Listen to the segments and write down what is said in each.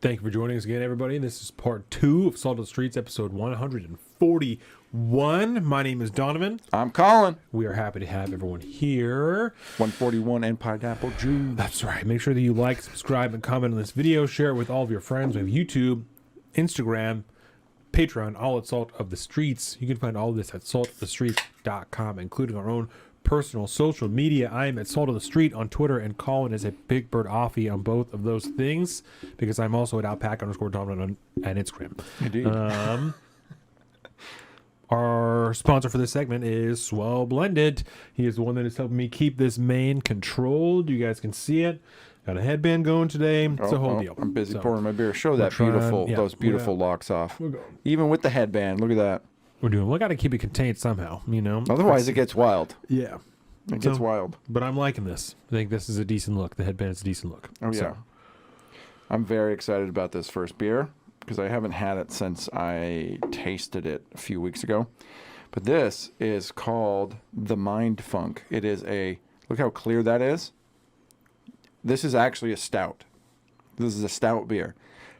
Thank you for joining us again, everybody. This is part 2 of Salt of the Streets, episode 141. My name is Donovan. I'm Colin. We are happy to have everyone here. 141 and pineapple juice. That's right. Make sure that you like, subscribe, and comment on this video. Share it with all of your friends. We have YouTube, Instagram, Patreon, all at Salt of the Streets. You can find all of this at saltofthestreets.com, including our own personal social media. I am at Salt of the Street on Twitter, and Colin is at Big Bird Offie on both of those things, because I'm also at Alpaca_Dominant on Instagram. Indeed. Our sponsor for this segment is Swell Blended. He is the one that is helping me keep this mane controlled. You guys can see it. Got a headband going today. It's a whole deal. I'm busy pouring my beer. Show that those beautiful locks off. Even with the headband. Look at that. We got to keep it contained somehow, you know. Otherwise, it gets wild. Yeah. It gets wild. But I'm liking this. I think this is a decent look. The headband is a decent look. Oh, yeah. I'm very excited about this first beer because I haven't had it since I tasted it a few weeks ago. But this is called the Mind Funk. It is look how clear that is. This is actually a stout. This is a stout beer.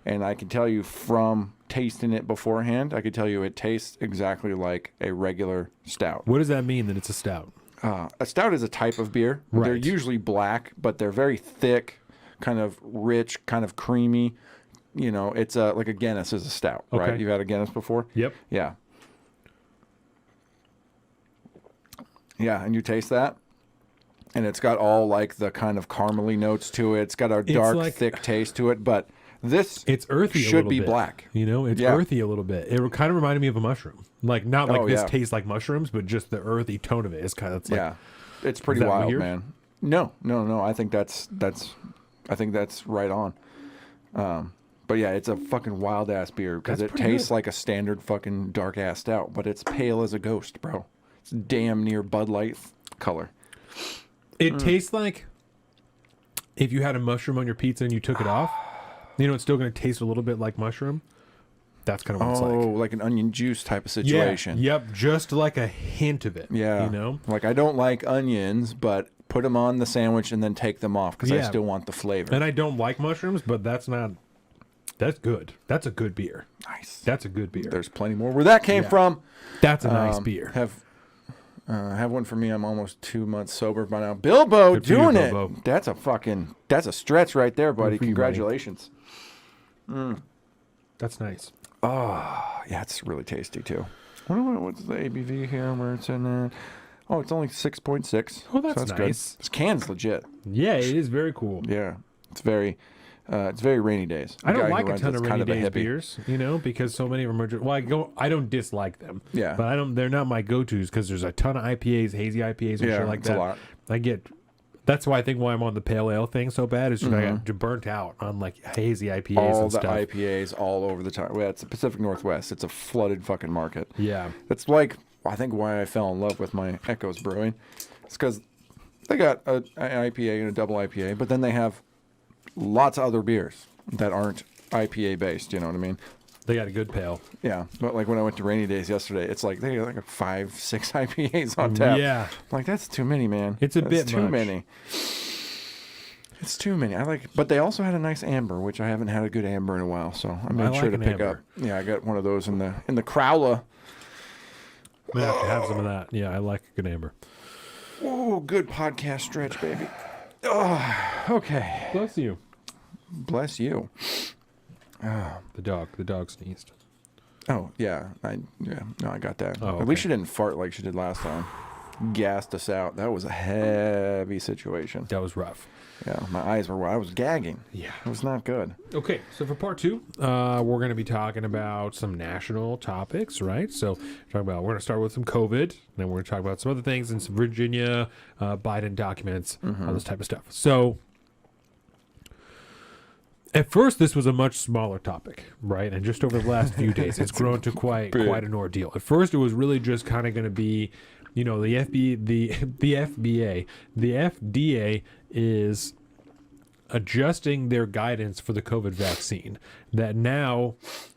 And I can tell you from tasting it beforehand, I could tell you it tastes exactly like a regular stout. What does that mean that it's a stout? A stout is a type of beer. Right. They're usually black, but they're very thick, kind of rich, kind of creamy. You know, it's like a Guinness is a stout, right? You've had a Guinness before? Yep. Yeah. Yeah, and you taste that, and it's got all like the kind of caramely notes to it. It's got a dark, thick taste to it, but it's earthy. Should be black. You know, it's earthy a little bit. It kind of reminded me of a mushroom. Like not like this tastes like mushrooms, but just the earthy tone of it is kind of like, It's pretty wild, weird? man. No. I think that's right on. But yeah, it's a fucking wild ass beer because it tastes like a standard fucking dark ass stout, but it's pale as a ghost, bro. It's damn near Bud Light color. It tastes like if you had a mushroom on your pizza and you took it off. You know, it's still going to taste a little bit like mushroom. That's kind of what it's like. Oh, like an onion juice type of situation. Yeah, yep, just like a hint of it. Yeah. You know? Like, I don't like onions, but put them on the sandwich and then take them off because I still want the flavor. And I don't like mushrooms, but that's good. That's a good beer. Nice. That's a good beer. There's plenty more where that came from. That's a nice beer. Have one for me. I'm almost 2 months sober by now. Bilbo doing it. Bilbo. That's a stretch right there, buddy. Congratulations. That's nice. Oh, yeah, it's really tasty too. What's the ABV here? Where it's in there? Oh, it's only 6.6. Oh, that's nice. Good. This can's legit. Yeah, it is very cool. Yeah, it's very rainy days. I don't like a ton of rainy days beers, you know, because so many of them are just, I don't dislike them. Yeah. But they're not my go-tos because there's a ton of IPAs, hazy IPAs, and shit like that. A lot. That's why I think why I'm on the pale ale thing so bad is just I got burnt out on like hazy IPAs and stuff. All the IPAs all over the time. Well, it's the Pacific Northwest. It's a flooded fucking market. Yeah. It's like, I think why I fell in love with my Echoes Brewing. It's because they got an IPA and a double IPA, but then they have lots of other beers that aren't IPA based, you know what I mean? They got a good pale. Yeah, but like when I went to Rainy Days yesterday, it's like they got like 5, 6 IPAs on tap. Yeah. Like, that's too many, man. That's too much. many. It's too many. But they also had a nice amber, which I haven't had a good amber in a while, so I made sure to pick up. Yeah, I got one of those in the Crowler. I'm gonna have to have some of that. Yeah, I like a good amber. Oh, good podcast stretch, baby. Oh, okay. Bless you. Bless you. The dog sneezed. Oh, yeah. I got that. Oh, okay. At least she didn't fart like she did last time. Gassed us out. That was a heavy situation. That was rough. Yeah, my eyes were I was gagging. Yeah. It was not good. Okay, so for part 2, we're going to be talking about some national topics, right? So we're going to start with some COVID, then we're going to talk about some other things and some Virginia, Biden documents, all this type of stuff. So at first, this was a much smaller topic, right? And just over the last few days, it's grown to quite an ordeal. At first, it was really just kind of going to be, you know, the FDA is adjusting their guidance for the COVID vaccine. That now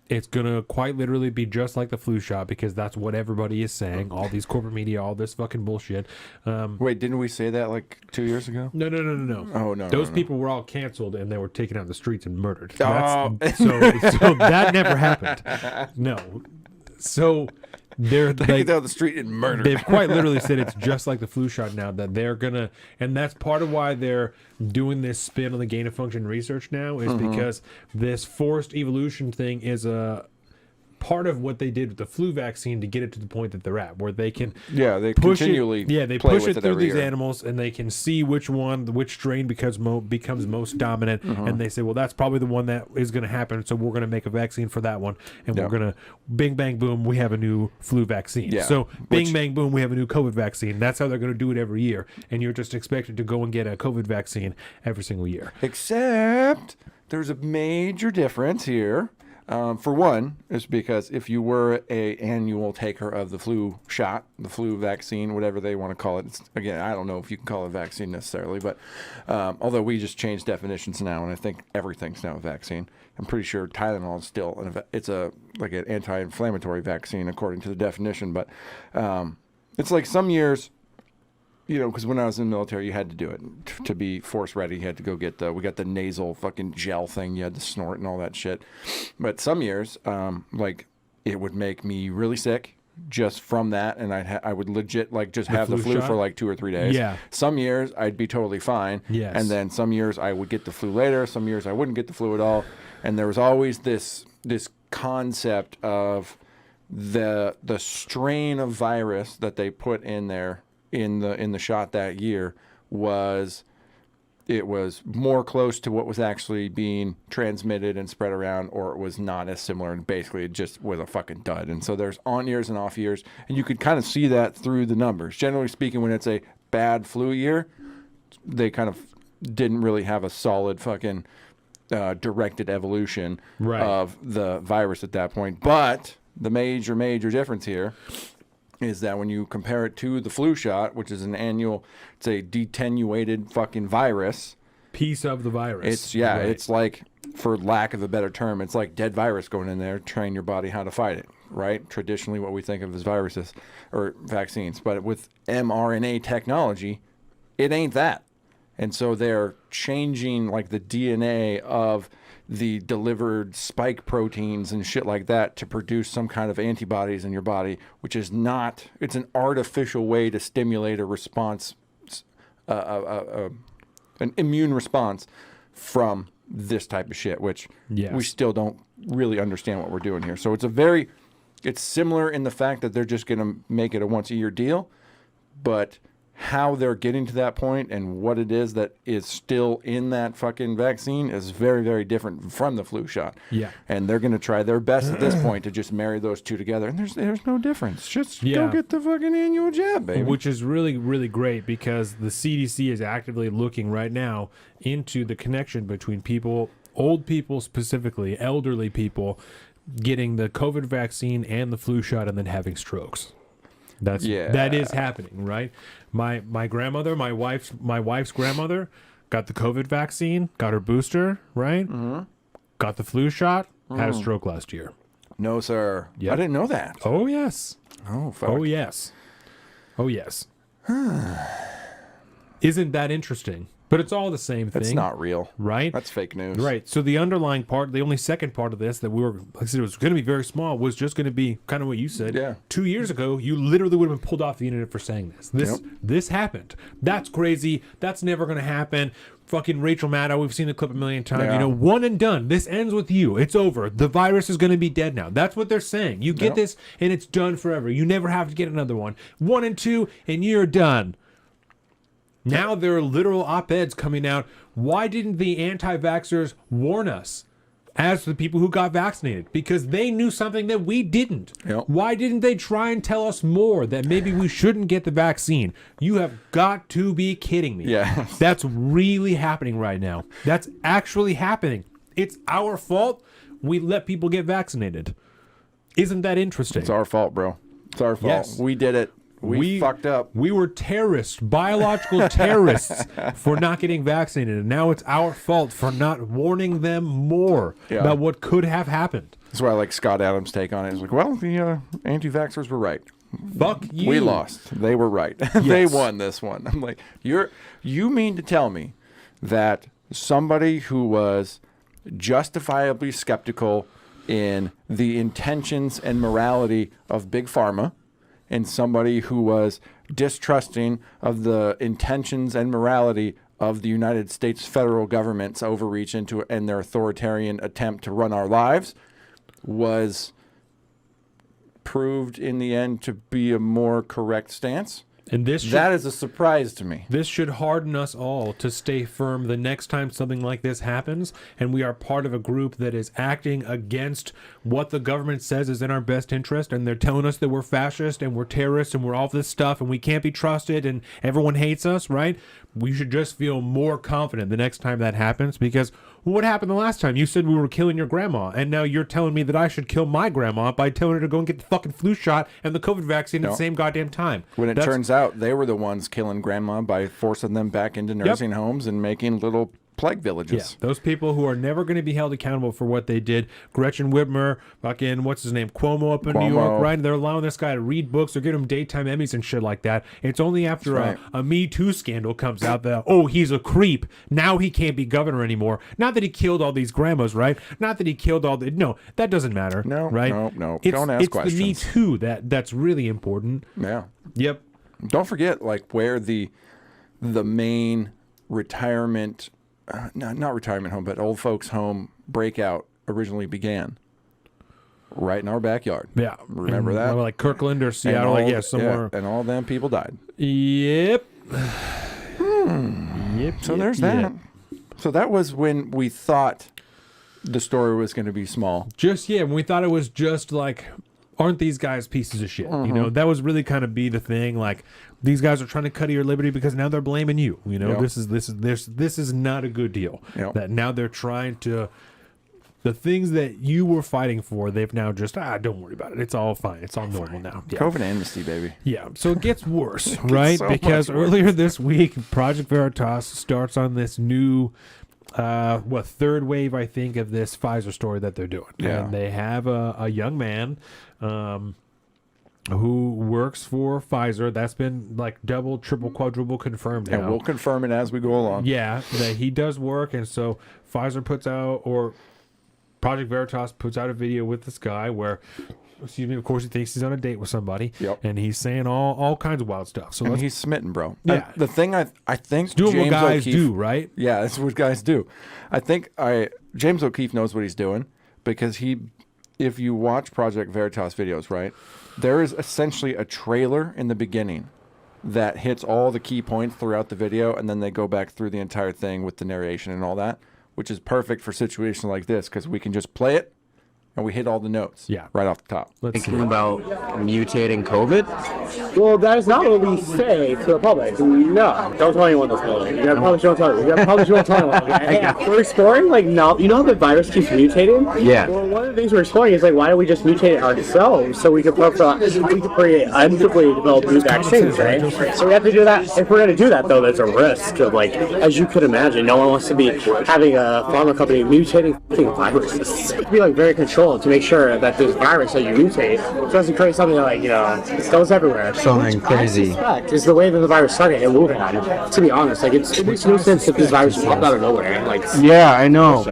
it's going to quite literally be just like the flu shot because that's what everybody is saying. All these corporate media, all this fucking bullshit. Wait, didn't we say that like 2 years ago? No. Oh, no. Those people were all canceled and they were taken out of the streets and murdered. Oh. So that never happened. No. So they're Taken down the street and murdered. they've quite literally said it's just like the flu shot now, that they're gonna, and that's part of why they're doing this spin on the gain of function research now, is because this forced evolution thing is a part of what they did with the flu vaccine to get it to the point that they're at, where they can they push continually it. Yeah, they play push with it through every these year. animals, and they can see which strain becomes most dominant, and they say, well, that's probably the one that is going to happen. So we're going to make a vaccine for that one, and we're going to bing bang boom, we have a new flu vaccine. Yeah, So bing bang boom, we have a new COVID vaccine. That's how they're going to do it every year, and you're just expected to go and get a COVID vaccine every single year. Except there's a major difference here. For one, is because if you were a annual taker of the flu shot, the flu vaccine, whatever they want to call it, again, I don't know if you can call it a vaccine necessarily, but although we just changed definitions now, and I think everything's now a vaccine. I'm pretty sure Tylenol is still it's like an anti-inflammatory vaccine according to the definition, but it's like some years. Because when I was in the military, you had to do it to be force ready. You had to go get we got the nasal fucking gel thing. You had to snort and all that shit. But some years, like it would make me really sick just from that, and I would legit just have the flu shot? for like 2 or 3 days. Yeah. Some years I'd be totally fine. Yes. And then some years I would get the flu later. Some years I wouldn't get the flu at all. And there was always this concept of the strain of virus that they put in there. In the shot that year was more close to what was actually being transmitted and spread around, or it was not as similar, and basically it just was a fucking dud. And so there's on years and off years, and you could kind of see that through the numbers. Generally speaking, when it's a bad flu year, they kind of didn't really have a solid fucking directed evolution of the virus at that point. But the major difference here is that when you compare it to the flu shot, which is an annual, it's a detenuated fucking virus. Piece of the virus. It's like, for lack of a better term, it's like dead virus going in there, train your body how to fight it, right? Traditionally what we think of as viruses or vaccines. But with mRNA technology, it ain't that. And so they're changing like the DNA of the delivered spike proteins and shit like that to produce some kind of antibodies in your body, which is not, it's an artificial way to stimulate a response, an immune response from this type of shit, which we still don't really understand what we're doing here. So it's similar in the fact that they're just going to make it a once a year deal, but how they're getting to that point and what it is that is still in that fucking vaccine is very, very different from the flu shot. Yeah. And they're going to try their best at this point to just marry those two together. And there's no difference. Just go get the fucking annual jab, baby. Which is really, really great because the CDC is actively looking right now into the connection between people, old people specifically, elderly people, getting the COVID vaccine and the flu shot and then having strokes. That is happening, right? My grandmother, my wife's grandmother, got the COVID vaccine, got her booster, right? Mm-hmm. Got the flu shot, had a stroke last year. No, sir. Yep. I didn't know that. Oh yes. Oh fuck. Oh yes. Oh yes. Isn't that interesting? But it's all the same thing. It's not real. Right? That's fake news. Right. So the underlying part, the only second part of this that like I said, it was going to be very small, was just going to be kind of what you said. Yeah. 2 years ago, you literally would have been pulled off the internet for saying this. This happened. That's crazy. That's never going to happen. Fucking Rachel Maddow, we've seen the clip a million times. Yeah. One and done. This ends with you. It's over. The virus is going to be dead now. That's what they're saying. You get this, and it's done forever. You never have to get another one. 1 and 2, and you're done. Now there are literal op-eds coming out. Why didn't the anti-vaxxers warn us as the people who got vaccinated? Because they knew something that we didn't. Yep. Why didn't they try and tell us more that maybe we shouldn't get the vaccine? You have got to be kidding me. Yeah. That's really happening right now. That's actually happening. It's our fault we let people get vaccinated. Isn't that interesting? It's our fault, bro. It's our fault. Yes. We did it. We fucked up. We were terrorists, biological terrorists, for not getting vaccinated. And now it's our fault for not warning them more about what could have happened. That's why I like Scott Adams' take on it. It's like, well, the anti-vaxxers were right. Fuck you. We lost. They were right. They won this one. I'm like, you mean to tell me that somebody who was justifiably skeptical in the intentions and morality of Big Pharma, and somebody who was distrusting of the intentions and morality of the United States federal government's overreach into and their authoritarian attempt to run our lives, was proved in the end to be a more correct stance? And that is a surprise to me. This should harden us all to stay firm the next time something like this happens, and we are part of a group that is acting against what the government says is in our best interest, and they're telling us that we're fascist and we're terrorists and we're all this stuff and we can't be trusted and everyone hates us, right? We should just feel more confident the next time that happens, because what happened the last time? You said we were killing your grandma, and now you're telling me that I should kill my grandma by telling her to go and get the fucking flu shot and the COVID vaccine at the same goddamn time. When it turns out they were the ones killing grandma by forcing them back into nursing homes and making little plague villages. Yeah, those people who are never going to be held accountable for what they did. Gretchen Whitmer, fucking, what's his name, Cuomo up in New York, right? They're allowing this guy to read books. They're giving him daytime Emmys and shit like that. It's only after a Me Too scandal comes out that, oh, he's a creep. Now he can't be governor anymore. Not that he killed all these grandmas, right? Not that he killed all the... No, that doesn't matter, right? No. Don't ask questions. It's the Me Too that's really important. Yeah. Yep. Don't forget, like, where the main retirement... not retirement home, but old folks' home breakout originally began. Right in our backyard. Yeah. Remember that? Like Kirkland or Seattle, somewhere. Yeah, and all them people died. Yep. So there's that. So that was when we thought the story was going to be small. When we thought it was just like, aren't these guys pieces of shit? You know, that was really kind of be the thing. Like, these guys are trying to cut your liberty because now they're blaming you. You know, this is not a good deal. That now they're trying to, the things that you were fighting for, they've now just, don't worry about it. It's all fine. It's all normal now. Yeah. COVID amnesty, baby. Yeah. So it gets worse, right? Because earlier this week, Project Varitas starts on this new, third wave, I think, of this Pfizer story that they're doing. Yeah. And they have a young man, who works for Pfizer. That's been like double, triple, quadruple confirmed now. And we'll confirm it as we go along. Yeah, that he does work. And so Pfizer puts out, or Project Veritas puts out a video with this guy where, of course, he thinks he's on a date with somebody. And he's saying all kinds of wild stuff. So he's smitten, bro. Yeah. The thing I think he's doing James what guys O'Keefe, do, right? Yeah, that's what guys do. I think James O'Keefe knows what he's doing, because if you watch Project Veritas videos, right, there is essentially a trailer in the beginning that hits all the key points throughout the video, and then they go back through the entire thing with the narration and all that, which is perfect for situations like this, because we can just play it and we hit all the notes right off the top. Thinking about mutating COVID? Well, that is not what we say to the public. No, don't tell anyone this. You probably shouldn't tell anyone. You probably shouldn't tell anyone. Okay? We're exploring, like, now, you know how the virus keeps mutating? Yeah. Well, one of the things we're exploring is, like, why don't we just mutate it ourselves so we can create unfavorably develop new vaccines, right? So we have to do that. If we're going to do that, though, there's a risk of, like, as you could imagine, no one wants to be having a pharma company mutating viruses. It would be, like, very controlled to make sure that this virus that you mutate doesn't create something like, it goes everywhere. Something crazy. Is the way that the virus started in Wuhan. To be honest, like, it makes no sense that this virus popped out of nowhere. Like, yeah, I know.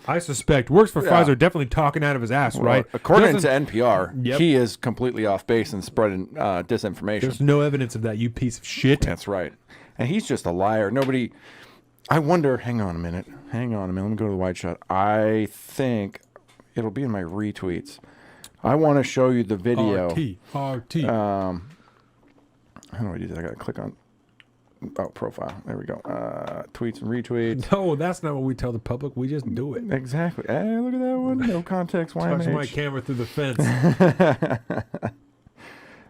I suspect works for Pfizer, definitely talking out of his ass, right? According to NPR, he is completely off base and spreading disinformation. There's no evidence of that, you piece of shit. That's right. And he's just a liar. Nobody... I wonder... Hang on a minute. Let me go to the wide shot. I think it'll be in my retweets. I want to show you the video. RT. How do I do that? I got to click on... Oh, profile. There we go. Tweets and retweets. No, that's not what we tell the public. We just do it. Exactly. Hey, look at that one. No context. Touch my camera through the fence.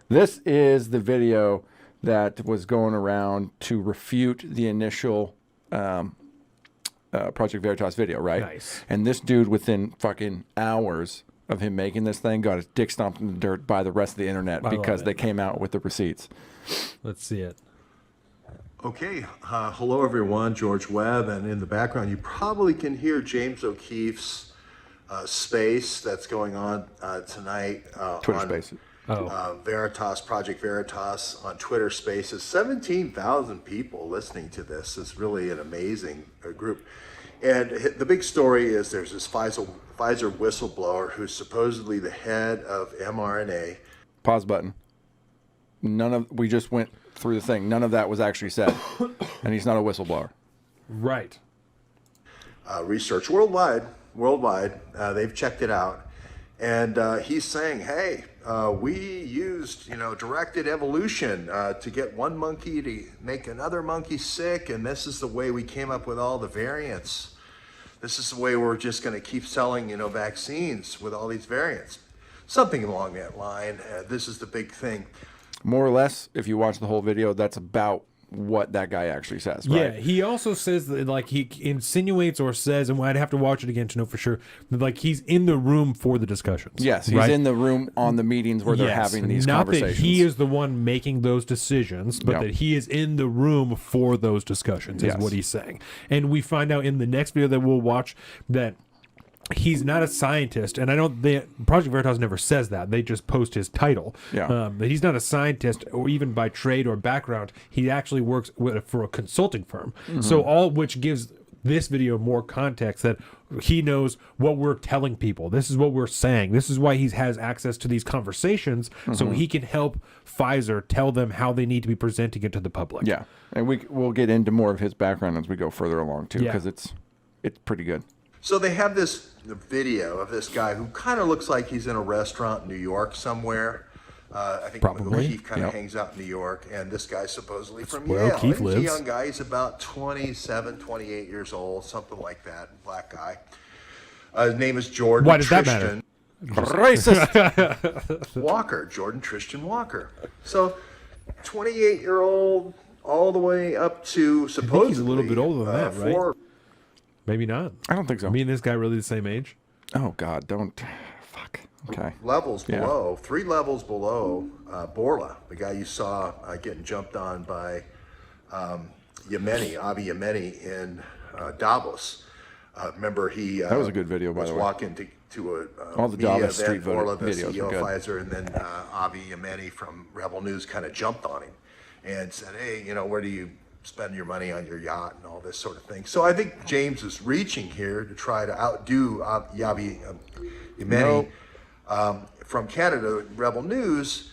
This is the video that was going around to refute the initial Project Veritas video, right? Nice. And this dude, within fucking hours of him making this thing got his dick stomped in the dirt by the rest of the internet because they came out with the receipts. Let's see it. Okay, hello everyone, George Webb, and in the background you probably can hear James O'Keefe's space that's going on tonight Twitter on Spaces. Veritas, Project Veritas on Twitter Spaces. 17,000 people listening to this. Is really an amazing group. And the big story is there's this Pfizer whistleblower who's supposedly the head of mRNA. Pause button. We just went through the thing. None of that was actually said. And he's not a whistleblower. Right. Research worldwide, they've checked it out. And he's saying, hey, we used, directed evolution to get one monkey to make another monkey sick. And this is the way we came up with all the variants. This is the way we're just going to keep selling, vaccines with all these variants. Something along that line. This is the big thing. More or less, if you watch the whole video, that's about what that guy actually says, right? Yeah, he also says that, like, he insinuates or says, and I'd have to watch it again to know for sure, that, like, he's in the room for the discussions. Yes, he's in the room on the meetings where they're having these conversations. Not that he is the one making those decisions, but that he is in the room for those discussions, is what he's saying. And we find out in the next video that we'll watch that he's not a scientist, and Project Veritas never says that. They just post his title. That he's not a scientist, or even by trade or background. He actually works for a consulting firm. So which gives this video more context that he knows what we're telling people. This is what we're saying. This is why he has access to these conversations, so he can help Pfizer tell them how they need to be presenting it to the public. Yeah, and we'll get into more of his background as we go further along too, because it's pretty good. So they have this video of this guy who kind of looks like he's in a restaurant in New York somewhere. I think O'Keefe kind of hangs out in New York, and this guy's supposedly from Yale. O'Keefe He's lives. a young guy. He's about 27, 28 years old, something like that. Black guy. His name is Jordan. Why does that matter? Racist. Walker, Jordan Tristan Walker. So, 28-year-old, all the way up to supposedly. I think he's a little bit older than that, right? Maybe not. I don't think so. Me and this guy really the same age? Oh, God, don't. Fuck. Okay. Levels below, 3 levels below Borla, the guy you saw getting jumped on by Yemeni, Avi Yemeni in Davos. Remember, he that was a good video, by was the way. walking to a all the Davos event, street Borla, the videos CEO were of good. Pfizer, and then Avi Yemeni from Rebel News kind of jumped on him and said, hey, where do you spend your money on your yacht and all this sort of thing. So I think James is reaching here to try to outdo Yavi Yemeni from Canada, Rebel News,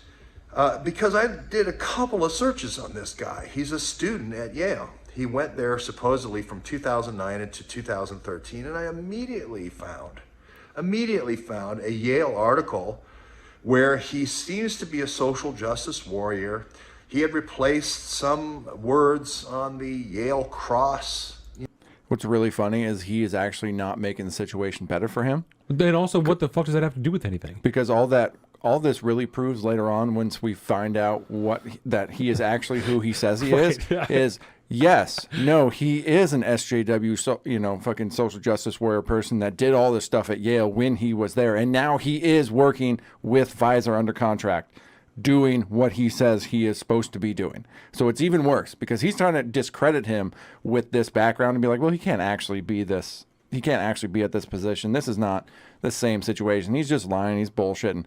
because I did a couple of searches on this guy. He's a student at Yale. He went there supposedly from 2009 into 2013, and I immediately found a Yale article where he seems to be a social justice warrior. He had replaced some words on the Yale cross. What's really funny is he is actually not making the situation better for him. Then also, what the fuck does that have to do with anything? Because all this really proves later on, once we find out that he is actually who he says he is yes, no, he is an SJW, fucking social justice warrior person that did all this stuff at Yale when he was there, and now he is working with Pfizer under contract, doing what he says he is supposed to be doing. So it's even worse because he's trying to discredit him with this background and be like, well, he can't actually be this. He can't actually be at this position. This is not the same situation. He's just lying. He's bullshitting.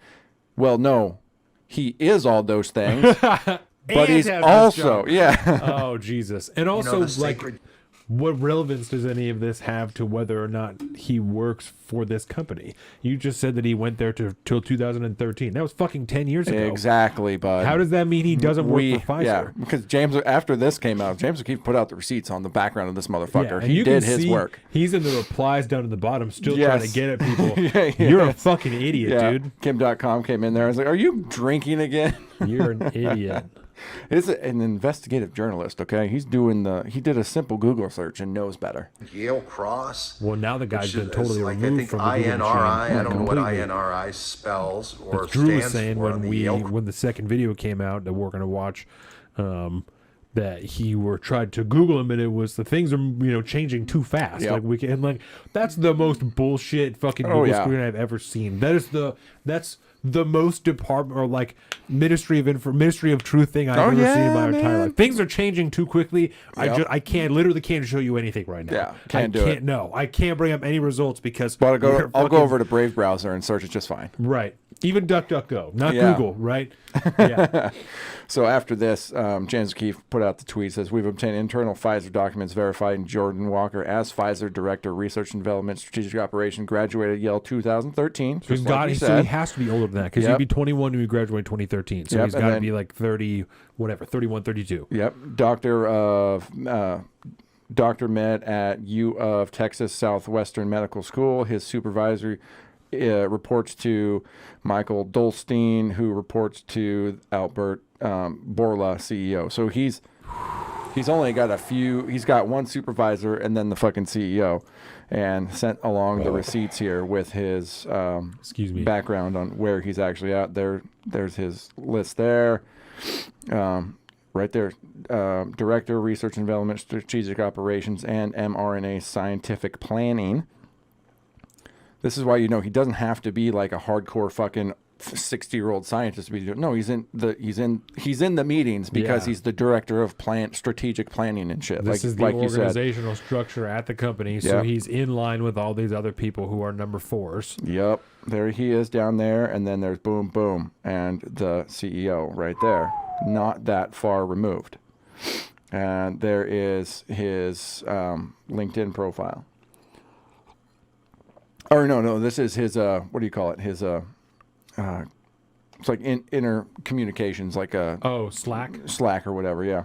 Well, no, he is all those things, but he's also, Oh, Jesus. And also, what relevance does any of this have to whether or not he works for this company? You just said that he went there till 2013. That was fucking 10 years ago. Exactly, bud. How does that mean he doesn't work for Pfizer? Yeah, because James, after this came out, James O'Keefe put out the receipts on the background of this motherfucker. Yeah, he did his work. He's in the replies down at the bottom, still trying to get at people. You're a fucking idiot, dude. Kim.com came in there and was like, are you drinking again? You're an idiot. It's an investigative journalist, okay? He did a simple Google search and knows better. Yale Cross. Well, now the guy's been totally like, removed I think from the Google INRI. I chain. don't know what INRI spells or Drew was stands saying for on the Yale. when the second video came out that we're going to watch, that he tried to Google him, and it was the things are changing too fast. Yep. Like that's the most bullshit fucking Google screen I've ever seen. That's the most department or like Ministry of Truth thing I've ever seen in my entire life. Things are changing too quickly. Yep. I can't show you anything right now. Yeah, can't do it. No, I can't bring up any results because I'll go over to Brave browser and search it just fine. Right. Even DuckDuckGo, not Google, right? Yeah. So after this, James O'Keefe put out the tweet, says, we've obtained internal Pfizer documents verifying Jordan Walker as Pfizer Director, Research and Development, Strategic Operation, graduated Yale 2013. So, so he has to be older than that because he'd be 21 when he graduated 2013. So he's got to be like 30, whatever, 31, 32. Yep. Doctor Med at U of Texas Southwestern Medical School. His supervisory reports to Michael Dolstein, who reports to Albert Borla, CEO. So he's only got he's got one supervisor and then the fucking CEO, and sent along the receipts here with his background on where he's actually at. There's his list there. Right there, Director, Research and Development, Strategic Operations, and mRNA Scientific Planning. This is why he doesn't have to be like a hardcore fucking 60-year-old scientist to be doing. No, he's in the meetings because he's the director of strategic planning and shit. This is the organizational structure at the company, so he's in line with all these other people who are number 4s. Yep, there he is down there, and then there's boom, boom, and the CEO right there, not that far removed. And there is his LinkedIn profile. Or no, this is his, what do you call it? His, it's like inner communications, like Slack or whatever, yeah.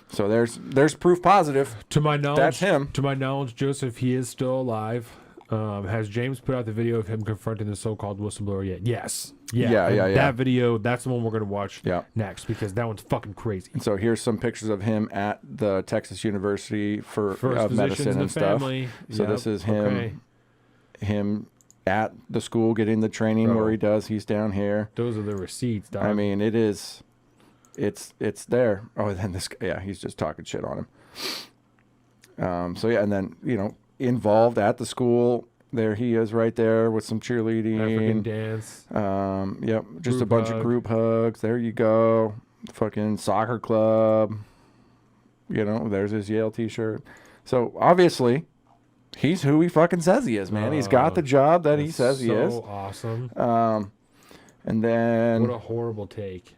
So there's proof positive. To my knowledge, that's him. To my knowledge, Joseph, he is still alive. Has James put out the video of him confronting the so-called whistleblower yet? Yes. Yeah. That video, that's the one we're going to watch next because that one's fucking crazy. And so here's some pictures of him at the Texas University of Medicine and stuff. Family. So this is him. Him at the school getting the training where he does. He's down here. Those are the receipts, dog. I mean, it's there. Oh, then this guy, he's just talking shit on him. So and then involved at the school. There he is right there with some cheerleading. African dance. Yep, just a bunch of group hugs. There you go. Fucking soccer club. There's his Yale t-shirt. So obviously he's who he fucking says he is, man. He's got the job that he says he is. So awesome. And then what a horrible take.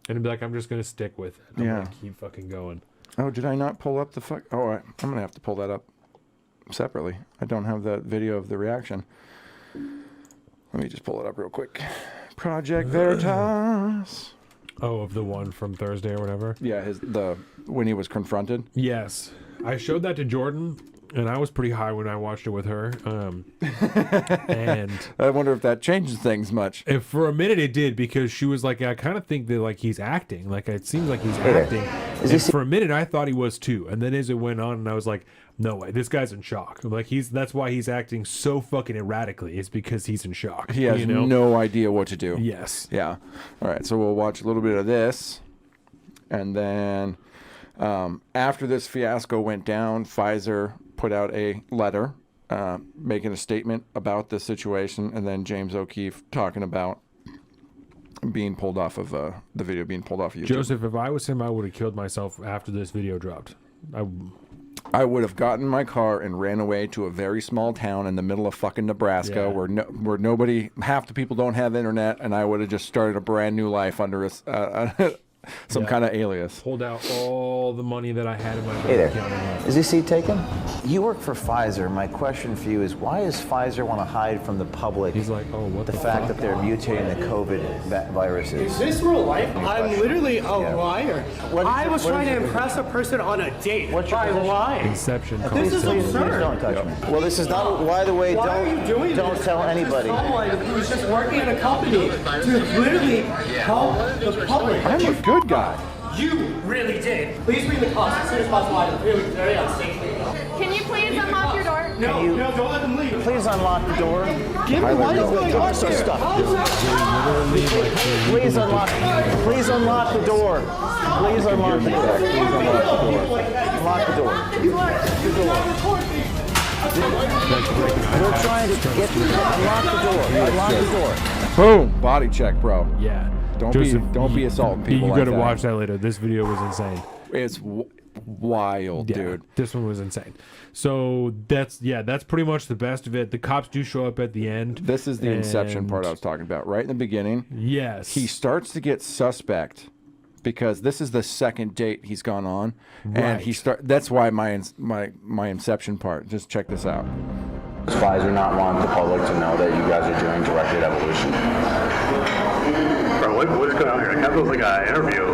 And it'd be like, I'm just gonna stick with it. I'm gonna keep fucking going. Oh, did I not pull up the fuck? Oh, I'm gonna have to pull that up separately. I don't have that video of the reaction. Let me just pull it up real quick. Project Varitas. Oh, of the one from Thursday or whatever. Yeah, when he was confronted. Yes, I showed that to Jordan. And I was pretty high when I watched it with her. And I wonder if that changes things much. And for a minute it did, because she was like, I kind of think that like he's acting. Like it seems like he's acting. And for a minute I thought he was too. And then as it went on, and I was like, no way, this guy's in shock. Like that's why he's acting so fucking erratically. It's because he's in shock. He has no idea what to do. Yes. Yeah. All right. So we'll watch a little bit of this, and then after this fiasco went down, Pfizer put out a letter making a statement about this situation, and then James O'Keefe talking about being pulled off of the video being pulled off of YouTube. Joseph, if I was him, I would have killed myself after this video dropped. I would have gotten in my car and ran away to a very small town in the middle of fucking Nebraska where nobody, half the people don't have internet, and I would have just started a brand new life under some kind of alias. Pulled out all the money that I had in my bank account. Is this seat taken? You work for Pfizer. My question for you is, why does Pfizer want to hide from the public the fact that they're mutating the COVID viruses? Is this real life? I'm literally a liar. I was trying to impress a person on a date by lying. Inception. This is absurd. Don't touch me. Well, this is not. By the way, don't tell anybody. Someone who's just working at a company to literally help the public. I'm a good guy. You really did. Please bring the cops as soon as possible. I'm really very unsafe. Can you please unlock your door? Can you please unlock the door? Give us our stuff. Please unlock the door. Please unlock the door. Unlock the door. We're trying to get unlock the door. Unlock the door. Boom, body check, bro. Yeah. Don't be assaulting people. You like gotta that. watch that later. This video was insane. It's wild, Yeah, dude. this one was insane. So that's pretty much the best of it. The cops do show up at the end. This is the inception part I was talking about. Right in the beginning, yes, he starts to get suspect because this is the second date he's gone on, and that's why my inception part. Just check this out. Does Pfizer not want the public to know that you guys are doing directed evolution? Bro, what is going on here? It kind of feels like an interview.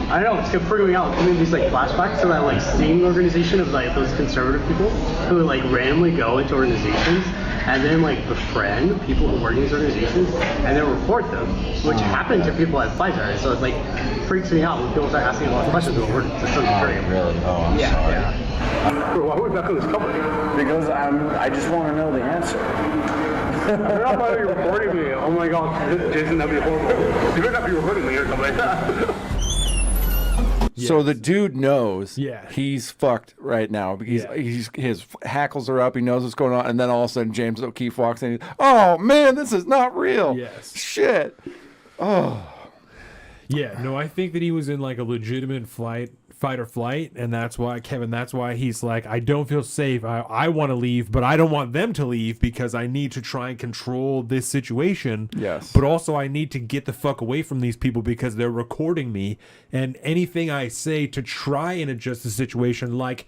I don't know, it's freaking me out. Coming these like flashbacks to that like sting organization of like those conservative people who would like randomly go into organizations and then like befriend people who work in these organizations and then report them, which happened to people at Pfizer. So it like freaks me out when people start asking a lot of questions about work. It's just Really? Oh, I'm sorry. Yeah. Bro, why are we back on this company? Because I just want to know the answer. I'm not probably recording me. Oh my god, Jason, that'd be horrible. You better not be recording me or something like that. Yes. So the dude knows Yeah. he's fucked right now because his hackles are up. He knows what's going on. And then all of a sudden, James O'Keefe walks in. Oh, man, this is not real. Yes. Shit. Oh. Yeah, no, I think that he was in like a legitimate fight or flight, and that's why he's like, I don't feel safe. I want to leave, but I don't want them to leave because I need to try and control this situation. Yes. But also I need to get the fuck away from these people because they're recording me, and anything I say to try and adjust the situation, like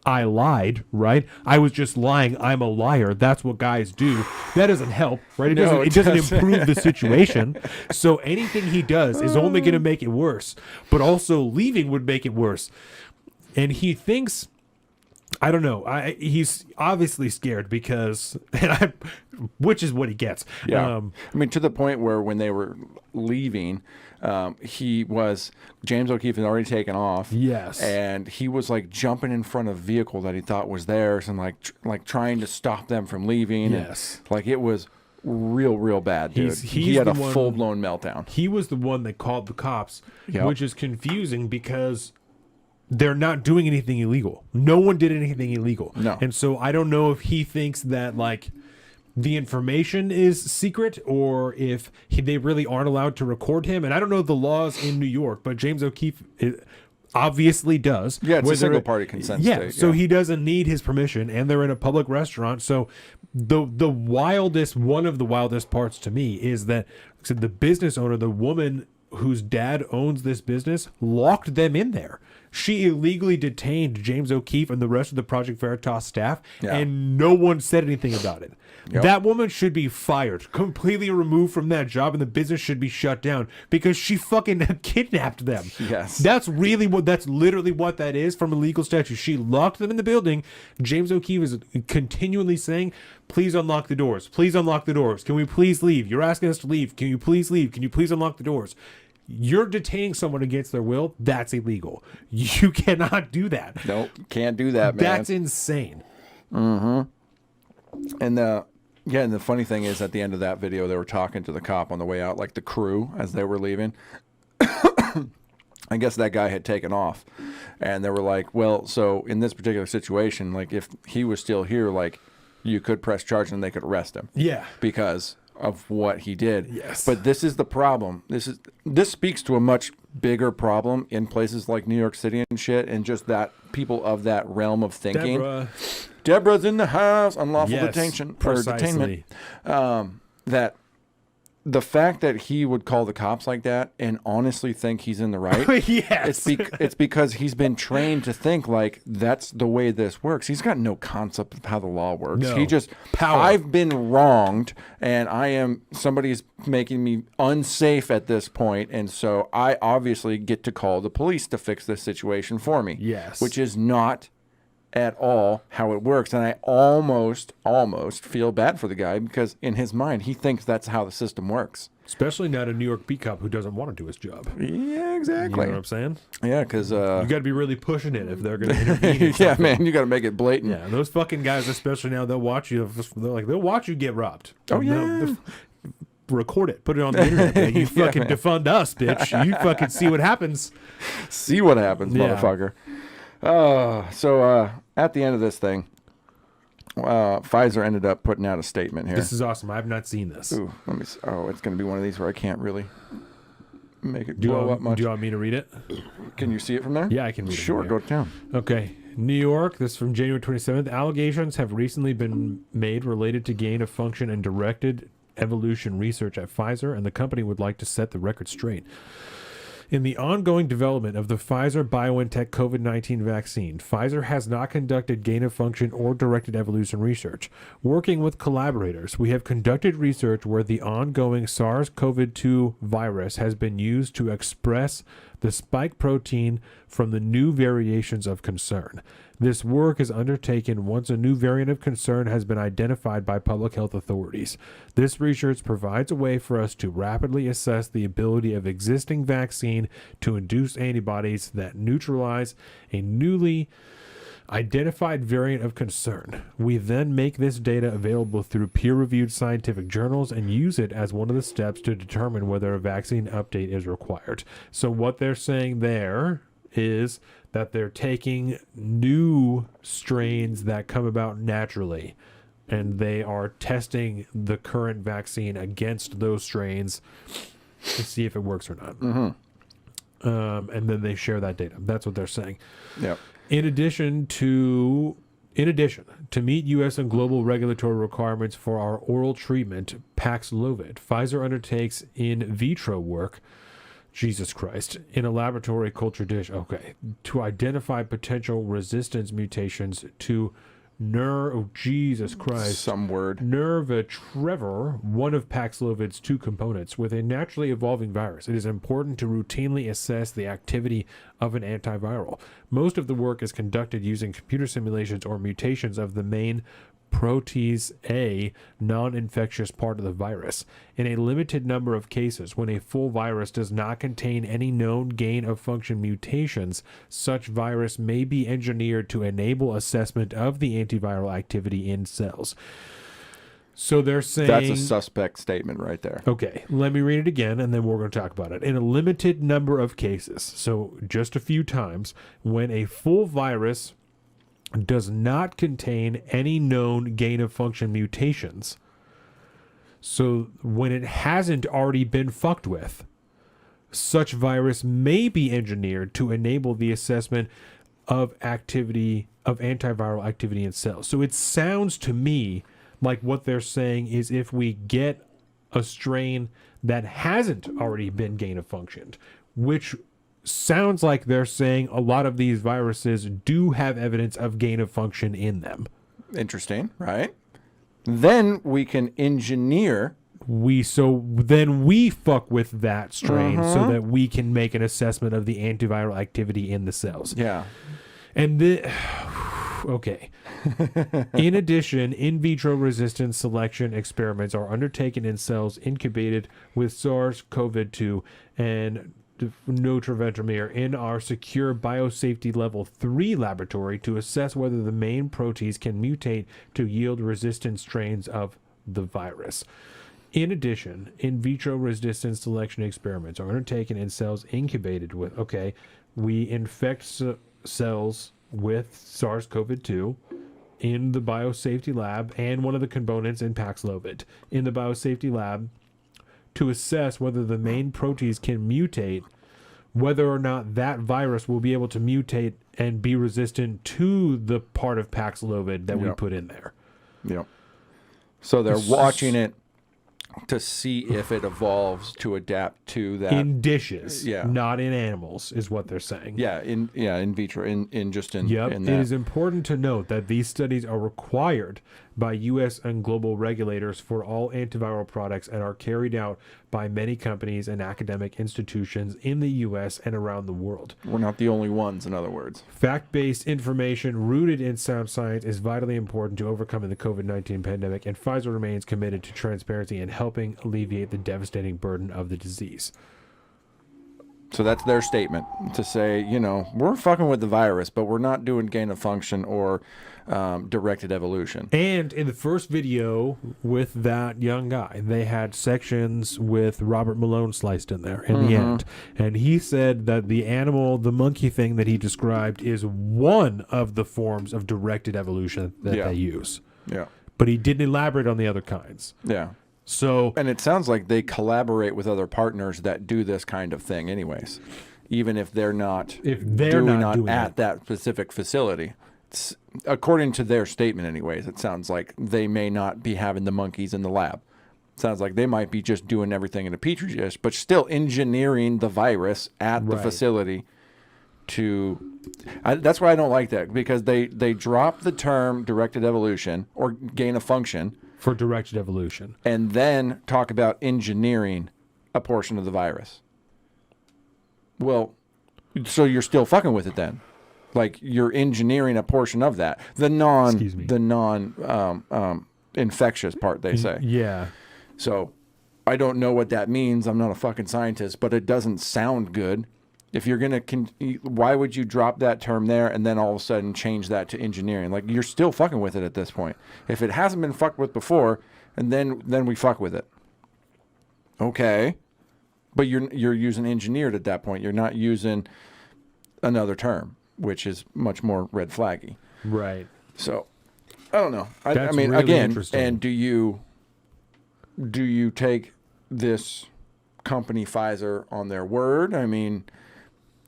I lied, right? I was just lying. I'm a liar. That's what guys do. That doesn't help, right? It doesn't improve the situation. So anything he does is only going to make it worse. But also leaving would make it worse. And he thinks, I don't know. He's obviously scared because, which is what he gets. Yeah. I mean, to the point where when they were leaving, James O'Keefe had already taken off. Yes. And he was like jumping in front of a vehicle that he thought was theirs and like trying to stop them from leaving. Yes. And, like, it was real bad, dude. He had a full-blown meltdown. He was the one that called the cops, Yep. which is confusing because they're not doing anything illegal. No one did anything illegal. No. And so I don't know if he thinks that like the information is secret or if they really aren't allowed to record him. And I don't know the laws in New York, but James O'Keefe obviously does. Yeah, it's a single-party consent state. So he doesn't need his permission, and they're in a public restaurant. So one of the wildest parts to me is that the business owner, the woman whose dad owns this business, locked them in there. She illegally detained James O'Keefe and the rest of the Project Veritas staff, and no one said anything about it. Yep. That woman should be fired, completely removed from that job, and the business should be shut down because she fucking kidnapped them. Yes. That's literally what that is from a legal statute. She locked them in the building. James O'Keefe is continually saying, please unlock the doors. Please unlock the doors. Can we please leave? You're asking us to leave. Can you please leave? Can you please unlock the doors? You're detaining someone against their will. That's illegal. You cannot do that. Nope, can't do that, man. That's insane. And and the funny thing is, at the end of that video, they were talking to the cop on the way out, like the crew as they were leaving. I guess that guy had taken off, and they were like, well, so in this particular situation, like if he was still here, like you could press charge and they could arrest him. Yeah. Because of what he did. Yes. But this is the problem. This speaks to a much bigger problem in places like New York City and shit, and just that people of that realm of thinking. Deborah's in the house, unlawful detention or detainment. That the fact that he would call the cops like that and honestly think he's in the right. Yes. It's because he's been trained to think like that's the way this works. He's got no concept of how the law works. No. He just, I've been wronged and somebody's making me unsafe at this point. And so I obviously get to call the police to fix this situation for me. Yes. Which is not at all how it works. And I almost feel bad for the guy because in his mind, he thinks that's how the system works. Especially not a New York beat cop who doesn't want to do his job. Yeah, exactly. You know what I'm saying? Yeah, because... you got to be really pushing it if they're going to intervene. Yeah, man, you got to make it blatant. Yeah, those fucking guys, especially now, they'll watch you. They'll watch you get robbed. Oh, yeah. They'll record it, put it on the internet. Man. You fucking defund us, bitch. You fucking see what happens. See what happens, motherfucker. So at the end of this thing, Pfizer ended up putting out a statement here. This is awesome. I have not seen this. Ooh, let me see. Oh, it's going to be one of these where I can't really make it blow up much. Do you want me to read it? Can you see it from there? Yeah, I can read it. Sure, go down. Okay. New York, this is from January 27th. Allegations have recently been made related to gain of function and directed evolution research at Pfizer, and the company would like to set the record straight. In the ongoing development of the Pfizer-BioNTech COVID-19 vaccine, Pfizer has not conducted gain-of-function or directed evolution research. Working with collaborators, we have conducted research where the ongoing SARS-CoV-2 virus has been used to express the spike protein from the new variations of concern. This work is undertaken once a new variant of concern has been identified by public health authorities. This research provides a way for us to rapidly assess the ability of existing vaccine to induce antibodies that neutralize a newly identified variant of concern. We then make this data available through peer-reviewed scientific journals and use it as one of the steps to determine whether a vaccine update is required. So what they're saying there is that they're taking new strains that come about naturally, and they are testing the current vaccine against those strains to see if it works or not. And then they share that data. That's what they're saying. Yep. In addition, to meet U.S. and global regulatory requirements for our oral treatment, Paxlovid, Pfizer undertakes in vitro work, Jesus Christ, in a laboratory culture dish, to identify potential resistance mutations to Nervatrevor, one of Paxlovid's two components, with a naturally evolving virus. It is important to routinely assess the activity of an antiviral. Most of the work is conducted using computer simulations or mutations of the main protease A, non-infectious part of the virus. In a limited number of cases, when a full virus does not contain any known gain-of-function mutations, such virus may be engineered to enable assessment of the antiviral activity in cells. So they're saying... That's a suspect statement right there. Okay, let me read it again, and then we're going to talk about it. In a limited number of cases, so just a few times, when a full virus does not contain any known gain-of-function mutations. So when it hasn't already been fucked with, such virus may be engineered to enable the assessment of activity, of antiviral activity in cells. So it sounds to me like what they're saying is if we get a strain that hasn't already been gain-of-functioned, which sounds like they're saying a lot of these viruses do have evidence of gain of function in them. Interesting, right? Then we can engineer. Then we fuck with that strain so that we can make an assessment of the antiviral activity in the cells. Yeah. And okay. In addition, in vitro resistance selection experiments are undertaken in cells incubated with SARS-CoV-2 and Notreventramir in our secure biosafety level 3 laboratory to assess whether the main protease can mutate to yield resistant strains of the virus. In addition, in vitro resistance selection experiments are undertaken in cells incubated with, we infect cells with SARS-CoV-2 in the biosafety lab and one of the components in Paxlovid in the biosafety lab to assess whether the main protease can mutate, whether or not that virus will be able to mutate and be resistant to the part of Paxlovid that we put in there. Yep. So they're watching it to see if it evolves to adapt to that. In dishes, not in animals, is what they're saying. In vitro, in It is important to note that these studies are required by U.S. and global regulators for all antiviral products and are carried out by many companies and academic institutions in the U.S. and around the world. We're not the only ones, in other words. Fact-based information rooted in sound science is vitally important to overcoming the COVID-19 pandemic, and Pfizer remains committed to transparency and helping alleviate the devastating burden of the disease. So that's their statement to say, you know, we're fucking with the virus, but we're not doing gain of function or directed evolution. And in the first video with that young guy, they had sections with Robert Malone sliced in there in the end. And he said that the animal, the monkey thing that he described is one of the forms of directed evolution that they use. Yeah. But he didn't elaborate on the other kinds. Yeah. So, and it sounds like they collaborate with other partners that do this kind of thing anyways, even if they're not doing at that specific facility. It's, according to their statement anyways, it sounds like they may not be having the monkeys in the lab. It sounds like they might be just doing everything in a petri dish, but still engineering the virus at the facility to... that's why I don't like that, because they drop the term directed evolution or gain of function for directed evolution, and then talk about engineering a portion of the virus. Well, so you're still fucking with it then. Like, you're engineering a portion of that. The non infectious part, they say. Yeah. So I don't know what that means. I'm not a fucking scientist, but it doesn't sound good. If you're going to, why would you drop that term there and then all of a sudden change that to engineering? Like, you're still fucking with it at this point. If it hasn't been fucked with before, and then we fuck with it. Okay. But you're using engineered at that point. You're not using another term, which is much more red flaggy. Right. So, I don't know. I mean, really again, and do you take this company Pfizer on their word? I mean,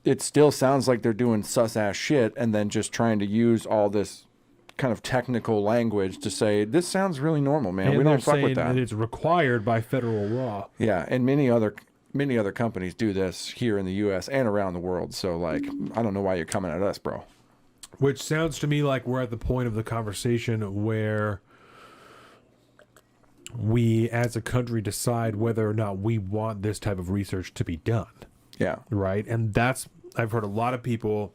it still sounds like they're doing sus-ass shit and then just trying to use all this kind of technical language to say, this sounds really normal, man. And we don't fuck with that. that. It's required by federal law. Yeah, and many other companies do this here in the U.S. and around the world. So, like, I don't know why you're coming at us, bro. Which sounds to me like we're at the point of the conversation where we, as a country, decide whether or not we want this type of research to be done. Yeah. Right? And that's, I've heard a lot of people,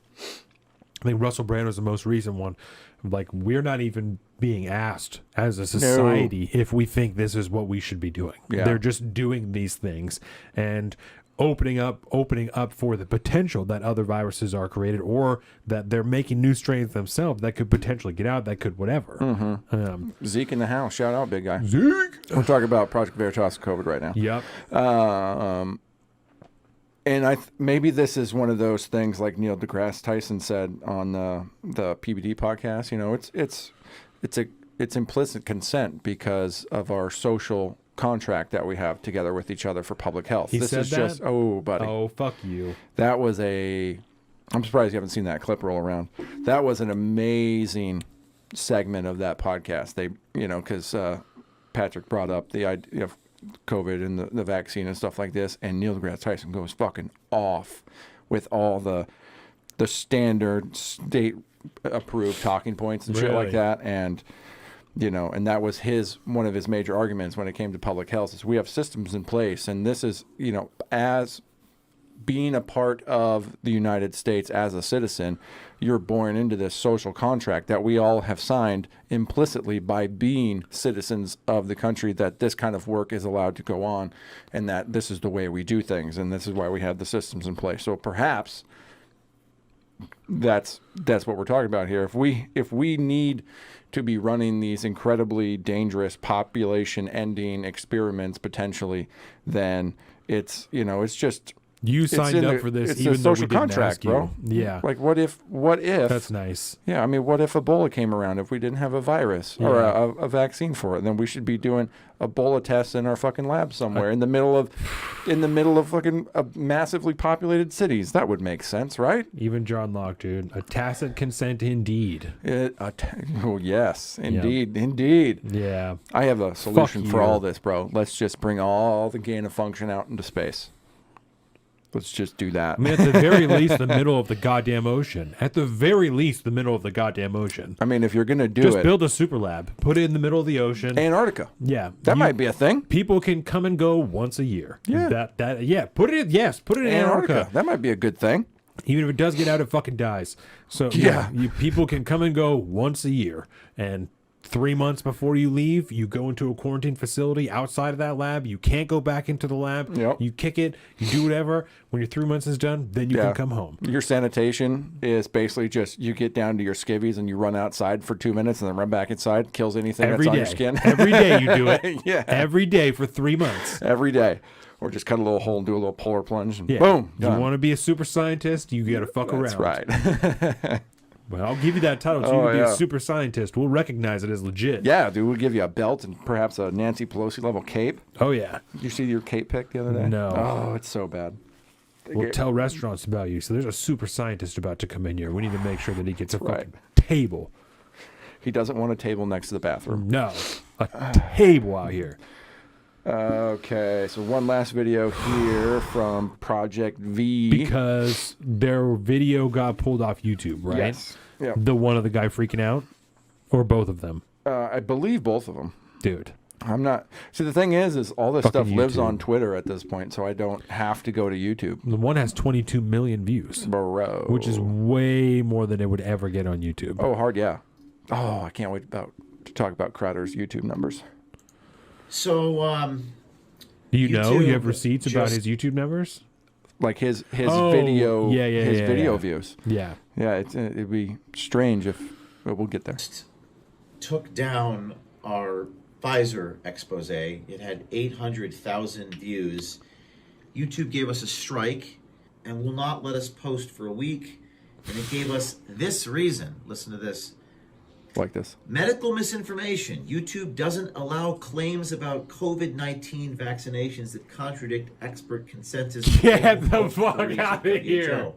I think Russell Brand was the most recent one, like, we're not even being asked as a society if we think this is what we should be doing. Yeah. They're just doing these things and opening up for the potential that other viruses are created, or that they're making new strains themselves that could potentially get out, that could whatever. Zeke in the house. Shout out, big guy. Zeke! We're talking about Project Varitas COVID right now. Yep. And maybe this is one of those things like Neil deGrasse Tyson said on the PBD podcast. You know, it's implicit consent because of our social contract that we have together with each other for public health. This is that? Just buddy. Oh, fuck you. That was I'm surprised you haven't seen that clip roll around. That was an amazing segment of that podcast. They, you know, because Patrick brought up the idea of COVID and the vaccine and stuff like this, and Neil deGrasse Tyson goes fucking off with all the standard state approved talking points and shit like that. And you know, and that was one of his major arguments when it came to public health, is we have systems in place, and this is, you know, as being a part of the United States as a citizen, you're born into this social contract that we all have signed implicitly by being citizens of the country, that this kind of work is allowed to go on, and that this is the way we do things, and this is why we have the systems in place. So perhaps that's what we're talking about here. If we need to be running these incredibly dangerous population-ending experiments potentially, then it's, you know, it's just... You signed up for this, it's even a though social we didn't contract, ask you. bro. Yeah. Like, what if... That's nice. Yeah, I mean, what if Ebola came around, if we didn't have a virus or a vaccine for it? Then we should be doing Ebola tests in our fucking lab somewhere in the middle of fucking massively populated cities. That would make sense, right? Even John Locke, dude. A tacit consent indeed. Oh, yes. Indeed. Yep. Indeed. Yeah. I have a solution for all this, bro. Let's just bring all the gain of function out into space. Let's just do that. I mean, at the very least, the middle of the goddamn ocean. At the very least, the middle of the goddamn ocean. I mean, if you're gonna do Just it, build a super lab. Put it in the middle of the ocean. Antarctica. Yeah, That might be a thing. People can come and go once a year. Yeah. Put it in Antarctica. That might be a good thing. Even if it does get out, it fucking dies. So Yeah. people can come and go once a year, and 3 months before you leave, you go into a quarantine facility outside of that lab. You can't go back into the lab. Yep. You kick it. You do whatever. When your 3 months is done, then you can come home. Your sanitation is basically just you get down to your skivvies and you run outside for 2 minutes and then run back inside. Kills anything Every that's on day. your skin. Every day you do it. Yeah. Every day for 3 months. Every day. Or just cut a little hole and do a little polar plunge and Yeah. boom. You done. want to be a super scientist, you got to fuck That's around. right. Well, I'll give you that title. So Oh, you can be yeah. a super scientist. We'll recognize it as legit. Yeah, dude, we'll give you a belt and perhaps a Nancy Pelosi level cape. Oh, yeah. Did you see your cape pick the other day? No. Oh, it's so bad. We'll tell restaurants about you. So there's a super scientist about to come in here. We need to make sure that he gets a Right. fucking table. He doesn't want a table next to the bathroom. No. A table out here. Okay, so one last video here from Project V. Because their video got pulled off YouTube, right? Yes. Yeah. The one of the guy freaking out? Or both of them? I believe both of them. Dude. I'm not. See, the thing is all this Fucking stuff lives YouTube. on Twitter at this point, so I don't have to go to YouTube. The one has 22 million views. Bro. Which is way more than it would ever get on YouTube. Oh, hard, yeah. Oh, I can't wait to talk about Crowder's YouTube numbers. So, Do you know? You have YouTube receipts about just- his YouTube numbers? Like his Oh, video, yeah, his yeah, video yeah. views. Yeah. Yeah, it'd be strange if, but we'll get there. took down our Pfizer expose. It had 800,000 views. YouTube gave us a strike and will not let us post for a week. And it gave us this reason. Listen to this. Like this. Medical misinformation. YouTube doesn't allow claims about COVID-19 vaccinations that contradict expert consensus. Get the fuck outta here.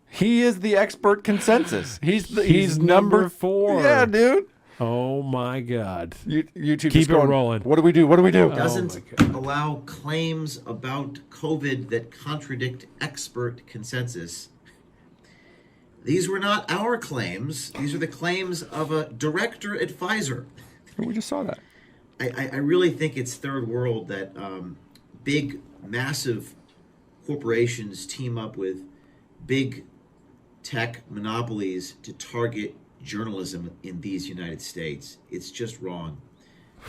He is the expert consensus. He's number 4. Yeah, dude. Oh my God. YouTube Keep just it going, rolling. What do we do? What do we do? Doesn't allow claims about COVID that contradict expert consensus. These were not our claims. These are the claims of a director at Pfizer. We just saw that. I really think it's third world that big, massive corporations team up with big tech monopolies to target journalism in these United States. It's just wrong.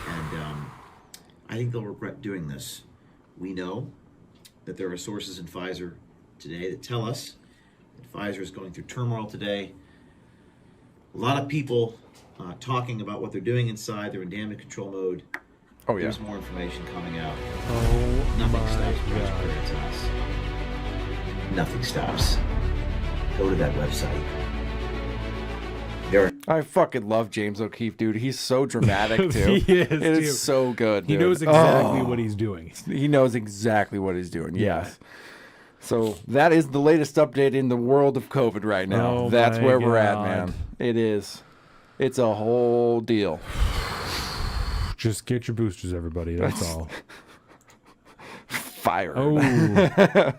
And I think they'll regret doing this. We know that there are sources in Pfizer today that tell us that Pfizer is going through turmoil today. A lot of people talking about what they're doing inside. They're in damage control mode. Oh, yeah. There's more information coming out. Oh Nothing my stops Project God. Varitas. Nothing stops. Go to that website. There are I fucking love James O'Keefe, dude. He's so dramatic, too. He is, It dude. is so good, He dude. knows exactly Oh. what he's doing. He knows exactly what he's doing, Yeah. yes. So that is the latest update in the world of COVID right now. Oh That's my where we're at, God. man. It is. It's a whole deal. Just get your boosters, everybody. That's all. Fire. Oh,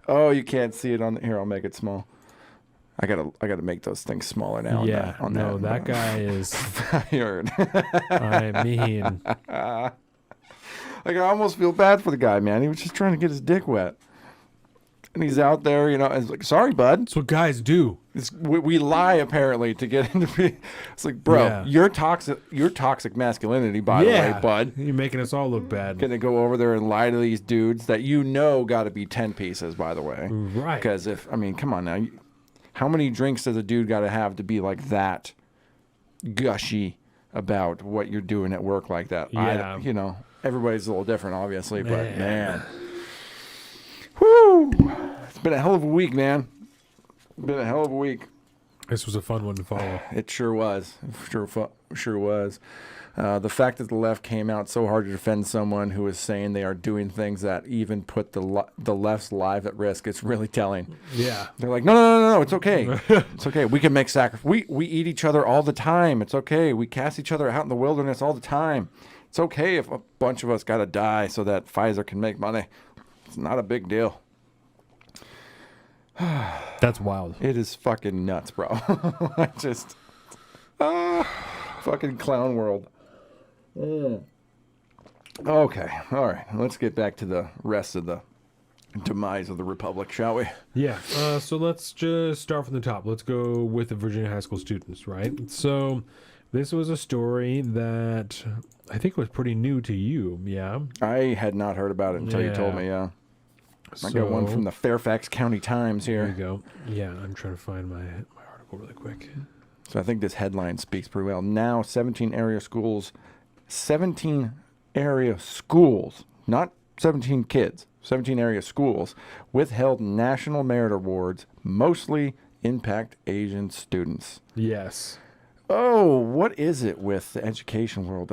Oh, you can't see it on here. I'll make it small. I gotta make those things smaller now. on yeah. that, No, that guy is. Fired. I mean, Like, I almost feel bad for the guy, man. He was just trying to get his dick wet. And he's out there, you know, and it's like, sorry, bud. that's what guys do. We lie, apparently, to get into be. It's like, bro, Yeah. you're toxic masculinity, by the way, bud. You're making us all look bad. Gonna go over there and lie to these dudes that you know got to be 10 pieces, by the way. Right. Because come on now. How many drinks does a dude got to have to be like that gushy about what you're doing at work like that? Yeah. Everybody's a little different, obviously, but Man. man. Whoo! It's been a hell of a week, man. Been a hell of a week. This was a fun one to follow. It sure was. Sure was. The fact that the left came out so hard to defend someone who is saying they are doing things that even put the left's life at risk, it's really telling. Yeah. They're like, no, it's okay. It's okay. We can make sacrifice. We eat each other all the time. It's okay. We cast each other out in the wilderness all the time. It's okay if a bunch of us got to die so that Pfizer can make money. It's not a big deal. That's wild. It is fucking nuts, bro. I just fucking clown world. Okay, all right. Let's get back to the rest of the demise of the republic, shall we? Yeah. So let's just start from the top. Let's go with the Virginia high school students, right? So this was a story that I think was pretty new to you. Yeah. I had not heard about it until you told me. Yeah. I got one from the Fairfax County Times here. There you go. Yeah, I'm trying to find my article really quick. So I think this headline speaks pretty well. Now 17 area schools, not 17 kids, 17 area schools withheld national merit awards, mostly impact Asian students. Yes. Oh, what is it with the education world?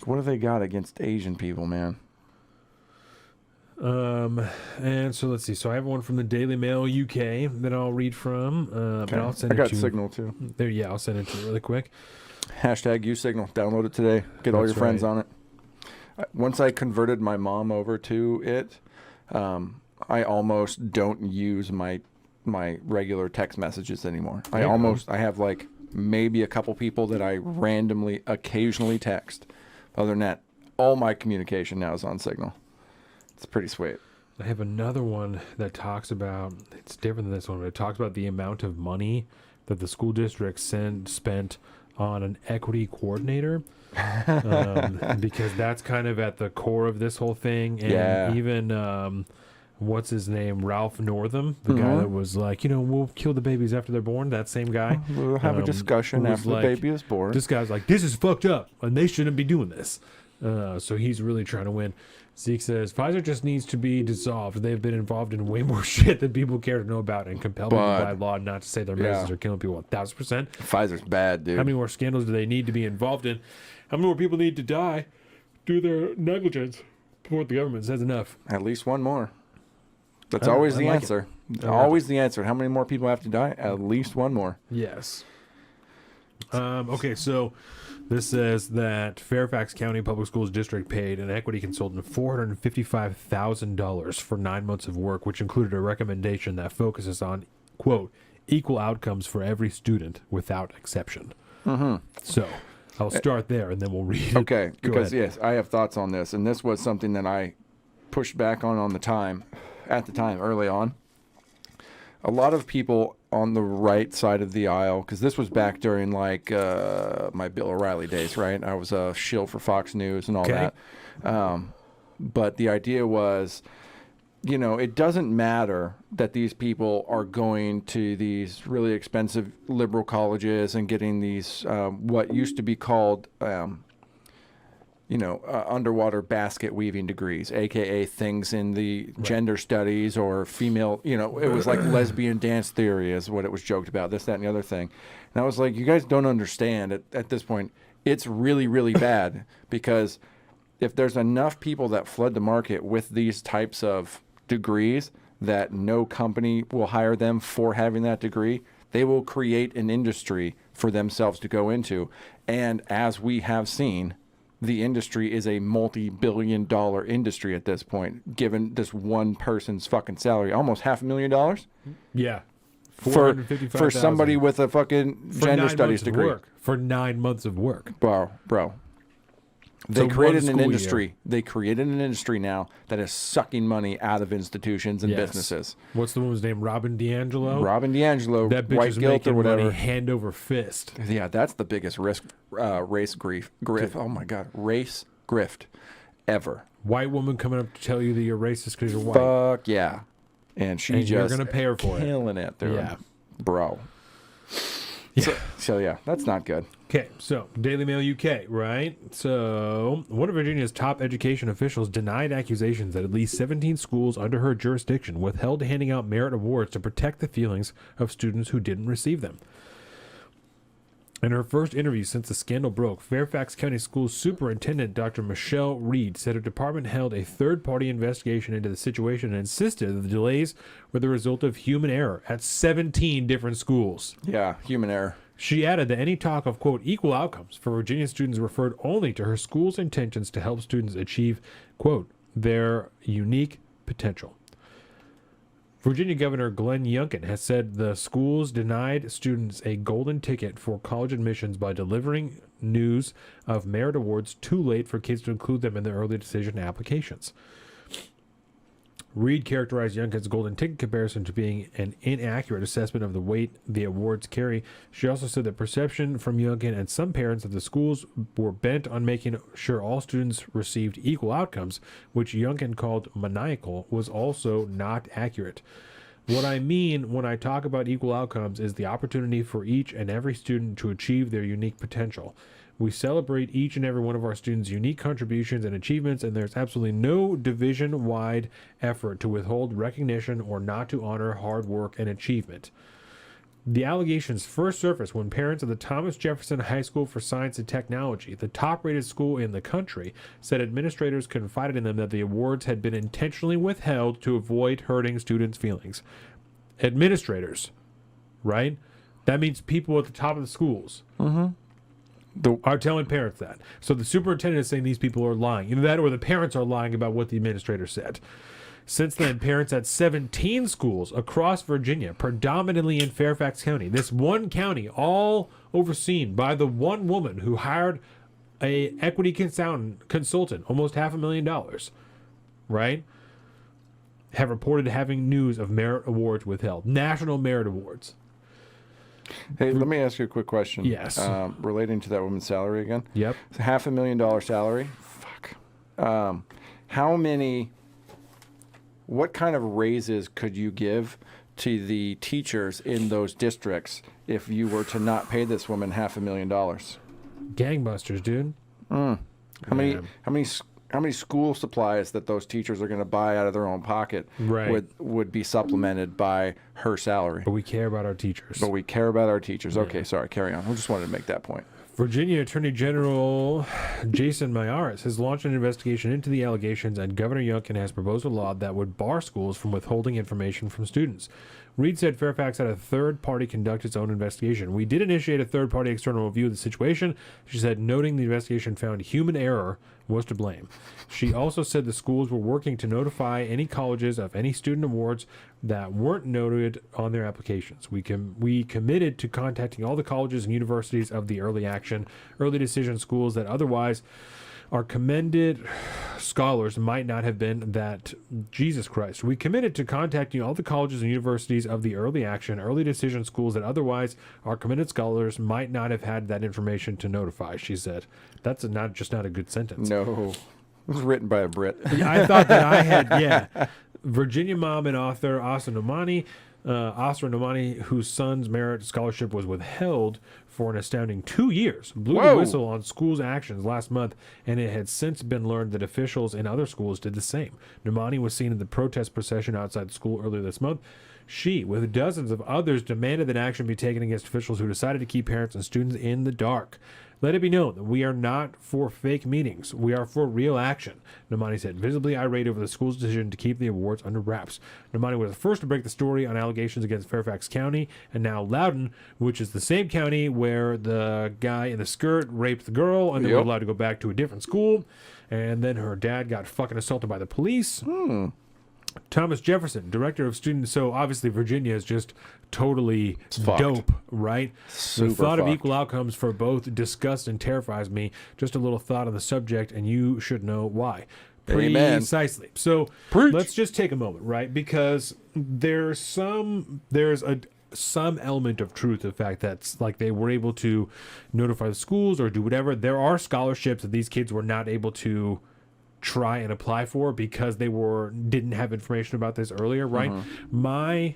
What have they got against Asian people, man? And so let's see. So I have one from the Daily Mail UK that I'll read from. Okay. And I'll send I got it to Signal too. There, yeah, I'll send it to you really quick. Hashtag #USignal. Download it today. Get all your friends on it. Once I converted my mom over to it, I almost don't use my regular text messages anymore. I have like maybe a couple people that I randomly occasionally text. Other than that, all my communication now is on Signal. It's pretty sweet. I have another one that talks about, it's different than this one, but it talks about the amount of money that the school district spent on an equity coordinator. Because that's kind of at the core of this whole thing. And even, what's his name? Ralph Northam, the guy that was like, we'll kill the babies after they're born. That same guy. We'll have a discussion after the baby is born. This guy's like, this is fucked up and they shouldn't be doing this. So he's really trying to win. Zeke says, Pfizer just needs to be dissolved. They've been involved in way more shit than people care to know about and compel people by law not to say their medicines are killing people 1,000%. Pfizer's bad, dude. How many more scandals do they need to be involved in? How many more people need to die due to their negligence before the government says enough? At least one more. That's always the answer. Always the answer. How many more people have to die? At least one more. Yes. Okay, so this says that Fairfax County Public Schools District paid an equity consultant $455,000 for 9 months of work, which included a recommendation that focuses on, quote, equal outcomes for every student without exception. So I'll start there and then we'll read it. Okay, because ahead. yes, I have thoughts on this, and this was something that I pushed back on at the time, early on. A lot of people on the right side of the aisle, because this was back during like my Bill O'Reilly days, right? I was a shill for Fox News and all that. But the idea was, it doesn't matter that these people are going to these really expensive liberal colleges and getting these what used to be called underwater basket weaving degrees, aka things in the gender studies or female, it was like lesbian dance theory is what it was joked about, this, that, and the other thing. And I was like, you guys don't understand at this point. It's really, really bad, because if there's enough people that flood the market with these types of degrees that no company will hire them for having that degree, they will create an industry for themselves to go into. And as we have seen, the industry is a multi-billion-dollar industry at this point, given this one person's fucking salary, almost $500,000. Yeah, for somebody with a fucking gender studies degree for 9 months of work, bro. They created an industry. They created an industry now that is sucking money out of institutions and businesses. What's the woman's name? Robin DiAngelo. That bitch White is guilt or whatever. Money hand over fist. Yeah, that's the biggest race grift. Oh my god, race grift ever. White woman coming up to tell you that you're racist because you're white. Fuck yeah, and you're gonna pay her for killing it, dude. Yeah, bro. Yeah. So yeah, that's not good. Okay, so Daily Mail UK, right? So one of Virginia's top education officials denied accusations that at least 17 schools under her jurisdiction withheld handing out merit awards to protect the feelings of students who didn't receive them. In her first interview since the scandal broke, Fairfax County School Superintendent Dr. Michelle Reed said her department held a third-party investigation into the situation and insisted that the delays were the result of human error at 17 different schools. Yeah, human error. She added that any talk of, quote, equal outcomes for Virginia students referred only to her school's intentions to help students achieve, quote, their unique potential. Virginia Governor Glenn Youngkin has said the schools denied students a golden ticket for college admissions by delivering news of merit awards too late for kids to include them in their early decision applications. Reed characterized Youngkin's golden ticket comparison to being an inaccurate assessment of the weight the awards carry. She also said that perception from Youngkin and some parents that the schools were bent on making sure all students received equal outcomes, which Youngkin called maniacal, was also not accurate. What I mean when I talk about equal outcomes is the opportunity for each and every student to achieve their unique potential. We celebrate each and every one of our students' unique contributions and achievements, and there's absolutely no division-wide effort to withhold recognition or not to honor hard work and achievement. The allegations first surfaced when parents of the Thomas Jefferson High School for Science and Technology, the top-rated school in the country, said administrators confided in them that the awards had been intentionally withheld to avoid hurting students' feelings. Administrators, right? That means people at the top of the schools. Are telling parents that. So the superintendent is saying these people are lying. Either that or the parents are lying about what the administrator said. Since then, parents at 17 schools across Virginia, predominantly in Fairfax County, this one county, all overseen by the one woman who hired a equity consultant, almost $500,000, right, have reported having news of merit awards withheld. National merit awards. Hey, let me ask you a quick question. Yes. Relating to that woman's salary again. Yep. It's a $500,000 salary. Fuck. What kind of raises could you give to the teachers in those districts if you were to not pay this woman $500,000? Gangbusters, dude. How many school supplies that those teachers are going to buy out of their own pocket would be supplemented by her salary? But we care about our teachers. Okay, sorry, carry on. I just wanted to make that point. Virginia Attorney General Jason Miyares has launched an investigation into the allegations, and Governor Youngkin has proposed a law that would bar schools from withholding information from students. Reed said Fairfax had a third party conduct its own investigation. We did initiate a third party external review of the situation, she said, noting the investigation found human error was to blame. She also said the schools were working to notify any colleges of any student awards that weren't noted on their applications. We committed to contacting all the colleges and universities of the early action, early decision schools that otherwise our commended scholars might not have been that Jesus Christ. We committed to contacting all the colleges and universities of the early action, early decision schools that otherwise our commended scholars might not have had that information to notify, she said. That's not a good sentence. No. It was written by a Brit. I thought that I had, yeah. Virginia mom and author Asra Nomani, whose son's merit scholarship was withheld for an astounding 2 years, blew the whistle on schools' actions last month, and it had since been learned that officials in other schools did the same. Nomani was seen at the protest procession outside the school earlier this month. She, with dozens of others, demanded that action be taken against officials who decided to keep parents and students in the dark. Let it be known that we are not for fake meetings. We are for real action, Nomani said, visibly irate over the school's decision to keep the awards under wraps. Nomani was the first to break the story on allegations against Fairfax County and now Loudoun, which is the same county where the guy in the skirt raped the girl and they were allowed to go back to a different school. And then her dad got fucking assaulted by the police. Thomas Jefferson, director of students. So obviously Virginia is just totally dope, right? Super the thought fucked. of equal outcomes for both disgusts and terrifies me. Just a little thought on the subject, and you should know why. Precisely. So let's just take a moment, right? Because there's some element of truth to the fact that like they were able to notify the schools or do whatever. There are scholarships that these kids were not able to try and apply for because they didn't have information about this earlier, right? My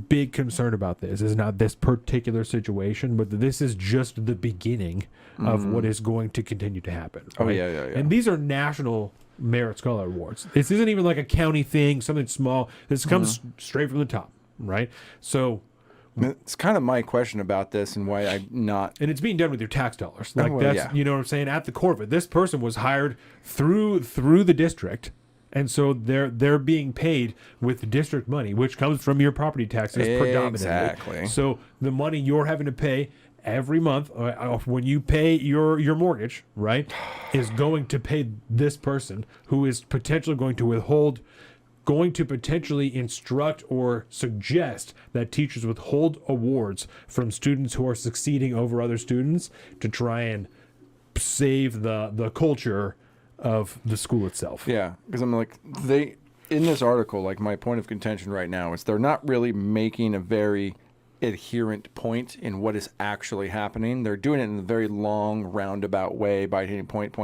big concern about this is not this particular situation, but this is just the beginning of what is going to continue to happen. Right? Oh, yeah. And these are national Merit Scholar Awards. This isn't even like a county thing, something small. This comes straight from the top, right? So it's kind of my question about this and why I'm not. And it's being done with your tax dollars. Like you know what I'm saying? At the core of it, this person was hired through the district, and so they're being paid with district money, which comes from your property taxes predominantly. Exactly. So the money you're having to pay every month when you pay your mortgage, right, is going to pay this person who is potentially going to withhold going to potentially instruct or suggest that teachers withhold awards from students who are succeeding over other students to try and save the culture of the school itself. Yeah, because I'm like, in this article, like my point of contention right now is they're not really making a very adherent point in what is actually happening. They're doing it in a very long, roundabout way by hitting point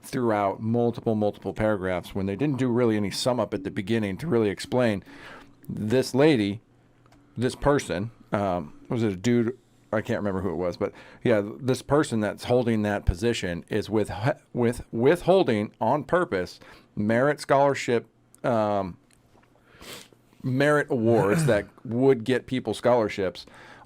throughout multiple paragraphs when they didn't do really any sum up at the beginning to really explain this lady, this person, was it a dude? I can't remember who it was, but yeah, this person that's holding that position is withholding on purpose merit scholarship, merit awards that would get people scholarships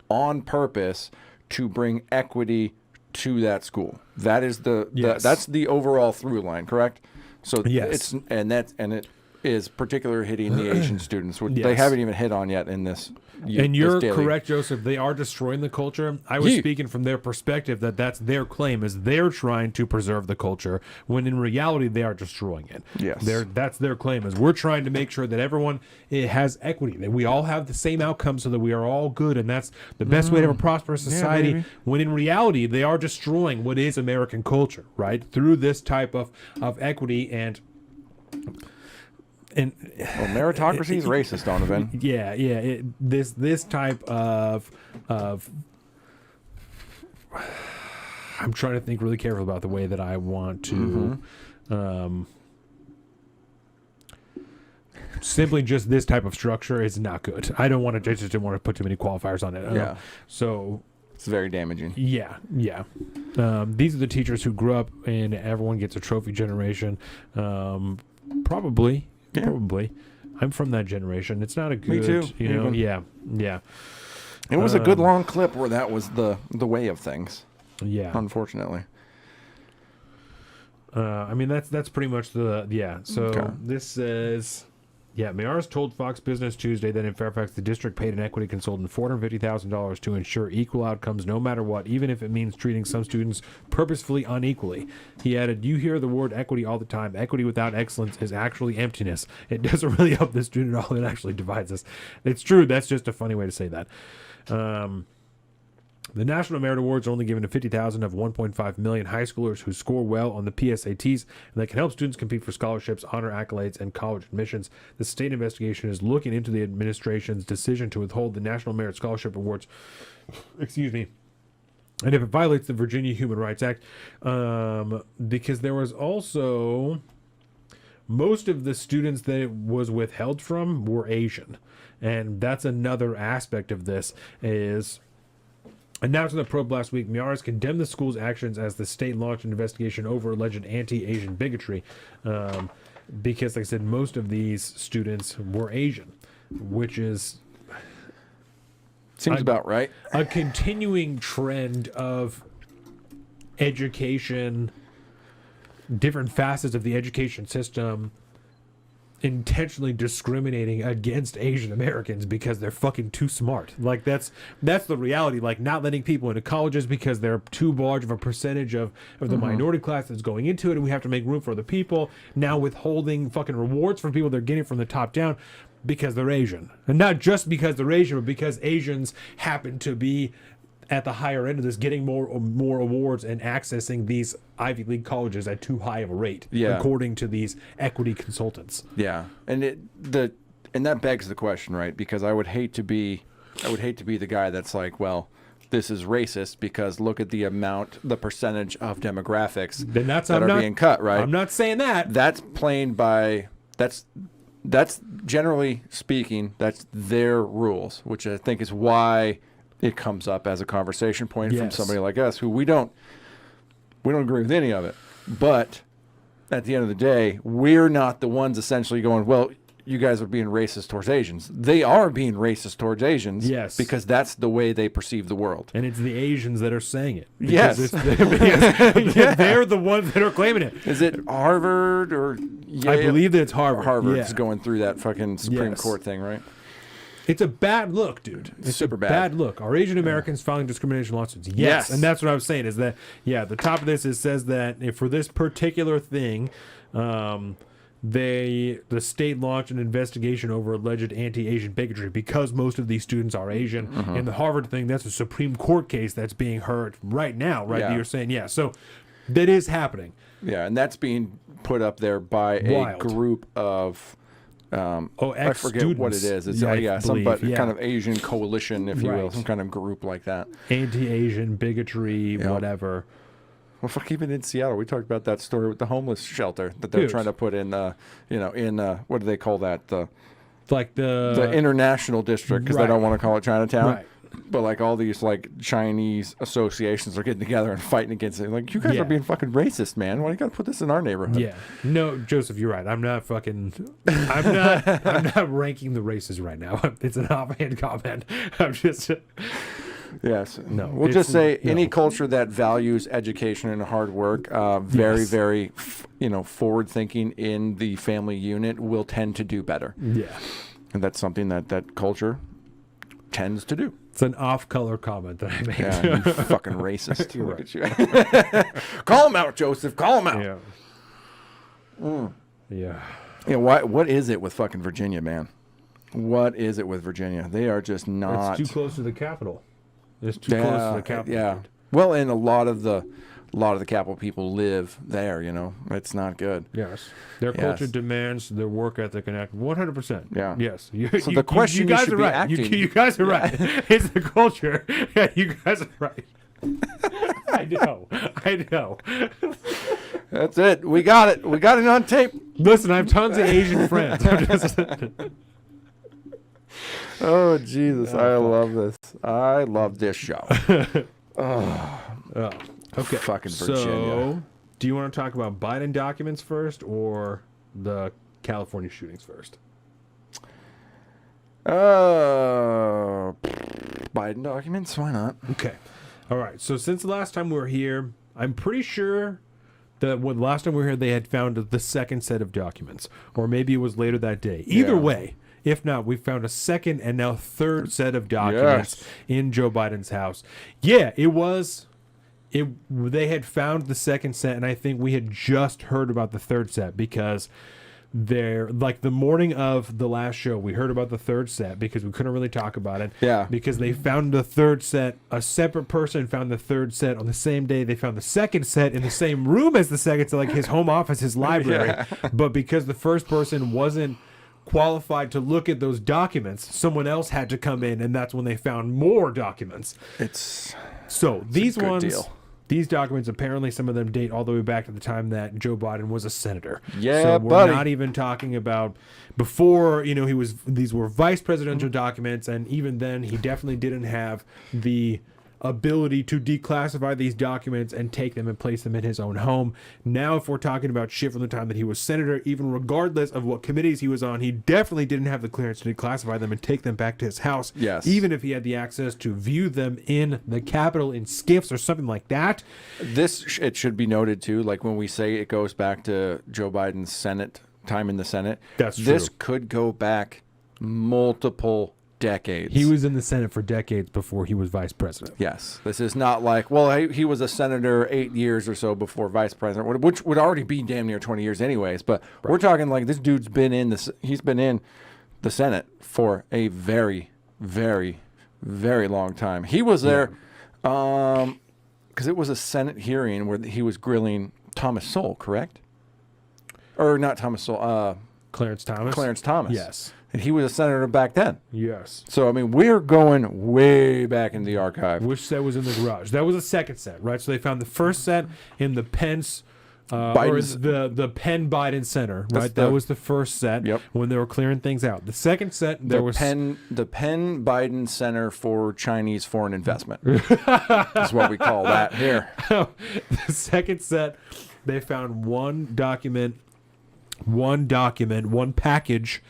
on purpose to bring equity to that school. That is that's the overall through line, correct? So yes. it is particularly hitting the Asian students, which they haven't even hit on yet in this. And you're correct, Joseph. They are destroying the culture. I was speaking from their perspective that's their claim, is they're trying to preserve the culture, when in reality they are destroying it. Yes. That's their claim, is we're trying to make sure that everyone has equity, that we all have the same outcome so that we are all good, and that's the best way to have a prosperous society, when in reality they are destroying what is American culture, right? Through this type of equity and meritocracy is racist, Donovan. Yeah. This type of I'm trying to think really careful about the way that I want to simply just this type of structure is not good. I just didn't want to put too many qualifiers on it. So it's very damaging. Yeah. These are the teachers who grew up and everyone gets a trophy generation. Probably. I'm from that generation. It's not a good, Me too. Yeah. It was a good long clip where that was the way of things. Yeah. Unfortunately. I mean, that's pretty much So this says, Mayars told Fox Business Tuesday that in Fairfax, the district paid an equity consultant $450,000 to ensure equal outcomes no matter what, even if it means treating some students purposefully unequally. He added, "You hear the word equity all the time. Equity without excellence is actually emptiness. It doesn't really help the student at all. It actually divides us." It's true. That's just a funny way to say that. The National Merit Awards are only given to 50,000 of 1.5 million high schoolers who score well on the PSATs, and they can help students compete for scholarships, honor accolades, and college admissions. The state investigation is looking into the administration's decision to withhold the National Merit Scholarship Awards. Excuse me. And if it violates the Virginia Human Rights Act, because there was also most of the students that it was withheld from were Asian, and that's another aspect of this is. Announced in the probe last week, Mayars condemned the school's actions as the state launched an investigation over alleged anti-Asian bigotry, because, like I said, most of these students were Asian, which is seems about right. A continuing trend of education, different facets of the education system, intentionally discriminating against Asian Americans because they're fucking too smart. Like that's the reality. Like not letting people into colleges because they're too large of a percentage of the minority class that's going into it, and we have to make room for other people. Now withholding fucking rewards from people they're getting from the top down because they're Asian, and not just because they're Asian, but because Asians happen to be at the higher end of this, getting more awards and accessing these Ivy League colleges at too high of a rate, according to these equity consultants. Yeah, and that begs the question, right? Because I would hate to be the guy that's like, well, this is racist because look at the percentage of demographics that are being cut, right? I'm not saying that. That's that's generally speaking, that's their rules, which I think is why it comes up as a conversation point from somebody like us who we don't agree with any of it. But at the end of the day, we're not the ones essentially going, well, you guys are being racist towards Asians. They are being racist towards Asians because that's the way they perceive the world. And it's the Asians that are saying it. Yes. They're the ones that are claiming it. Is it Harvard or Yale? I believe that it's Harvard. Harvard's going through that fucking Supreme Court thing, right? It's a bad look, dude. It's super a bad look. Are Asian Americans filing discrimination lawsuits? Yes. And that's what I was saying is that, the top of this says that for this particular thing, the state launched an investigation over alleged anti-Asian bigotry because most of these students are Asian. And the Harvard thing, that's a Supreme Court case that's being heard right now, right? Yeah. You're saying, yeah. So that is happening. Yeah, and that's being put up there by Wild. a group of I forget what it is. It's I some believe, yeah. kind of Asian coalition, if you will, Right. some kind of group like that. Anti-Asian bigotry, whatever. Well, fuck, even in Seattle, we talked about that story with the homeless shelter that they're Dude. trying to put in, what do they call that? The The international district, because they right. don't want to call it Chinatown. Right. But like all these like Chinese associations are getting together and fighting against it. Like, you guys Yeah. are being fucking racist, man. Why do you got to put this in our neighborhood? Yeah. No, Joseph, you're right. I'm not ranking the races right now. It's an offhand comment. I'm just Yes. No, We'll just say no. any culture that values education and hard work, very forward thinking in the family unit will tend to do better. yeah. And that's something that culture tends to do. It's an off-color comment that I made. Yeah, you fucking racist. You're Look at you. Call him out, Joseph. Call him out. Yeah. Yeah. Yeah, what is it with fucking Virginia, man? What is it with Virginia? They are just not. It's too close to the capital. It's too close to the capital. Yeah. dude. Well, and a lot of the capital people live there. It's not good. Yes. Their culture demands their work ethic and act 100%. Yeah. Yes. So the question you guys should are be right. acting. You guys are right. It's the culture. Yeah, you guys are right. I know. That's it. We got it. We got it on tape. Listen, I have tons of Asian friends. I'm just, Oh, Jesus. I love this. I love this show. okay. Fucking So, Virginia. do you want to talk about Biden documents first or the California shootings first? Biden documents? Why not? Okay. All right. So since the last time we were here, I'm pretty sure that when the last time we were here, they had found the second set of documents, or maybe it was later that day. Either Yeah. way, if not, we found a second and now third set of documents in Joe Biden's house. Yeah, it was. They had found the second set, and I think we had just heard about the third set because the morning of the last show, we heard about the third set because we couldn't really talk about it. Yeah. Because they found the third set, a separate person found the third set on the same day. They found the second set in the same room as the second set, like his home office, his library. Yeah. But because the first person wasn't qualified to look at those documents, someone else had to come in, and that's when they found more documents. So these good ones, deal. these documents, apparently some of them date all the way back to the time that Joe Biden was a senator. Yeah, so we're buddy. not even talking about before, these were vice presidential documents, and even then he definitely didn't have the ability to declassify these documents and take them and place them in his own home. Now, if we're talking about shit from the time that he was senator, even regardless of what committees he was on, he definitely didn't have the clearance to declassify them and take them back to his house. Yes. Even if he had the access to view them in the Capitol in skiffs or something like that. It should be noted too, like when we say it goes back to Joe Biden's time in the Senate. That's This true. could go back multiple decades. He was in the Senate for decades before he was vice president. Yes. This is not like, well, he was a senator 8 years or so before vice president, which would already be damn near 20 years anyways. But we're talking like this dude's been in he's been in the Senate for a very, very, very long time. He was there because it was a Senate hearing where he was grilling Thomas Sowell, correct? Or not Thomas Sowell, Clarence Thomas? Clarence Thomas. Yes. And he was a senator back then. Yes. So, I mean, we're going way back in the archive. Which set was in the garage? That was the second set, right? So they found the first set in the Pence, or Biden's- the Penn Biden Center, right? That was the first set when they were clearing things out. The second set, the Penn Biden Center for Chinese Foreign Investment is what we call that here. The second set, they found one package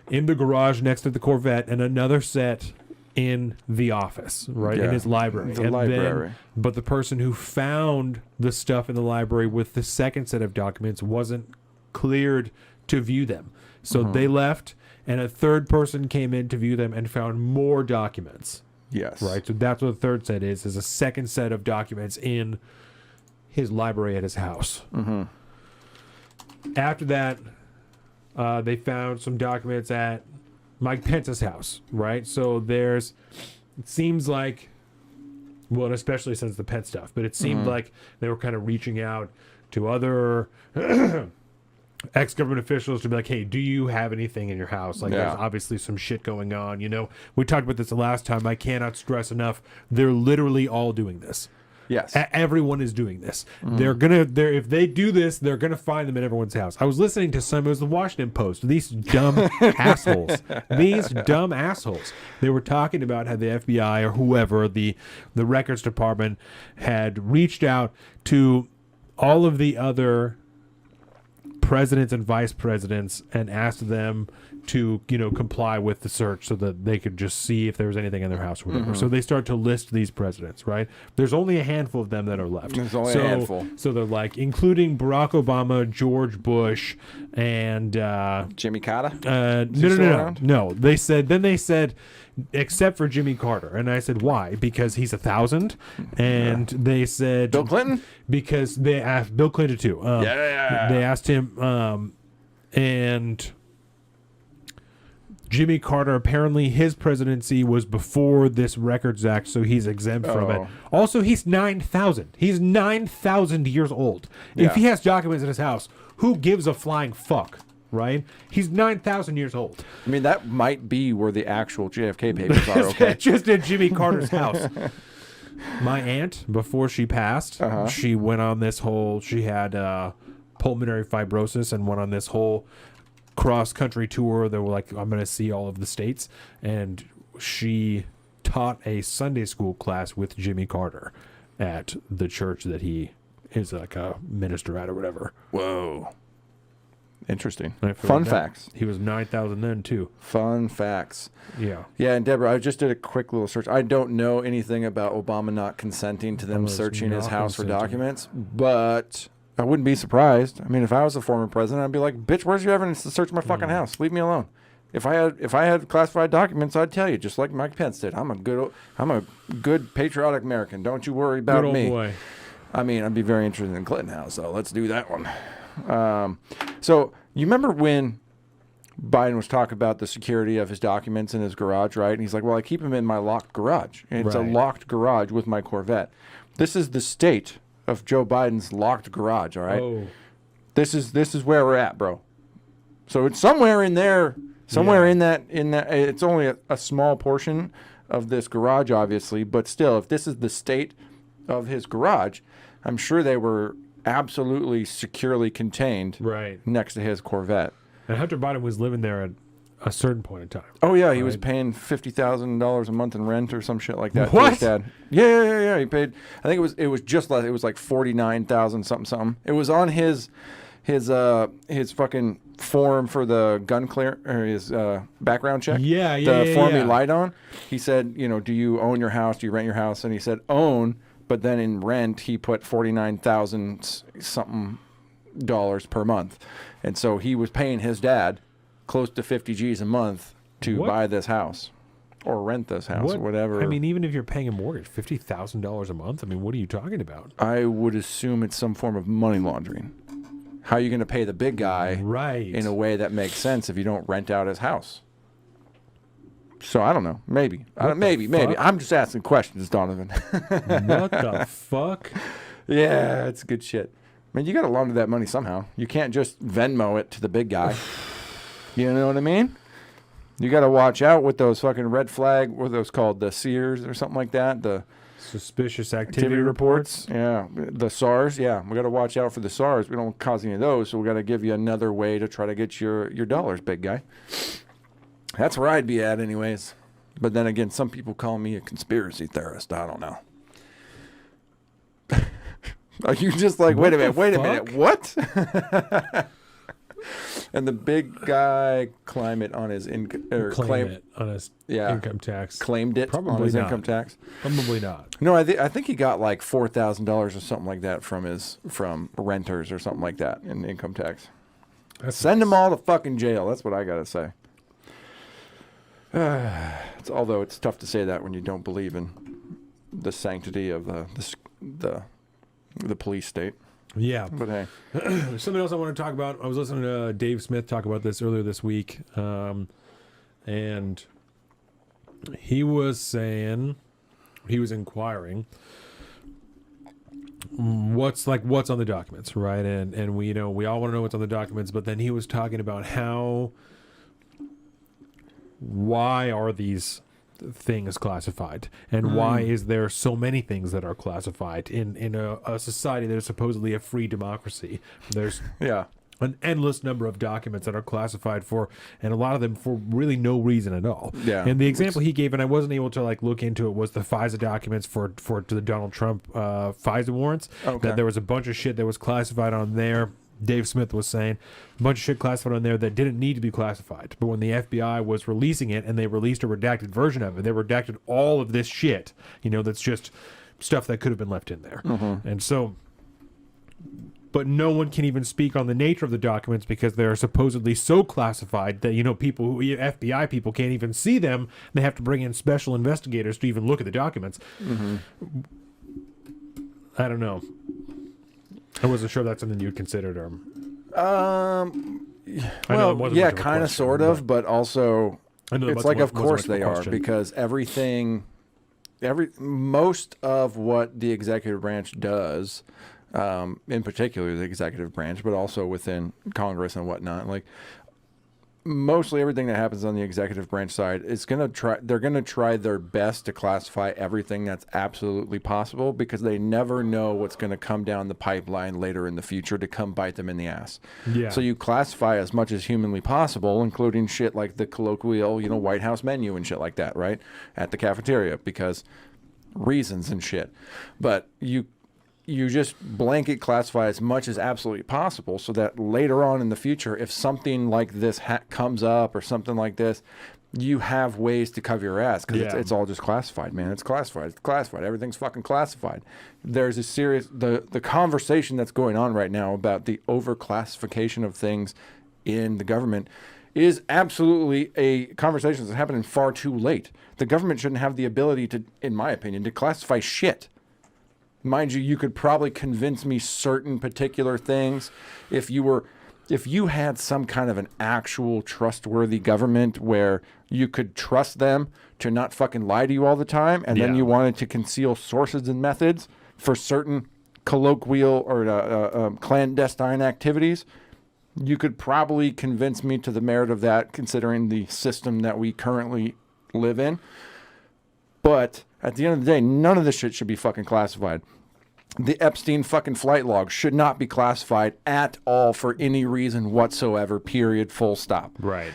in the garage next to the Corvette, and another set in the office, right, in his library. But the person who found the stuff in the library with the second set of documents wasn't cleared to view them. So they left, and a third person came in to view them and found more documents. Yes. Right? So that's what the third set is a second set of documents in his library at his house. After that, they found some documents at Mike Pence's house, right? So it seems like, well, and especially since the Pence stuff, but it seemed like they were kind of reaching out to other ex-government officials to be like, hey, do you have anything in your house? Like, there's obviously some shit going on. You know, we talked about this the last time. I cannot stress enough. They're literally all doing this. Yes. Everyone is doing this. If they do this, they're gonna find them in everyone's house. I was listening to it was the Washington Post. These dumb assholes. These dumb assholes. They were talking about how the FBI or whoever, the records department, had reached out to all of the other presidents and vice presidents and asked them to, comply with the search so that they could just see if there was anything in their house or whatever. So they start to list these presidents, right? There's only a handful of them that are left. There's only a handful. So they're like, including Barack Obama, George Bush, and Jimmy Carter? No. They said, except for Jimmy Carter. And I said, why? Because he's 1,000. And they said, Bill Clinton? Because they asked Bill Clinton too. They asked him, and Jimmy Carter, apparently his presidency was before this Records Act, so he's exempt from it. Also, he's 9,000. He's 9,000 years old. If he has documents in his house, who gives a flying fuck, right? He's 9,000 years old. I mean, that might be where the actual JFK papers are, okay? Just at Jimmy Carter's house. My aunt, before she passed, she went on this whole, she had pulmonary fibrosis and went on this whole cross-country tour. They were like, I'm going to see all of the states. And she taught a Sunday school class with Jimmy Carter at the church that he is like a minister at or whatever. Whoa. Interesting. Fun facts. He was 9,000 then, too. Fun facts. Yeah. Yeah, and Deborah, I just did a quick little search. I don't know anything about Obama not consenting to them searching his house for documents, but I wouldn't be surprised. I mean, if I was a former president, I'd be like, bitch, where's your evidence to search my fucking house? Leave me alone. If I had classified documents, I'd tell you, just like Mike Pence did. I'm a good patriotic American. Don't you worry about me. Boy. I mean, I'd be very interested in Clinton House, so let's do that one. So you remember when Biden was talking about the security of his documents in his garage, right? And he's like, well, I keep them in my locked garage. And it's a locked garage with my Corvette. This is the state of Joe Biden's locked garage, all right? Oh. This is where we're at, bro. So it's somewhere in there, in that it's only a small portion of this garage, obviously, but still, if this is the state of his garage, I'm sure they were absolutely securely contained next to his Corvette. And Hunter Biden was living there at a certain point in time. Oh yeah, he was paying $50,000 a month in rent or some shit like that. What? To his dad. Yeah. He paid. I think it was just less. It was like 49,000 something. It was on his fucking form for the gun clear or his background check. The form he lied on. He said, do you own your house? Do you rent your house? And he said own, but then in rent he put 49,000 something dollars per month, and so he was paying his dad close to 50 G's a month to buy this house or rent this house or whatever. I mean, even if you're paying a mortgage, $50,000 a month, I mean, what are you talking about? I would assume it's some form of money laundering. How are you going to pay the big guy in a way that makes sense if you don't rent out his house? So I don't know. Maybe. Maybe. I'm just asking questions, Donovan. What the fuck? Yeah, it's good shit. I mean, you got to launder that money somehow. You can't just Venmo it to the big guy. You know what I mean? You got to watch out with those fucking red flag, what are those called? The Sears or something like that? The suspicious activity reports? Yeah. The SARS. Yeah. We got to watch out for the SARS. We don't cause any of those, so we got to give you another way to try to get your dollars, big guy. That's where I'd be at anyways. But then again, some people call me a conspiracy theorist. I don't know. Are you just like, wait a minute, what? And the big guy claim it on his income tax. Claimed it Probably on his not. income tax. Probably not. No, I think he got like $4,000 or something like that from renters or something like that in income tax. Send them all to fucking jail. That's what I gotta say. Although it's tough to say that when you don't believe in the sanctity of the police state. Yeah. But hey. Something else I want to talk about. I was listening to Dave Smith talk about this earlier this week. And he was saying, he was inquiring what's on the documents, right? And we we all want to know what's on the documents, but then he was talking about why are these things classified, and why is there so many things that are classified in a society that is supposedly a free democracy? There's an endless number of documents that are classified for, and a lot of them for really no reason at all. Yeah. And the example he gave, and I wasn't able to look into it, was the FISA documents for the Donald Trump FISA warrants. Okay. That there was a bunch of shit that was classified on there. Dave Smith was saying a bunch of shit classified on there that didn't need to be classified. But when the FBI was releasing it and they released a redacted version of it, they redacted all of this shit, that's just stuff that could have been left in there. And so, but no one can even speak on the nature of the documents because they're supposedly so classified that, FBI people can't even see them. They have to bring in special investigators to even look at the documents. I don't know. I wasn't sure if that's something you'd considered, or well, yeah, kind of, sort of, but also it's like, of course they are, because most of what the executive branch does, in particular the executive branch, but also within Congress and whatnot, mostly everything that happens on the executive branch side is they're gonna try their best to classify everything that's absolutely possible, because they never know what's gonna come down the pipeline later in the future to come bite them in the ass. Yeah. So you classify as much as humanly possible, including shit like the colloquial, White House menu and shit like that, right? At the cafeteria, because reasons and shit. But you just blanket classify as much as absolutely possible, so that later on in the future, if something like this comes up or something like this, you have ways to cover your ass, because it's all just classified, man. It's classified. It's classified. Everything's fucking classified. There's a serious the conversation that's going on right now about the overclassification of things in the government is absolutely a conversation that's happening far too late. The government shouldn't have the ability to, in my opinion, to classify shit. Mind you could probably convince me certain particular things if you had some kind of an actual trustworthy government where you could trust them to not fucking lie to you all the time, and then you wanted to conceal sources and methods for certain colloquial or clandestine activities, you could probably convince me to the merit of that, considering the system that we currently live in. But at the end of the day, none of this shit should be fucking classified. The Epstein fucking flight log should not be classified at all for any reason whatsoever, period, full stop. Right.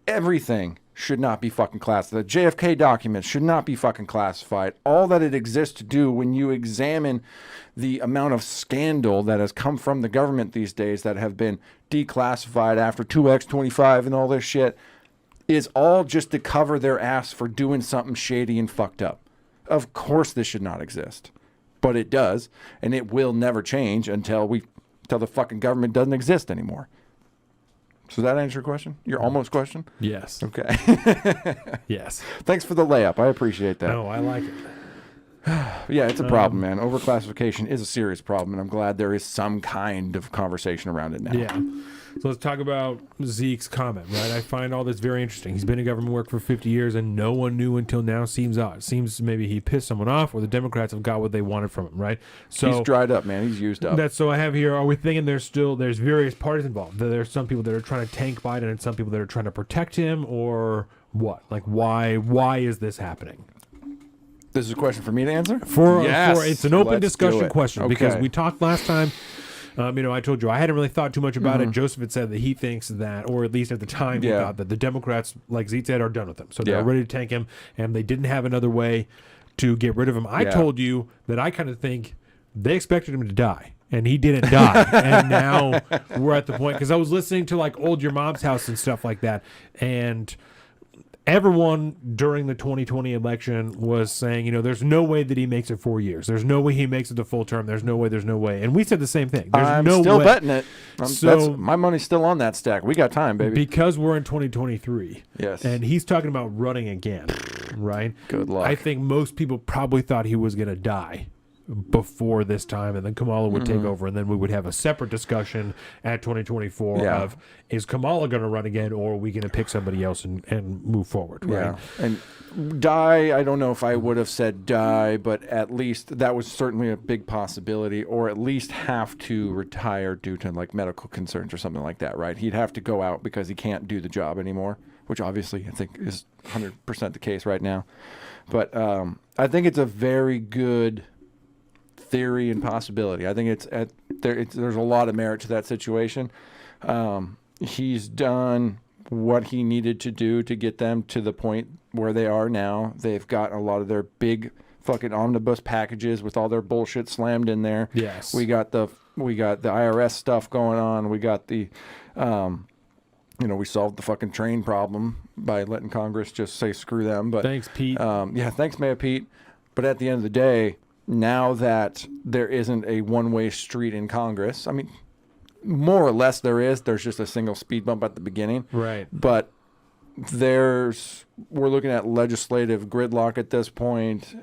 Everything should not be fucking classified. The JFK documents should not be fucking classified. All that it exists to do, when you examine the amount of scandal that has come from the government these days that have been declassified after 2X25 and all this shit, is all just to cover their ass for doing something shady and fucked up. Of course this should not exist. But it does, and it will never change until the fucking government doesn't exist anymore. So that answer your question? Your almost question? Yes. Okay. Yes. Thanks for the layup. I appreciate that. No, I like it. Yeah, it's a problem, man. Overclassification is a serious problem, and I'm glad there is some kind of conversation around it now. Yeah. So let's talk about Zeke's comment, right? I find all this very interesting. He's been in government work for 50 years, and no one knew until now. Seems odd. Seems maybe he pissed someone off, or the Democrats have got what they wanted from him, right? So he's dried up, man. He's used up. So I have here, are we thinking there's various parties involved? There's some people that are trying to tank Biden and some people that are trying to protect him, or what? Why is this happening? This is a question for me to answer? Yes. It's an open Let's discussion question, okay. because we talked last time. I told you I hadn't really thought too much about it. Joseph had said that he thinks that, or at least at the time, he thought that the Democrats, like Zeke said, are done with him. So they're ready to tank him, and they didn't have another way to get rid of him. I told you that I kind of think they expected him to die, and he didn't die. And now we're at the point, because I was listening to Old Your Mom's House and stuff like that, and everyone during the 2020 election was saying, there's no way that he makes it 4 years. There's no way he makes it the full term. There's no way. And we said the same thing. I'm still betting it. My money's still on that stack. We got time, baby. Because we're in 2023. Yes. And he's talking about running again, right? Good luck. I think most people probably thought he was going to die before this time, and then Kamala would take over, and then we would have a separate discussion at 2024 of, is Kamala going to run again, or are we going to pick somebody else and move forward, right? Yeah. And die, I don't know if I would have said die, but at least that was certainly a big possibility, or at least have to retire due to like medical concerns or something like that, right? He'd have to go out because he can't do the job anymore, which obviously I think is 100% the case right now. But I think it's a very good theory and possibility. I think there's a lot of merit to that situation. He's done what he needed to do to get them to the point where they are now. They've got a lot of their big fucking omnibus packages with all their bullshit slammed in there. Yes. We got the IRS stuff going on. We got the we solved the fucking train problem by letting Congress just say screw them. But thanks, Pete. Thanks, Mayor Pete. But at the end of the day, now that there isn't a one-way street in Congress, I mean, more or less there's just a single speed bump at the beginning. Right. But we're looking at legislative gridlock at this point.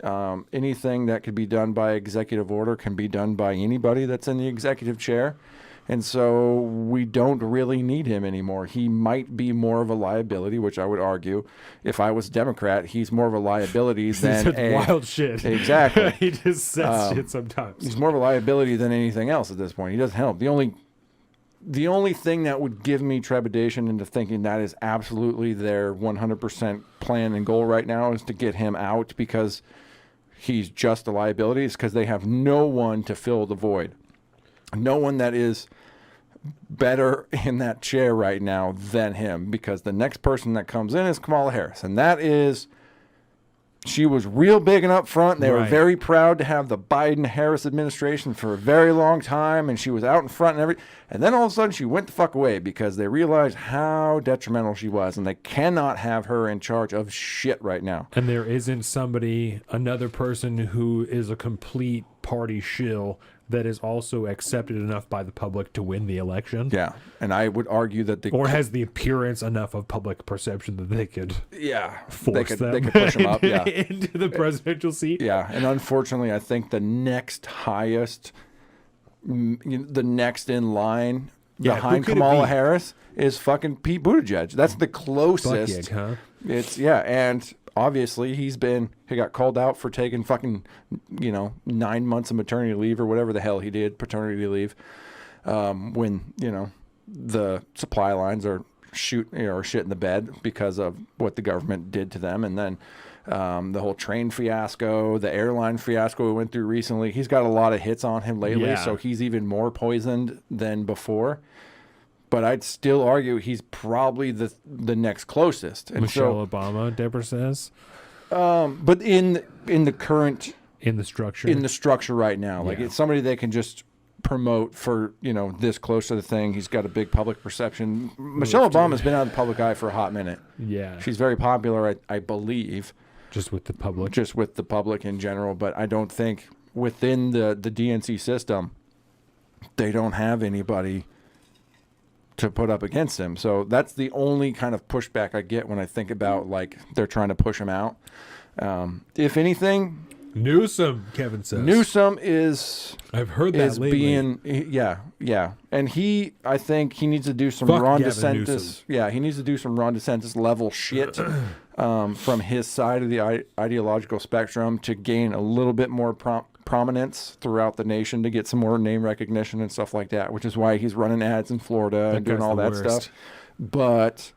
Anything that could be done by executive order can be done by anybody that's in the executive chair. And so we don't really need him anymore. He might be more of a liability, which I would argue, if I was Democrat, he's more of a liability than wild shit. Exactly. He just says shit sometimes. He's more of a liability than anything else at this point. He doesn't help. The only thing that would give me trepidation into thinking that is absolutely their 100% plan and goal right now is to get him out because he's just a liability, is because they have no one to fill the void. No one that is better in that chair right now than him, because the next person that comes in is Kamala Harris. And she was real big and up front. They were very proud to have the Biden-Harris administration for a very long time, and she was out in front and everything. And then all of a sudden she went the fuck away because they realized how detrimental she was, and they cannot have her in charge of shit right now. And there isn't another person who is a complete party shill that is also accepted enough by the public to win the election. Yeah, and I would argue that or has the appearance enough of public perception that they could force them they could push them up into the presidential seat. Yeah, and unfortunately, I think the next highest, the next in line behind Kamala Harris is fucking Pete Buttigieg. That's the closest. Huh? And obviously he got called out for taking fucking 9 months of maternity leave or whatever the hell he did, paternity leave, when the supply lines are shit in the bed because of what the government did to them. And then the whole train fiasco, the airline fiasco we went through recently. He's got a lot of hits on him lately, so he's even more poisoned than before. But I'd still argue he's probably the next closest. And Michelle Obama, Deborah says. But in the structure right now, like it's somebody they can just promote for this close to the thing. He's got a big public perception. Michelle Obama's been out in the public eye for a hot minute. Yeah, she's very popular, I believe. Just with the public. Just with the public in general, but I don't think within the DNC system they don't have anybody to put up against him. So that's the only kind of pushback I get when I think about like they're trying to push him out. If anything, Newsom, Kevin says. Newsom is. I've heard that lately. And I think he needs to do some Ron DeSantis. Yeah, he needs to do some Ron DeSantis level shit from his side of the ideological spectrum to gain a little bit more prominence throughout the nation, to get some more name recognition and stuff like that, which is why he's running ads in Florida and doing all that stuff. But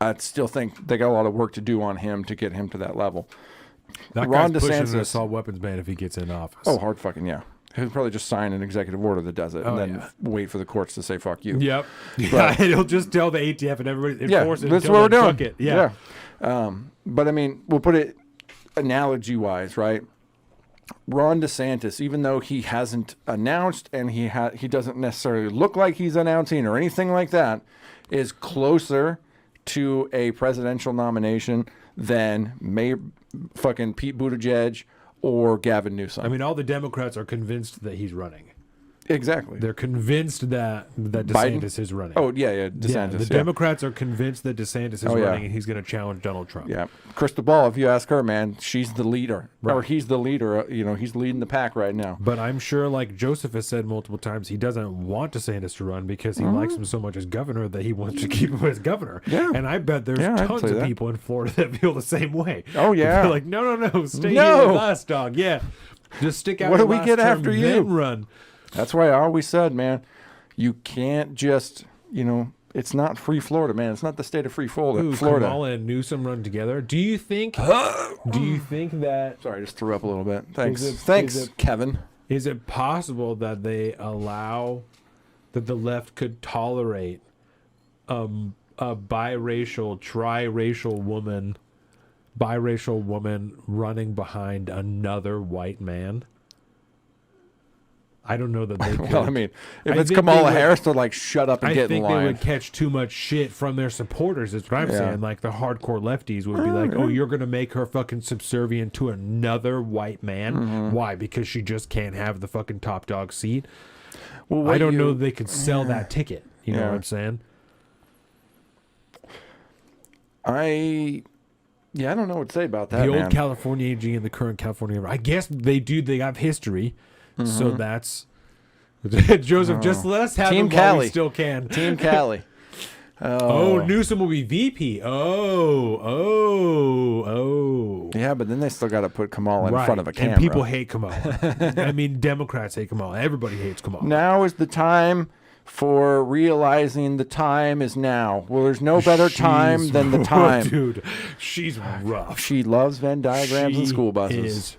I still think they got a lot of work to do on him to get him to that level. That Ron guy's pushing DeSantis, an assault weapons ban if he gets in office. Oh, hard fucking yeah. He'll probably just sign an executive order that does it and then wait for the courts to say fuck you. Yep. But he'll just tell the ATF and everybody enforce it. That's what we're doing. It. Yeah. But I mean, we'll put it analogy wise, right? Ron DeSantis, even though he hasn't announced and he doesn't necessarily look like he's announcing or anything like that, is closer to a presidential nomination than fucking Pete Buttigieg or Gavin Newsom. I mean, all the Democrats are convinced that he's running. Exactly. They're convinced that DeSantis Biden? is running. Oh, yeah, DeSantis. The Democrats are convinced that DeSantis is running and he's going to challenge Donald Trump. Yeah. Crystal ball, if you ask her, man, she's the leader. Right. Or he's the leader. He's leading the pack right now. But I'm sure, like Joseph has said multiple times, he doesn't want DeSantis to run because he likes him so much as governor that he wants to keep him as governor. Yeah. And I bet there's I'd tons say of that. people in Florida that feel the same way. Oh, yeah. They're like, no, stay No. here with us, dog. Yeah. Just stick out What your do we last get term, after you? then run. That's why I always said, man, you can't just, it's not free Florida, man. It's not the state of free Florida. Kamala and Newsom run together. Do you think that Sorry, I just threw up a little bit. Thanks. is it- Kevin. is it possible that the left could tolerate a biracial, biracial woman running behind another white man? I don't know that they could. Well, I mean, if I it's think Kamala they would- Harris, they're like, shut up and I get in think they line. would catch too much shit from their supporters. Is what I'm Yeah. saying. Like the hardcore lefties would be like, "Oh, you're going to make her fucking subservient to another white man? Mm-hmm. Why? Because she just can't have the fucking top dog seat." Well, what I don't you- know that they could sell that ticket. You know Yeah. what I'm saying? I don't know what to say about that, The man. old California AG and the current California. I guess they do. They have history, so that's Joseph. Just let us have Team him while we Cali. still can. Team Cali. Oh, Newsom will be VP. Oh. Yeah, but then they still got to put Kamala in front of a camera. And people hate Kamala. I mean, Democrats hate Kamala. Everybody hates Kamala. Now is the time for realizing the time is now. Well, there's no better time She's- than the time. Dude, she's rough. She loves Venn diagrams and She school buses. is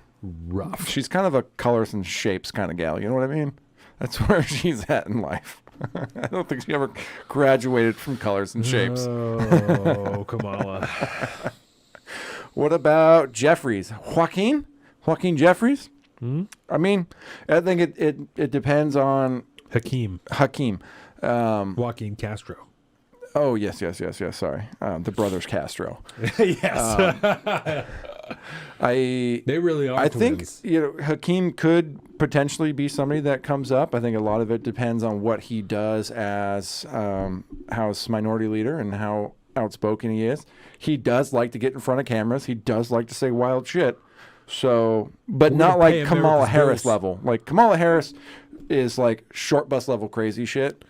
rough. She's kind of a colors and shapes kind of gal. You know what I mean? That's where she's at in life. I don't think she ever graduated from colors and shapes. Oh, Kamala. What about Jeffries? Joaquin Jeffries? I mean, I think it depends on Hakeem. Joaquin Castro. Oh, yes. Sorry. The brothers Castro. Yes. They really are I think, twins. Hakeem could potentially be somebody that comes up. I think a lot of it depends on what he does as House Minority Leader and how outspoken he is. He does like to get in front of cameras. He does like to say wild shit. So, but We're not gonna like pay Kamala America's Harris bills. level. Like Kamala Harris is like short bus level crazy shit.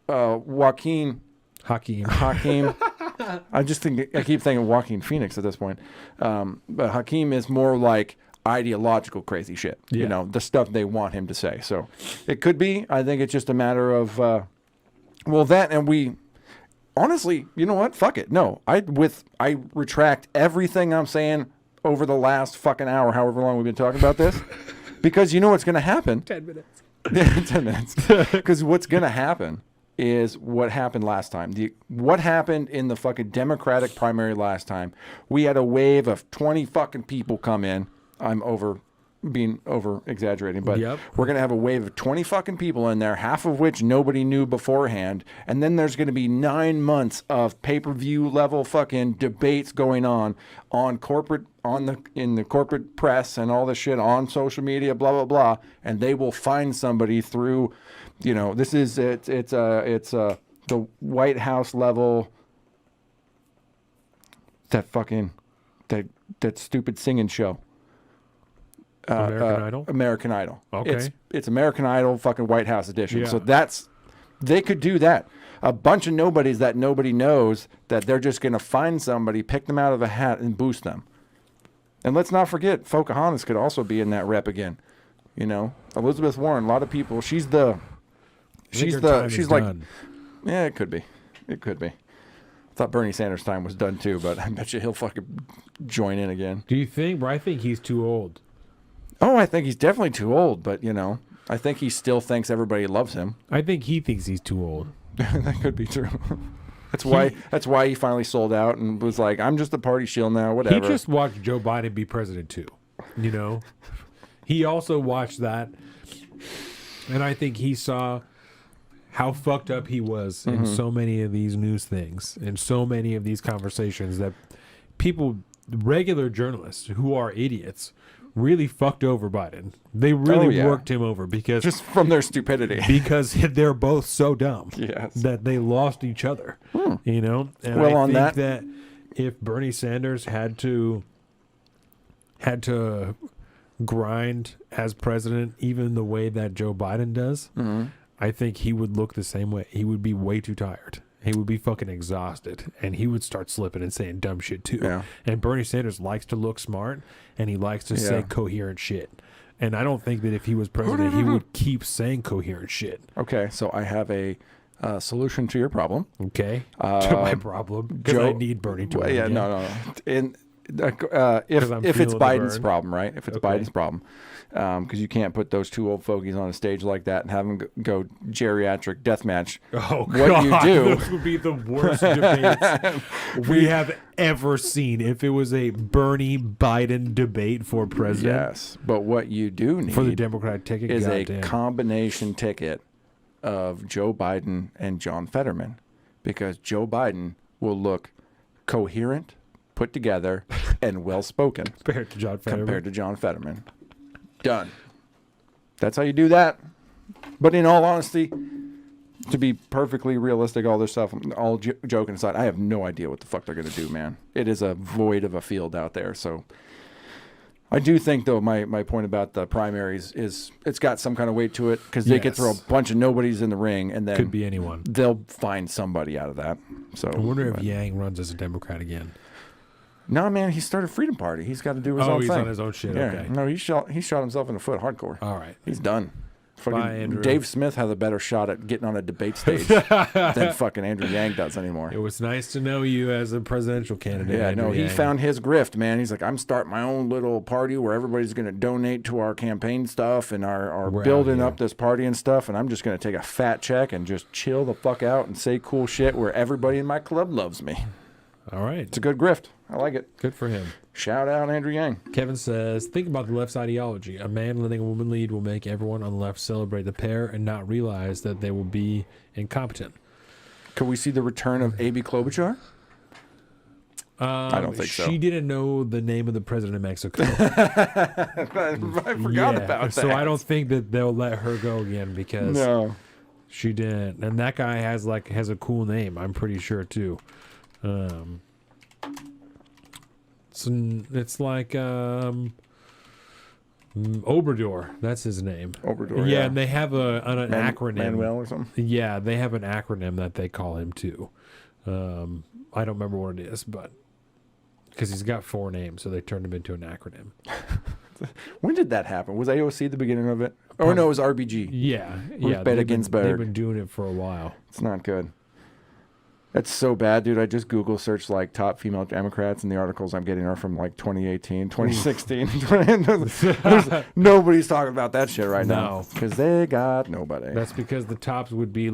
Hakeem. I keep thinking Joaquin Phoenix at this point. But Hakeem is more like ideological crazy shit. Yeah. The stuff they want him to say. So it could be. I think it's just a matter of, we honestly, you know what? Fuck it. No, I retract everything I'm saying over the last fucking hour, however long we've been talking about this, because you know what's going to happen. 10 minutes. 10 minutes. Because what's going to happen is what happened last time. What happened in the fucking Democratic primary last time? We had a wave of 20 fucking people come in. I'm being over exaggerating, but Yep. we're going to have a wave of 20 fucking people in there, half of which nobody knew beforehand. And then there's going to be 9 months of pay-per-view level fucking debates going on corporate, in the corporate press and all this shit on social media, blah, blah, blah. And they will find somebody through, this is, it's the White House level, that stupid singing show. American Idol? American Idol. Okay. It's American Idol fucking White House edition. Yeah. So they could do that. A bunch of nobodies that nobody knows, that they're just going to find somebody, pick them out of a hat and boost them. And let's not forget, Pocahontas could also be in that rep again. Elizabeth Warren, a lot of people, she's like, done. yeah, it could be. I thought Bernie Sanders' time was done too, but I bet you he'll fucking join in again. Do you think? But I think he's too old. Oh, I think he's definitely too old, but I think he still thinks everybody loves him. I think he thinks he's too old. That could be true. That's why he finally sold out and was like, I'm just a party shill now, whatever. He just watched Joe Biden be president too. He also watched that, and I think he saw how fucked up he was in so many of these news things and so many of these conversations that people, regular journalists who are idiots, really fucked over Biden. They really yeah. worked him over because Just from their stupidity. because they're both so dumb Yes. that they lost each other. You know, and Well, I on think that- if Bernie Sanders had to grind as president, even the way that Joe Biden does, I think he would look the same way. He would be way too tired. He would be fucking exhausted, and he would start slipping and saying dumb shit too. Yeah. And Bernie Sanders likes to look smart, and he likes to say coherent shit. And I don't think that if he was president, he would keep saying coherent shit. Okay, so I have a solution to your problem. Okay, to my problem because I need Bernie to. Well, win yeah, again. no. If 'Cause it's I'm feeling the Biden's burn. problem, right? If it's Okay. Biden's problem, because you can't put those two old fogies on a stage like that and have them go geriatric deathmatch. Oh, what God, you do? those would be the worst debates we have ever seen. If it was a Bernie Biden debate for president, Yes, but what you do need for the Democratic ticket, is goddamn. a combination ticket of Joe Biden and John Fetterman, because Joe Biden will look coherent, put together, and well spoken compared to John Fetterman. compared to John Fetterman. Done. That's how you do that. But in all honesty, to be perfectly realistic, all this stuff, all joking aside, I have no idea what the fuck they're going to do, man. It is a void of a field out there. So I do think, though, my point about the primaries is it's got some kind of weight to it, because they could throw a bunch of nobodies in the ring, and then Could be anyone. they'll find somebody out of that. So I wonder if Yang runs as a Democrat again. No, man, he started Freedom Party. He's got to do his Oh, own he's thing. on his own shit, Yeah. okay. No, he shot himself in the foot hardcore. All right. He's done. Fucking Bye, Andrew. Dave Smith has a better shot at getting on a debate stage than fucking Andrew Yang does anymore. It was nice to know you as a presidential candidate. Yeah, no, Andrew he Yang. found his grift, man. He's like, I'm starting my own little party where everybody's going to donate to our campaign stuff and our We're out building here. up this party and stuff, and I'm just going to take a fat check and just chill the fuck out and say cool shit where everybody in my club loves me. All right. It's a good grift. I like it. Good for him. Shout out Andrew Yang. Kevin says, think about the left's ideology. A man letting a woman lead will make everyone on the left celebrate the pair and not realize that they will be incompetent. Could we see the return of A.B. Klobuchar? I don't think so. She didn't know the name of the president of Mexico. I forgot about that. So I don't think that they'll let her go again because she didn't. And that guy has a cool name, I'm pretty sure too. So it's like Obrador. That's his name. Obrador. Yeah, and they have an acronym. Manuel or something. Yeah, they have an acronym that they call him too. I don't remember what it is, but because he's got 4 names, so they turned him into an acronym. When did that happen? Was AOC the beginning of it? Oh no, it was RBG. Yeah, Ruth Bader They've Ginsburg. been doing it for a while. It's not good. That's so bad, dude. I just Google searched like top female Democrats, and the articles I'm getting are from like 2018, 2016. Nobody's talking about that shit right now because they got nobody. That's because the tops would be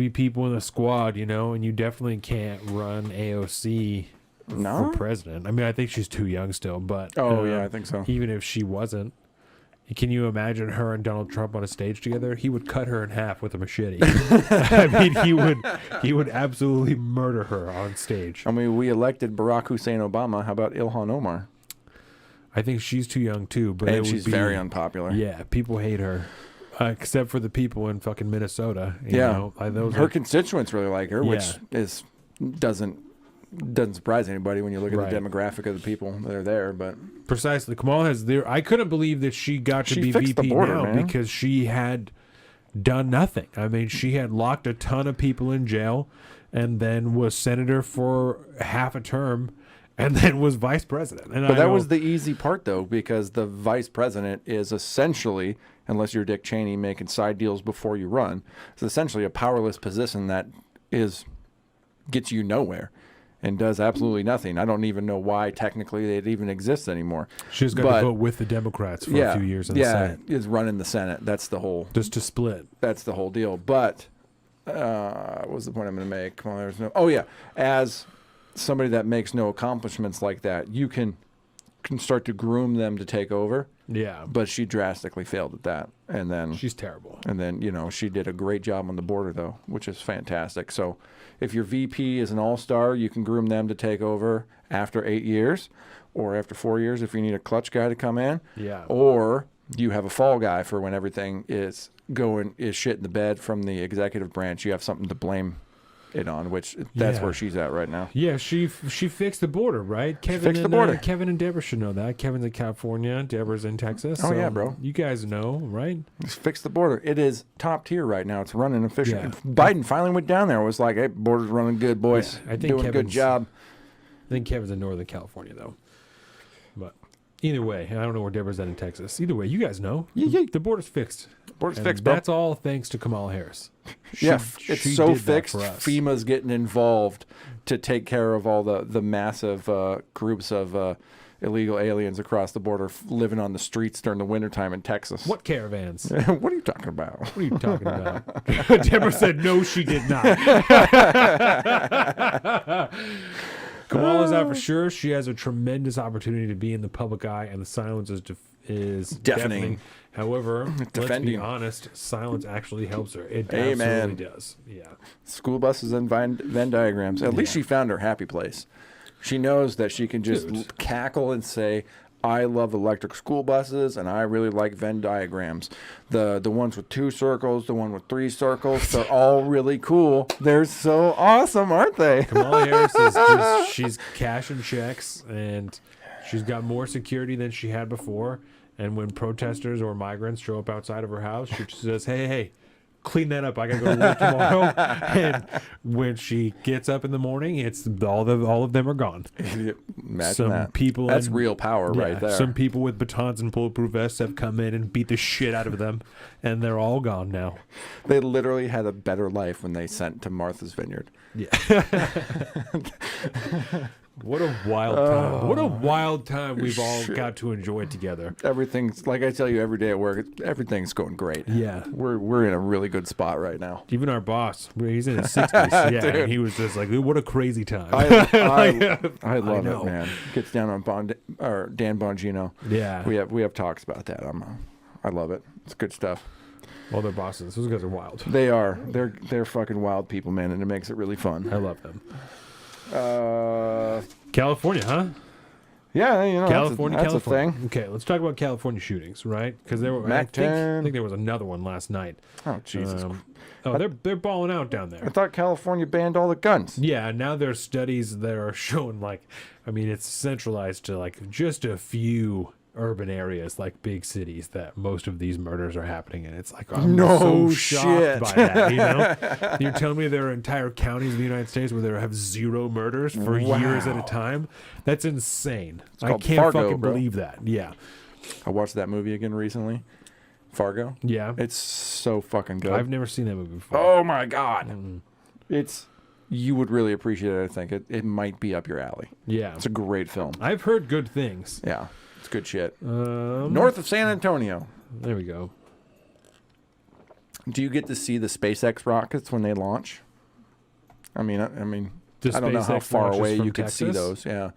people in the squad, you know, and you definitely can't run AOC for president. I mean, I think she's too young still, but yeah, I think so. Even if she wasn't, can you imagine her and Donald Trump on a stage together? He would cut her in half with a machete. I mean, he would absolutely murder her on stage. I mean, we elected Barack Hussein Obama. How about Ilhan Omar? I think she's too young too, but And she's very unpopular. Yeah, people hate her. Except for the people in fucking Minnesota. You know, her constituents really like her, which doesn't surprise anybody when you look at the demographic of the people that are there. But precisely, Kamala has there. I couldn't believe that she got to be fixed the VP border, now man. because she had done nothing. I mean, she had locked a ton of people in jail, and then was senator for half a term, and then was vice president. And But that was the easy part, though, because the vice president is essentially, unless you're Dick Cheney making side deals before you run, it's essentially a powerless position that gets you nowhere and does absolutely nothing. I don't even know why technically it even exists anymore. She's got to vote with the Democrats for a few years in the Senate. Yeah, is running the Senate. That's the whole... Just to split. That's the whole deal. But what was the point I'm going to make? Come on, there's no... Oh, yeah. As somebody that makes no accomplishments like that, you can start to groom them to take over. Yeah. But she drastically failed at that. And then she's terrible. And then, you know, she did a great job on the border, though, which is fantastic. So if your VP is an all-star, you can groom them to take over after 8 years or after 4 years if you need a clutch guy to come in. Yeah. Or you have a fall guy for when everything is shit in the bed from the executive branch. You have something to blame it on, which that's where she's at right now. Yeah, she fixed the border, right? Kevin fixed the border. Kevin and Deborah should know that. Kevin's in California, Deborah's in Texas. Oh, so yeah, bro. You guys know, right? Just fix the border. It is top tier right now. It's running efficient. Yeah. Biden finally went down there and was like, hey, border's running good, boys. Yeah, I think doing a good job. I think Kevin's in Northern California, though. But either way, I don't know where Deborah's at in Texas. Either way, you guys know. The border's fixed. Border's fixed, bro. That's all thanks to Kamala Harris. It's so fixed. FEMA's getting involved to take care of all the massive groups of illegal aliens across the border living on the streets during the wintertime in Texas. What caravans? What are you talking about? What are you talking about? Deborah said no, she did not. Kamala's out for sure. She has a tremendous opportunity to be in the public eye, and the silence is deafening. However, let's be honest, silence actually helps her. It absolutely does. Yeah. School buses and Venn diagrams. At least she found her happy place. She knows that she can just cackle and say, I love electric school buses, and I really like Venn diagrams. The ones with 2 circles, the one with 3 circles, they're all really cool. They're so awesome, aren't they? Kamala Harris she's cashing checks, and she's got more security than she had before. And when protesters or migrants show up outside of her house, she just says, hey, clean that up. I got to go to work tomorrow. And when she gets up in the morning, it's all of them are gone. Imagine that. That's real power right there. Some people with batons and bulletproof vests have come in and beat the shit out of them, and they're all gone now. They literally had a better life when they sent to Martha's Vineyard. Yeah. What a wild time. What a wild time we've all got to enjoy together. Everything's, like I tell you every day at work, everything's going great. Yeah. We're in a really good spot right now. Even our boss, he's in his 60s. Yeah, and he was just like, what a crazy time. I love it, man. Gets down on Dan Bongino. Yeah. We have talks about that. I love it. It's good stuff. Well, they're bosses. Those guys are wild. They are. They're fucking wild people, man, and it makes it really fun. I love them. California, huh? Yeah, you know, California. That's a thing. Okay, let's talk about California shootings, right? Because there were. I think there was another one last night. Oh Jesus! They're balling out down there. I thought California banned all the guns. Yeah, now there's studies that are showing it's centralized to just a few urban areas, like big cities, that most of these murders are happening in. It's like, I'm so shocked by that, you know? You're telling me there are entire counties in the United States where there have 0 murders for years at a time? That's insane. I can't Fargo, fucking believe that. Yeah. I watched that movie again recently. Fargo. Yeah. It's so fucking good. I've never seen that movie before. Oh my God. You would really appreciate it, I think. It might be up your alley. Yeah. It's a great film. I've heard good things. Yeah. It's good shit. North of San Antonio. There we go. Do you get to see the SpaceX rockets when they launch? I mean, I don't know how far away you could see those. Yeah,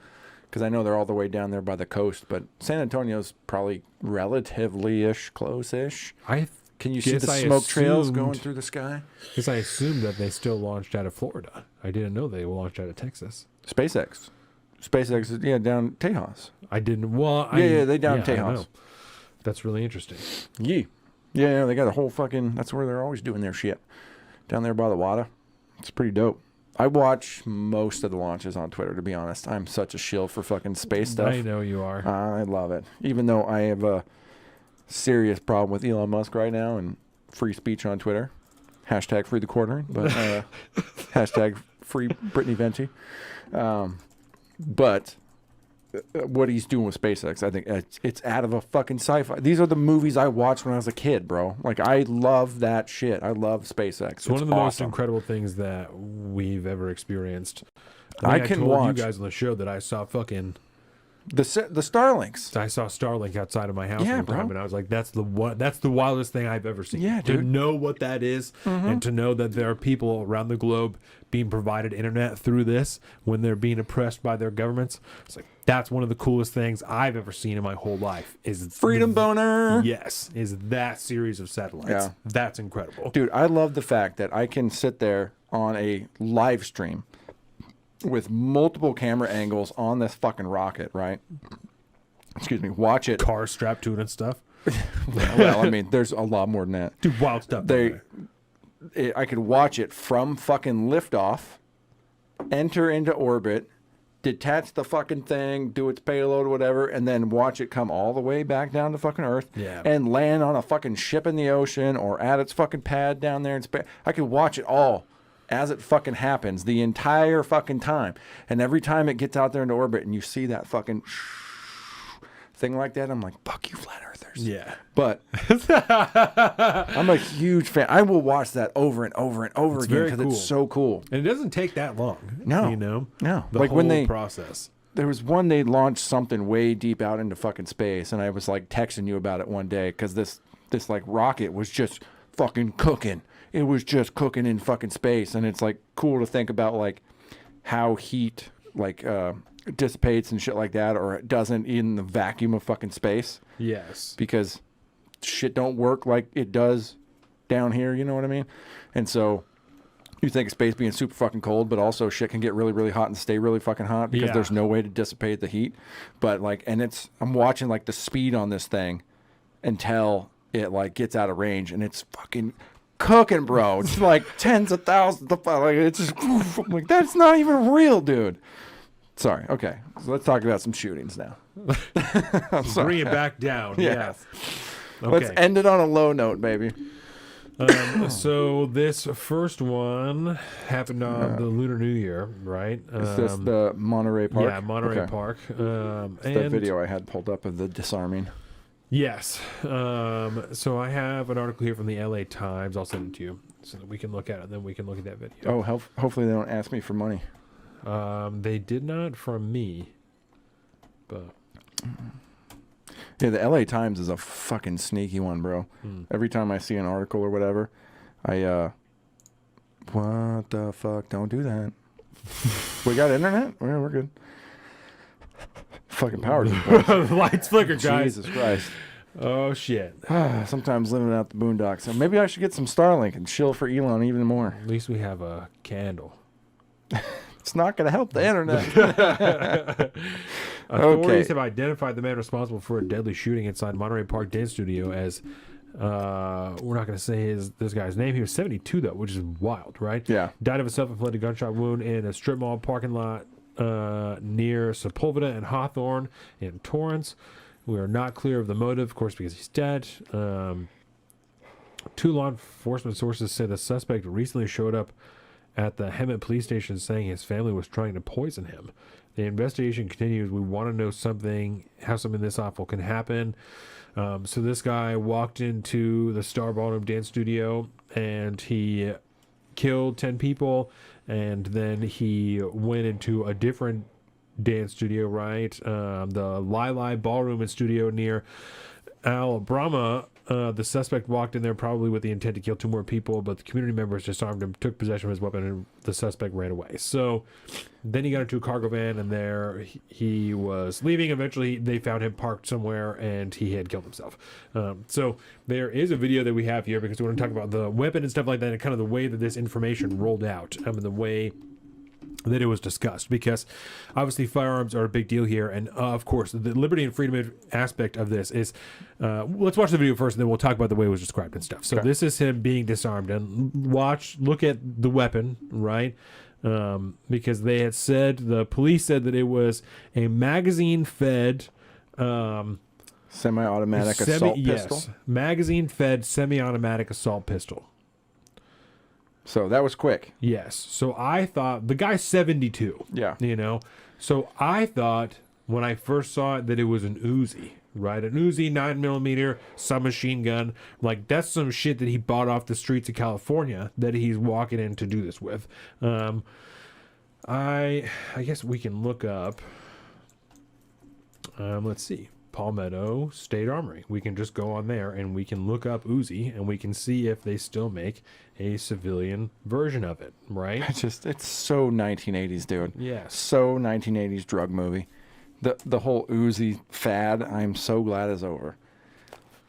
because I know they're all the way down there by the coast, but San Antonio's probably relatively-ish, close-ish. Can you see the smoke trails going through the sky? Because I assumed that they still launched out of Florida. I didn't know they launched out of Texas. SpaceX is, down Tejas. I didn't. Well, they down Tejas. That's really interesting. Yeah, they got a whole fucking. That's where they're always doing their shit, down there by the water. It's pretty dope. I watch most of the launches on Twitter, to be honest. I'm such a shill for fucking space stuff. I know you are. I love it, even though I have a serious problem with Elon Musk right now and free speech on Twitter. Hashtag free the quartering, but hashtag free Brittany Venti. But what he's doing with SpaceX, I think it's out of a fucking sci-fi. These are the movies I watched when I was a kid, bro. Like, I love that shit. I love SpaceX. It's one of the most incredible things that we've ever experienced. I can told watch you guys on the show that I saw fucking The Starlinks. I saw Starlink outside of my house Yeah, one time, bro. and I was like, "That's the wildest thing I've ever seen." Yeah, to dude. know what that is, and to know that there are people around the globe being provided internet through this when they're being oppressed by their governments. It's like that's one of the coolest things I've ever seen in my whole life. Is Freedom boner. Yes, is that series of satellites. Yeah. That's incredible. Dude, I love the fact that I can sit there on a live stream with multiple camera angles on this fucking rocket, right? Excuse me, watch it. Car strapped to it and stuff. Well, I mean, there's a lot more than that. Dude, wild stuff. I could watch it from fucking liftoff, enter into orbit, detach the fucking thing, do its payload or whatever, and then watch it come all the way back down to fucking Earth and land on a fucking ship in the ocean or at its fucking pad down there in space. I could watch it all as it fucking happens the entire fucking time. And every time it gets out there into orbit and you see that fucking thing like that, I'm like, fuck you, flat earthers. Yeah. But I'm a huge fan. I will watch that over and over and over again because it's so cool. And it doesn't take that long. No. You know? No. The Like whole when they process. There was one they launched something way deep out into fucking space, and I was like texting you about it one day because this like rocket was just fucking cooking. It was just cooking in fucking space, and it's like cool to think about like how heat like dissipates and shit like that, or it doesn't in the vacuum of fucking space. Yes. Because shit don't work like it does down here, you know what I mean? And so you think of space being super fucking cold, but also shit can get really, really hot and stay really fucking hot because there's no way to dissipate the heat. But like, and I'm watching like the speed on this thing until it like gets out of range, and it's fucking cooking, bro. It's like tens of thousands of, like, it's just, I'm like, that's not even real, dude. Sorry. Okay. So let's talk about some shootings now. Bring it back down. Yeah. Yes. Okay. Let's end it on a low note, baby. So this first one happened on the Lunar New Year, right? Is this the Monterey Park? Yeah, Monterey Okay. Park. It's the video I had pulled up of the disarming. Yes. So I have an article here from the LA Times. I'll send it to you so that we can look at it, and then we can look at that video. Oh, hopefully they don't ask me for money. They did not from me, but yeah, the LA Times is a fucking sneaky one, bro. Every time I see an article or whatever, what the fuck? Don't do that. We got internet? We're good. Fucking power to the the lights flicker, guys. Jesus Christ. Oh shit. Sometimes living out the boondocks. So maybe I should get some Starlink and chill for Elon even more. At least we have a candle. It's not going to help the internet. Authorities have identified the man responsible for a deadly shooting inside Monterey Park dance studio as we're not going to say this guy's name. He was 72 though, which is wild, right? Yeah. Died of a self-inflicted gunshot wound in a strip mall parking lot near Sepulveda and Hawthorne in Torrance. We are not clear of the motive, of course, because he's dead. Two law enforcement sources say the suspect recently showed up at the Hemet police station saying his family was trying to poison him. The investigation continues. We want to know how something this awful can happen. So this guy walked into the Star Ballroom dance studio and he killed 10 people, and then he went into a different dance studio, right? The Lili Ballroom and Studio near Alabama. The suspect walked in there probably with the intent to kill 2 more people, but the community members disarmed him, took possession of his weapon, and the suspect ran away. So then he got into a cargo van, and there he was leaving. Eventually, they found him parked somewhere, and he had killed himself. So there is a video that we have here because we want to talk about the weapon and stuff like that, and kind of the way that this information rolled out, and the way that it was discussed, because obviously firearms are a big deal here, and of course the liberty and freedom aspect of this is let's watch the video first and then we'll talk about the way it was described and stuff. So this is him being disarmed, and look at the weapon, right? Because they had said, the police said that it was a magazine fed semi-automatic assault pistol. Yes, magazine fed semi-automatic assault pistol. So that was quick. Yes. So I thought, the guy's 72. Yeah. You know? So I thought when I first saw it that it was an Uzi, right? An Uzi 9mm submachine gun. Like, that's some shit that he bought off the streets of California that he's walking in to do this with. I guess we can look up Let's see. Palmetto State Armory. We can just go on there and we can look up Uzi and we can see if they still make a civilian version of it, right? It's so 1980s, dude. Yes. So 1980s drug movie. The whole Uzi fad, I'm so glad is over.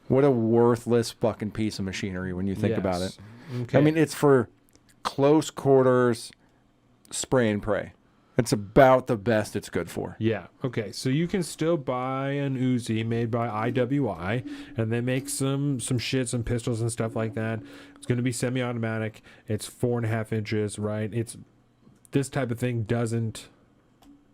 What a worthless fucking piece of machinery when you think about it. Okay. I mean, it's for close quarters spray and pray. It's about the best it's good for. Yeah. Okay. So you can still buy an Uzi made by IWI, and they make some shit, some pistols and stuff like that. It's going to be semi-automatic. It's 4.5 inches, right? It's this type of thing doesn't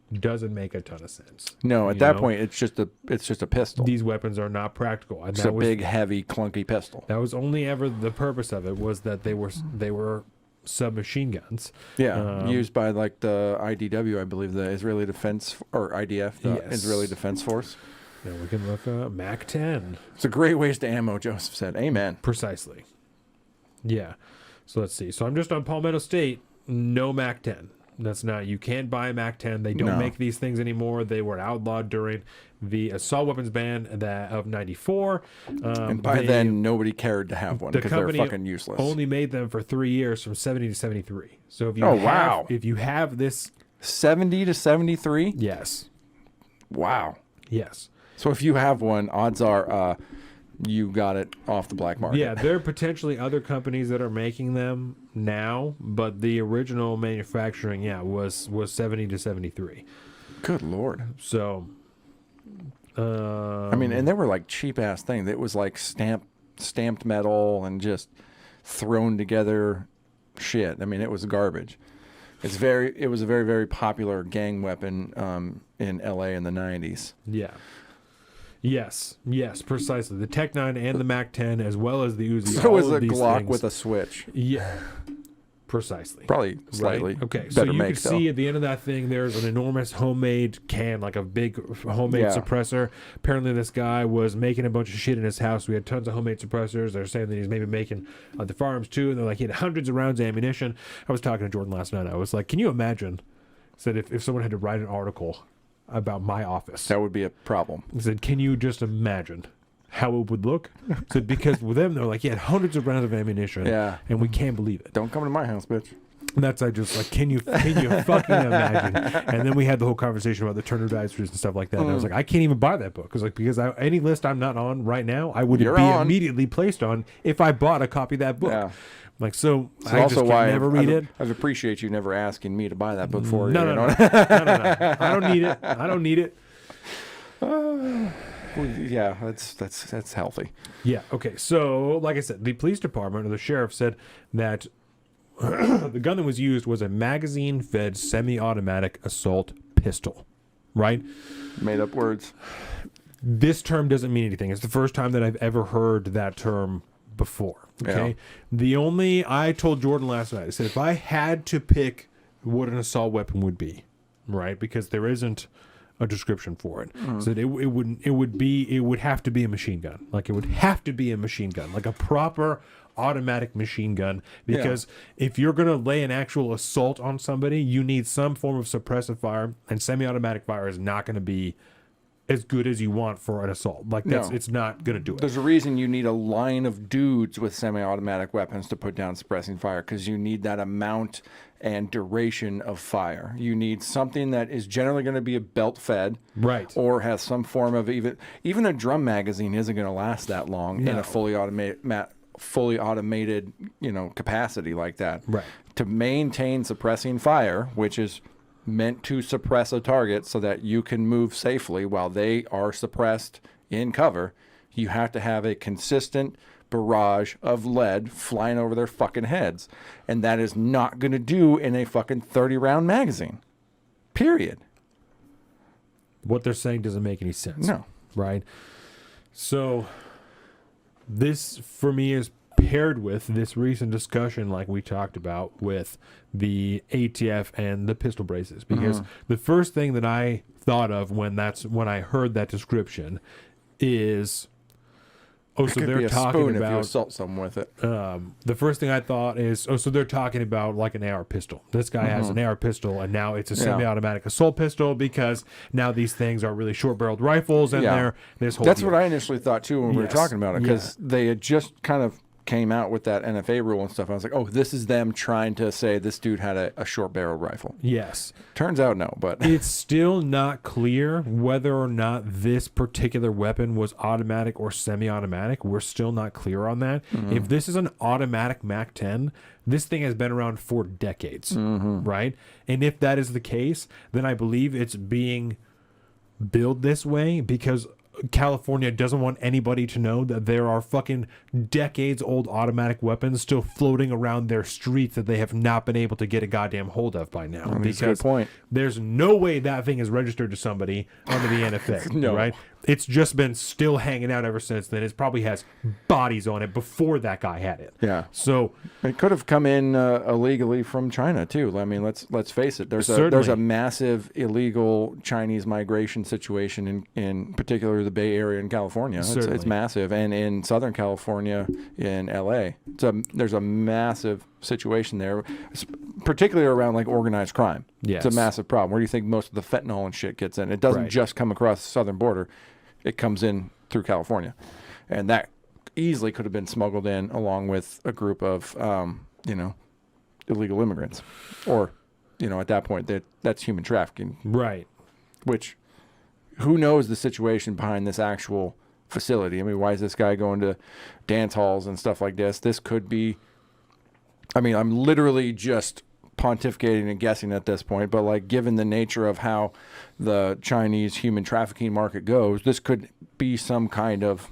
make a ton of sense. No, at that point, it's just a pistol. These weapons are not practical. And It's a big, heavy, clunky pistol. That was only ever the purpose of it, was that they were submachine guns. Yeah, used by like the IDW, I believe, the Israeli Defense, or IDF, the Yes. Israeli Defense Force. Yeah, we can look up Mac 10. It's a great waste of ammo, Joseph said. Amen. Precisely. Yeah. So let's see. So I'm just on Palmetto State. No Mac 10. That's not. You can't buy a Mac 10. They don't make these things anymore. They were outlawed during the assault weapons ban of '94. And by then, nobody cared to have one because they're fucking useless. Only made them for 3 years, from 70 to 73. So if you if you have this 70 to 73, yes, wow, yes. So if you have one, odds are you got it off the black market. Yeah, there are potentially other companies that are making them now, but the original manufacturing, was 70 to 73. Good Lord. So, I mean, and they were like cheap ass things. It was like stamped metal and just thrown together shit. I mean, it was garbage. It was a very, very popular gang weapon in LA in the 90s. Yeah. Yes, precisely. The Tech 9 and the Mac 10, as well as the Uzi. So was a a Glock with a switch. Yeah, precisely. Probably slightly okay. better So you make, can see at the end of that thing, there's an enormous homemade can, like a big homemade suppressor. Apparently, this guy was making a bunch of shit in his house. We had tons of homemade suppressors. They're saying that he's maybe making the firearms too. And they're like, he had hundreds of rounds of ammunition. I was talking to Jordan last night. I was like, can you imagine? Said if someone had to write an article about my office, that would be a problem. I said, can you just imagine how it would look? So because with them, they're like, he had hundreds of rounds of ammunition, and we can't believe it. Don't come to my house, bitch. And that's I just like, can you fucking imagine? And then we had the whole conversation about the Turner Diaries and stuff like that. And I was like, I can't even buy that book because any list I'm not on right now, I would immediately placed on if I bought a copy of that book. Yeah. Like, so it's I also just why never read it. I appreciate you never asking me to buy that book for you. No. No. I don't need it. I don't need it. Yeah, that's healthy. Yeah. Okay. So, like I said, the police department or the sheriff said that the gun that was used was a magazine-fed semi-automatic assault pistol. Right? Made up words. This term doesn't mean anything. It's the first time that I've ever heard that term before. Okay. Yeah. I told Jordan last night, I said, if I had to pick what an assault weapon would be, right? Because there isn't a description for it. So it would have to be a machine gun. Like it would have to be a machine gun, like a proper automatic machine gun. Because if you're going to lay an actual assault on somebody, you need some form of suppressive fire, and semi-automatic fire is not going to be as good as you want for an assault. Like it's not going to do it. There's a reason you need a line of dudes with semi-automatic weapons to put down suppressing fire, because you need that amount and duration of fire. You need something that is generally going to be a belt fed, right, or has some form of even a drum magazine isn't going to last that long in a fully automated capacity like that. Right. To maintain suppressing fire, which is meant to suppress a target so that you can move safely while they are suppressed in cover, you have to have a consistent barrage of lead flying over their fucking heads. And that is not going to do in a fucking 30-round magazine. Period. What they're saying doesn't make any sense. No. Right? So this, for me, is paired with this recent discussion like we talked about with the ATF and the pistol braces, because the first thing that I thought of when I heard that description is, Oh, so Could be they're a talking spoon if you about assault someone with it. the first thing I thought is, so they're talking about like an AR pistol. This guy has an AR pistol, and now it's a semi-automatic assault pistol because now these things are really short-barreled rifles, and they're this whole. That's deal. what I initially thought too when we were talking about it, because they had just kind of came out with that NFA rule and stuff. I was like, oh, this is them trying to say this dude had a short-barreled rifle. Yes. Turns out no, but It's still not clear whether or not this particular weapon was automatic or semi-automatic. We're still not clear on that. If this is an automatic MAC-10, this thing has been around for decades, right? And if that is the case, then I believe it's being built this way because California doesn't want anybody to know that there are fucking decades old automatic weapons still floating around their streets that they have not been able to get a goddamn hold of by now. That's a good point. There's no way that thing is registered to somebody under the NFA, right? It's just been still hanging out ever since then. It probably has bodies on it before that guy had it. Yeah. So it could have come in illegally from China too. I mean, let's face it. There's Certainly. a massive illegal Chinese migration situation in particular the Bay Area in California. It's Certainly. massive, and in Southern California, in LA, there's a massive situation there, particularly around like organized crime. Yes. It's a massive problem. Where do you think most of the fentanyl and shit gets in? It doesn't Right. just come across the southern border. It comes in through California, and that easily could have been smuggled in along with a group of, illegal immigrants, or, at that point that's human trafficking. right. Which, who knows the situation behind this actual facility? I mean, why is this guy going to dance halls and stuff like this? This could be. I mean, I'm literally just pontificating and guessing at this point, but like given the nature of how the Chinese human trafficking market goes, this could be some kind of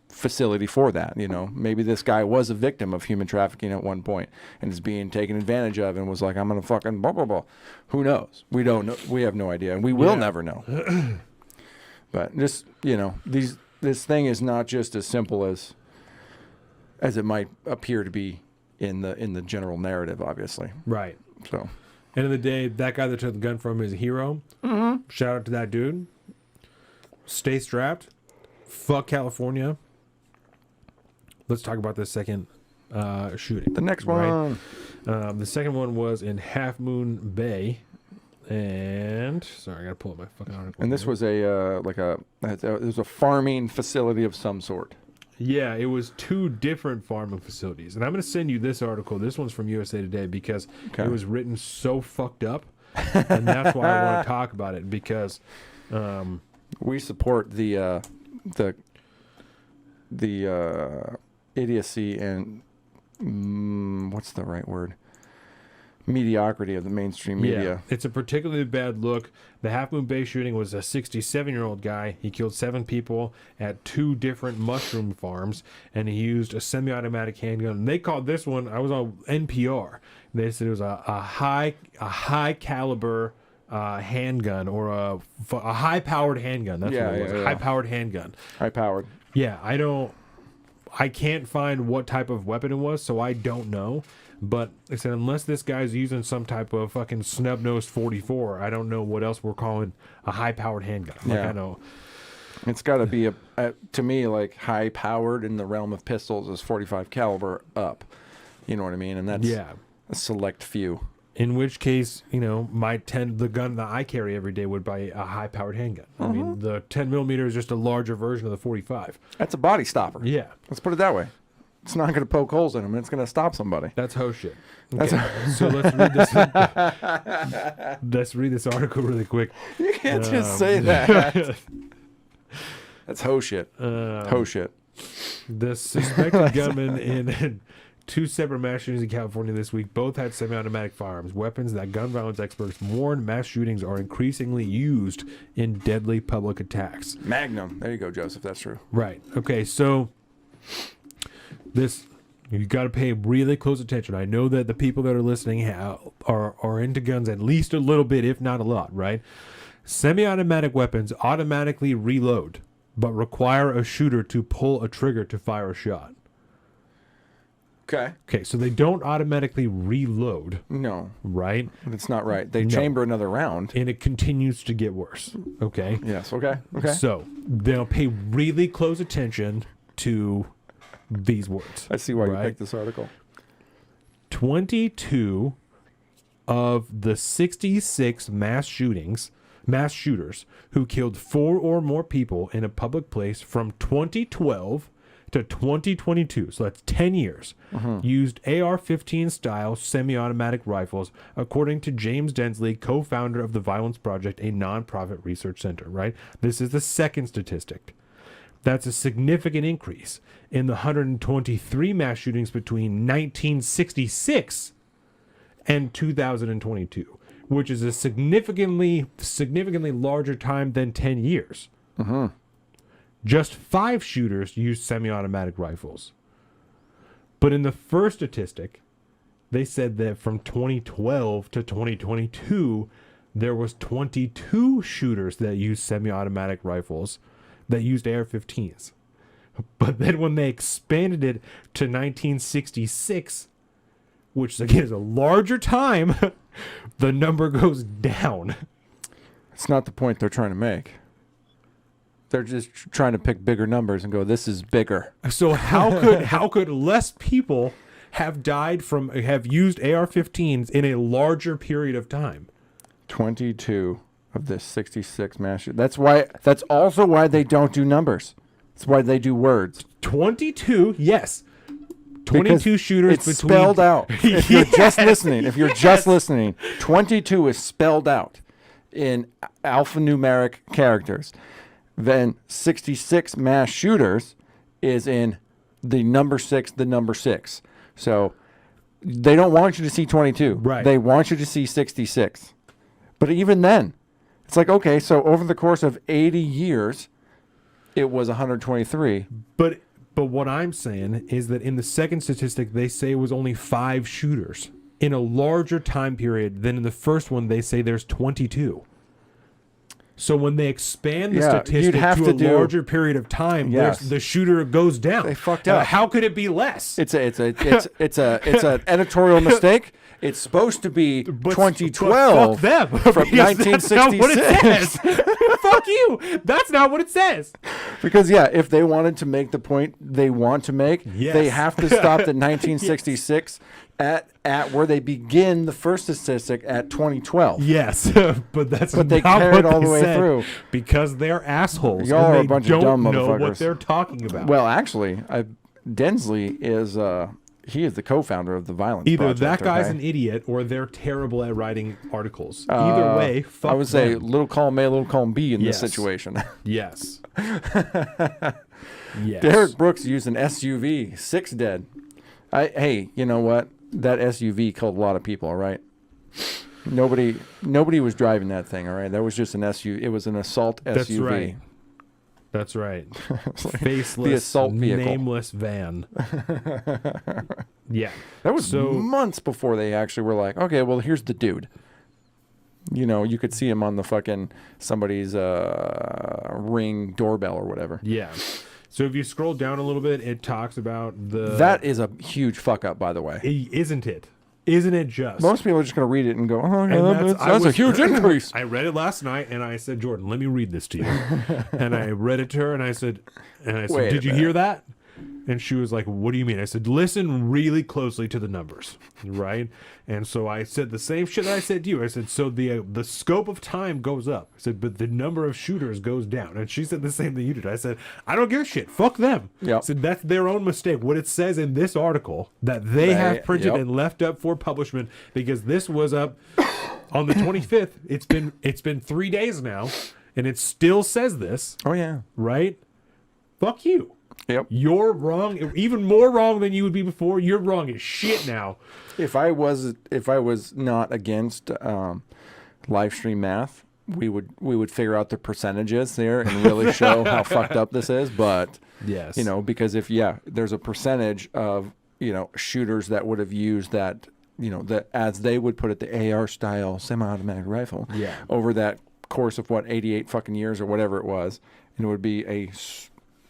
facility for that. Maybe this guy was a victim of human trafficking at one point and is being taken advantage of and was like, I'm gonna fucking blah blah blah. Who knows? We don't know. We have no idea, and we will never know. But just this thing is not just as simple as it might appear to be in the general narrative, obviously. Right. So, End of the day, that guy that took the gun from him is a hero. Shout out to that dude. Stay strapped. Fuck California. Let's talk about this second shooting. the next one. Right? The second one was in Half Moon Bay. And sorry, I gotta pull up my fucking article. And this was it was a farming facility of some sort. Yeah, it was two different farming facilities. And I'm going to send you this article. This one's from USA Today because it was written so fucked up. And that's why I want to talk about it because We support the idiocy and what's the right word? Mediocrity of the mainstream media. yeah, it's a particularly bad look. The Half Moon Bay shooting was a 67-year-old guy. He killed 7 people at 2 different mushroom farms, and he used a semi-automatic handgun. They called this one. I was on NPR. They said it was a high caliber handgun or a high powered handgun. That's what it was. A high powered handgun. High powered. Yeah, I can't find what type of weapon it was, so I don't know. But I said, unless this guy's using some type of fucking snub-nosed 44, I don't know what else we're calling a high-powered handgun. Like, I know. It's got to be to me, like high-powered in the realm of pistols is 45 caliber up. You know what I mean? And that's a select few. In which case, the gun that I carry every day would be a high-powered handgun. I mean, the 10 millimeter is just a larger version of the 45. That's a body stopper. Yeah. Let's put it that way. It's not going to poke holes in them. It's going to stop somebody. That's hoe shit. Okay. So let's read this. Let's read this article really quick. You can't just say that. That's hoe shit. Hoe shit. The suspected gunman in 2 separate mass shootings in California this week both had semi-automatic firearms, weapons that gun violence experts warn mass shootings are increasingly used in deadly public attacks. Magnum. There you go, Joseph. That's true. Right. Okay, so you got to pay really close attention. I know that the people that are listening are into guns at least a little bit, if not a lot, right? Semi-automatic weapons automatically reload, but require a shooter to pull a trigger to fire a shot. Okay, so they don't automatically reload. No. Right? It's not right. They chamber another round. And it continues to get worse. Okay? Yes, okay. So they'll pay really close attention to these words. I see why you right? picked this article. 22 of the 66 mass shooters who killed 4 or more people in a public place from 2012 to 2022, so that's 10 years, used AR-15 style semi-automatic rifles, according to James Densley, co-founder of the Violence Project, a non-profit research center, right? This is the second statistic. That's a significant increase in the 123 mass shootings between 1966 and 2022, which is a significantly larger time than 10 years. Just 5 shooters used semi-automatic rifles. But in the first statistic, they said that from 2012 to 2022, there was 22 shooters that used semi-automatic rifles that used AR-15s. But then when they expanded it to 1966, which again is a larger time, the number goes down. It's not the point they're trying to make. They're just trying to pick bigger numbers and go, this is bigger. So how could less people have used AR-15s in a larger period of time? 22 of the 66 mass shootings. That's also why they don't do numbers. That's why they do words. 22, yes. 22 Because shooters it's between... spelled out. If you're just listening, 22 is spelled out in alphanumeric characters. Then 66 mass shooters is in the number 6. So they don't want you to see 22. Right. They want you to see 66. But even then, it's like, okay, so over the course of 80 years, it was 123. But what I'm saying is that in the second statistic, they say it was only 5 shooters in a larger time period than in the first one. They say there's 22. So when they expand the statistic to a larger period of time, the shooter goes down. They fucked up. How could it be less? It's an editorial mistake. It's supposed to be 2012 fuck them, from 1966. That's not what it says. Fuck you. That's not what it says. Because if they wanted to make the point they want to make, they have to stop at 1966 at where they begin the first statistic at 2012. Yes, but they carried all the way through because they're assholes. Y'all and are they a bunch don't of dumb know motherfuckers. what they're talking about. Well, actually, Densley is he is the co-founder of the Violence Either Project. that guy's okay? an idiot or they're terrible at writing articles. Either way, fuck I would say them. little column A, little column B in this Yes. situation. Yes. Yes. Derek Brooks used an SUV, 6 dead. Hey, you know what? That SUV killed a lot of people, all right? Nobody was driving that thing, all right? That was just an SUV. It was an assault SUV. That's right. That's right. Like Faceless, the assault vehicle. nameless van. Yeah. That was months before they actually were like, okay, well, here's the dude. You know, you could see him on the fucking somebody's Ring doorbell or whatever. Yeah. So if you scroll down a little bit, it talks about the... That is a huge fuck up, by the way. Isn't it? Isn't it just? Most people are just going to read it and go, oh, yeah, And that's a huge increase. I read it last night, and I said, Jordan, let me read this to you. And I read it to her, and I said, Wait did you hear that? And she was like, what do you mean? I said, listen really closely to the numbers, right? And so I said the same shit that I said to you. I said, so the scope of time goes up. I said, but the number of shooters goes down. And she said the same thing you did. I said, I don't give a shit. Fuck them. Yep. I said, that's their own mistake. What it says in this article that they have printed and left up for publishment, because this was up on the 25th. It's been 3 days now, and it still says this. Oh, yeah. Right? Fuck you. Yep. You're wrong, even more wrong than you would be before. You're wrong as shit now. If I was not against live stream math, we would figure out the percentages there and really show how fucked up this is. But yes, because if there's a percentage of shooters that would have used that that, as they would put it, the AR style semi-automatic rifle over that course of 88 fucking years or whatever it was, and it would be a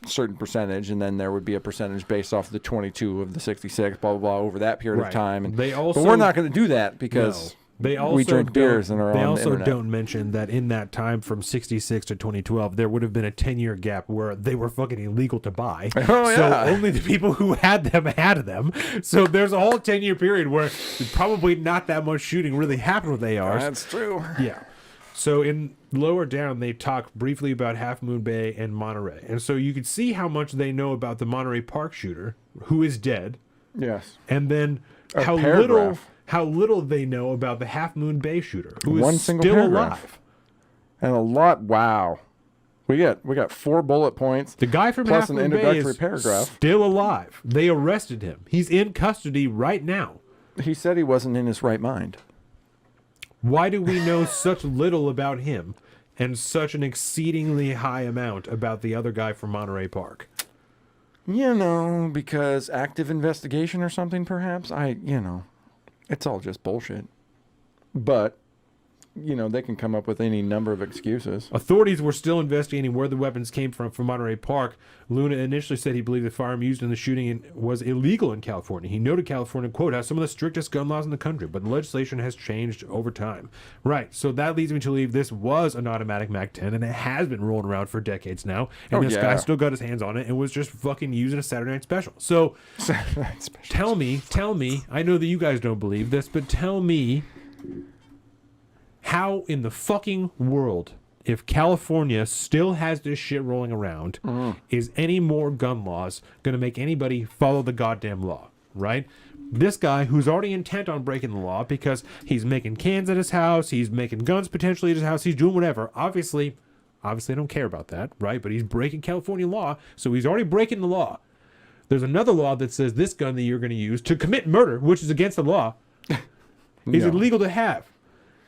certain percentage, and then there would be a percentage based off the 22 of the 66, blah blah blah, over that period of time. And they also, but we're not going to do that because They also we drink beers and are They on the also internet. don't mention that in that time from 66 to 2012, there would have been a 10-year gap where they were fucking illegal to buy. Oh, So yeah. only the people who had them. So there's a whole 10-year period where probably not that much shooting really happened with ARs. That's true. Yeah. So in lower down, they talk briefly about Half Moon Bay and Monterey. And so you can see how much they know about the Monterey Park shooter, who is dead, Yes. and then A how little they know about the Half Moon Bay shooter, who is One single still paragraph. alive. And a lot. Wow. We got 4 bullet points. The guy from plus Half an Moon Bay introductory is paragraph. still alive. They arrested him. He's in custody right now. He said he wasn't in his right mind. Why do we know such little about him and such an exceedingly high amount about the other guy from Monterey Park? Because active investigation or something, perhaps. It's all just bullshit. But, they can come up with any number of excuses. Authorities were still investigating where the weapons came from Monterey Park. Luna initially said he believed the firearm used in the shooting was illegal in California. He noted California, quote, has some of the strictest gun laws in the country, but the legislation has changed over time. Right, so that leads me to believe this was an automatic MAC-10, and it has been rolling around for decades now, and this guy still got his hands on it and was just fucking using a Saturday Night Special. So, tell me, I know that you guys don't believe this, but tell me, how in the fucking world, if California still has this shit rolling around, is any more gun laws going to make anybody follow the goddamn law, right? This guy who's already intent on breaking the law because he's making cans at his house, he's making guns potentially at his house, he's doing whatever. Obviously, I don't care about that, right? But he's breaking California law, so he's already breaking the law. There's another law that says this gun that you're going to use to commit murder, which is against the law, is illegal to have.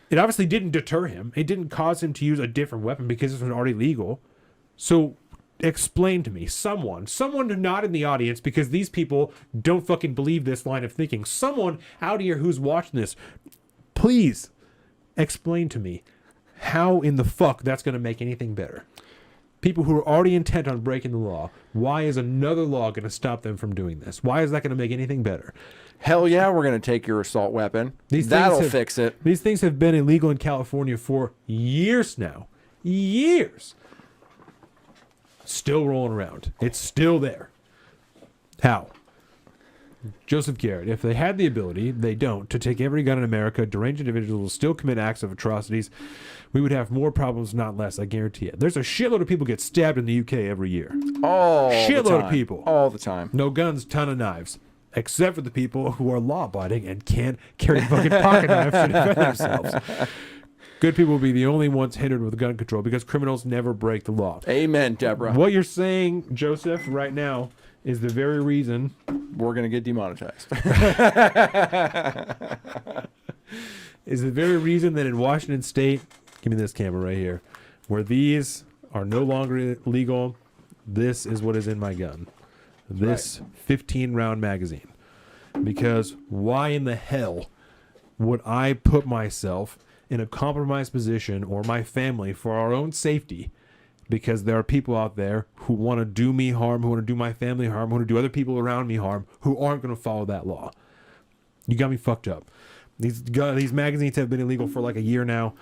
It obviously didn't deter him. It didn't cause him to use a different weapon because it was already legal. So explain to me, someone not in the audience, because these people don't fucking believe this line of thinking. Someone out here who's watching this, please explain to me how in the fuck that's going to make anything better. People who are already intent on breaking the law, why is another law going to stop them from doing this? Why is that going to make anything better? Hell yeah, we're going to take your assault weapon. That'll fix it. These things have been illegal in California for years now. Years. Still rolling around. It's still there. How? Joseph Garrett, if they had the ability, they don't, to take every gun in America, deranged individuals will still commit acts of atrocities. We would have more problems, not less, I guarantee it. There's a shitload of people get stabbed in the UK every year. Shitload of people. All the time. No guns, ton of knives. Except for the people who are law-abiding and can't carry fucking pocket knives to defend themselves. Good people will be the only ones hindered with gun control because criminals never break the law. Amen, Deborah. What you're saying, Joseph, right now is the very reason we're going to get demonetized. Is the very reason that in Washington State, give me this camera right here, where these are no longer legal, this is what is in my gun. This 15-round magazine. Because why in the hell would I put myself in a compromised position or my family for our own safety? Because there are people out there who want to do me harm, who want to do my family harm, who want to do other people around me harm, who aren't going to follow that law. You got me fucked up. These magazines have been illegal for like a year now.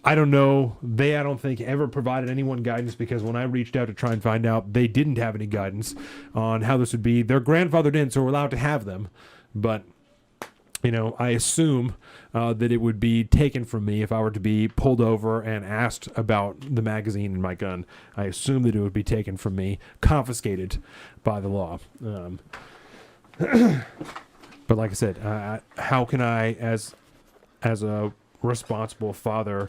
I don't know. I don't think, ever provided anyone guidance because when I reached out to try and find out, they didn't have any guidance on how this would be. They're grandfathered in, so we're allowed to have them. But, I assume that it would be taken from me if I were to be pulled over and asked about the magazine and my gun. I assume that it would be taken from me, confiscated by the law. But like I said, how can I, as a responsible father,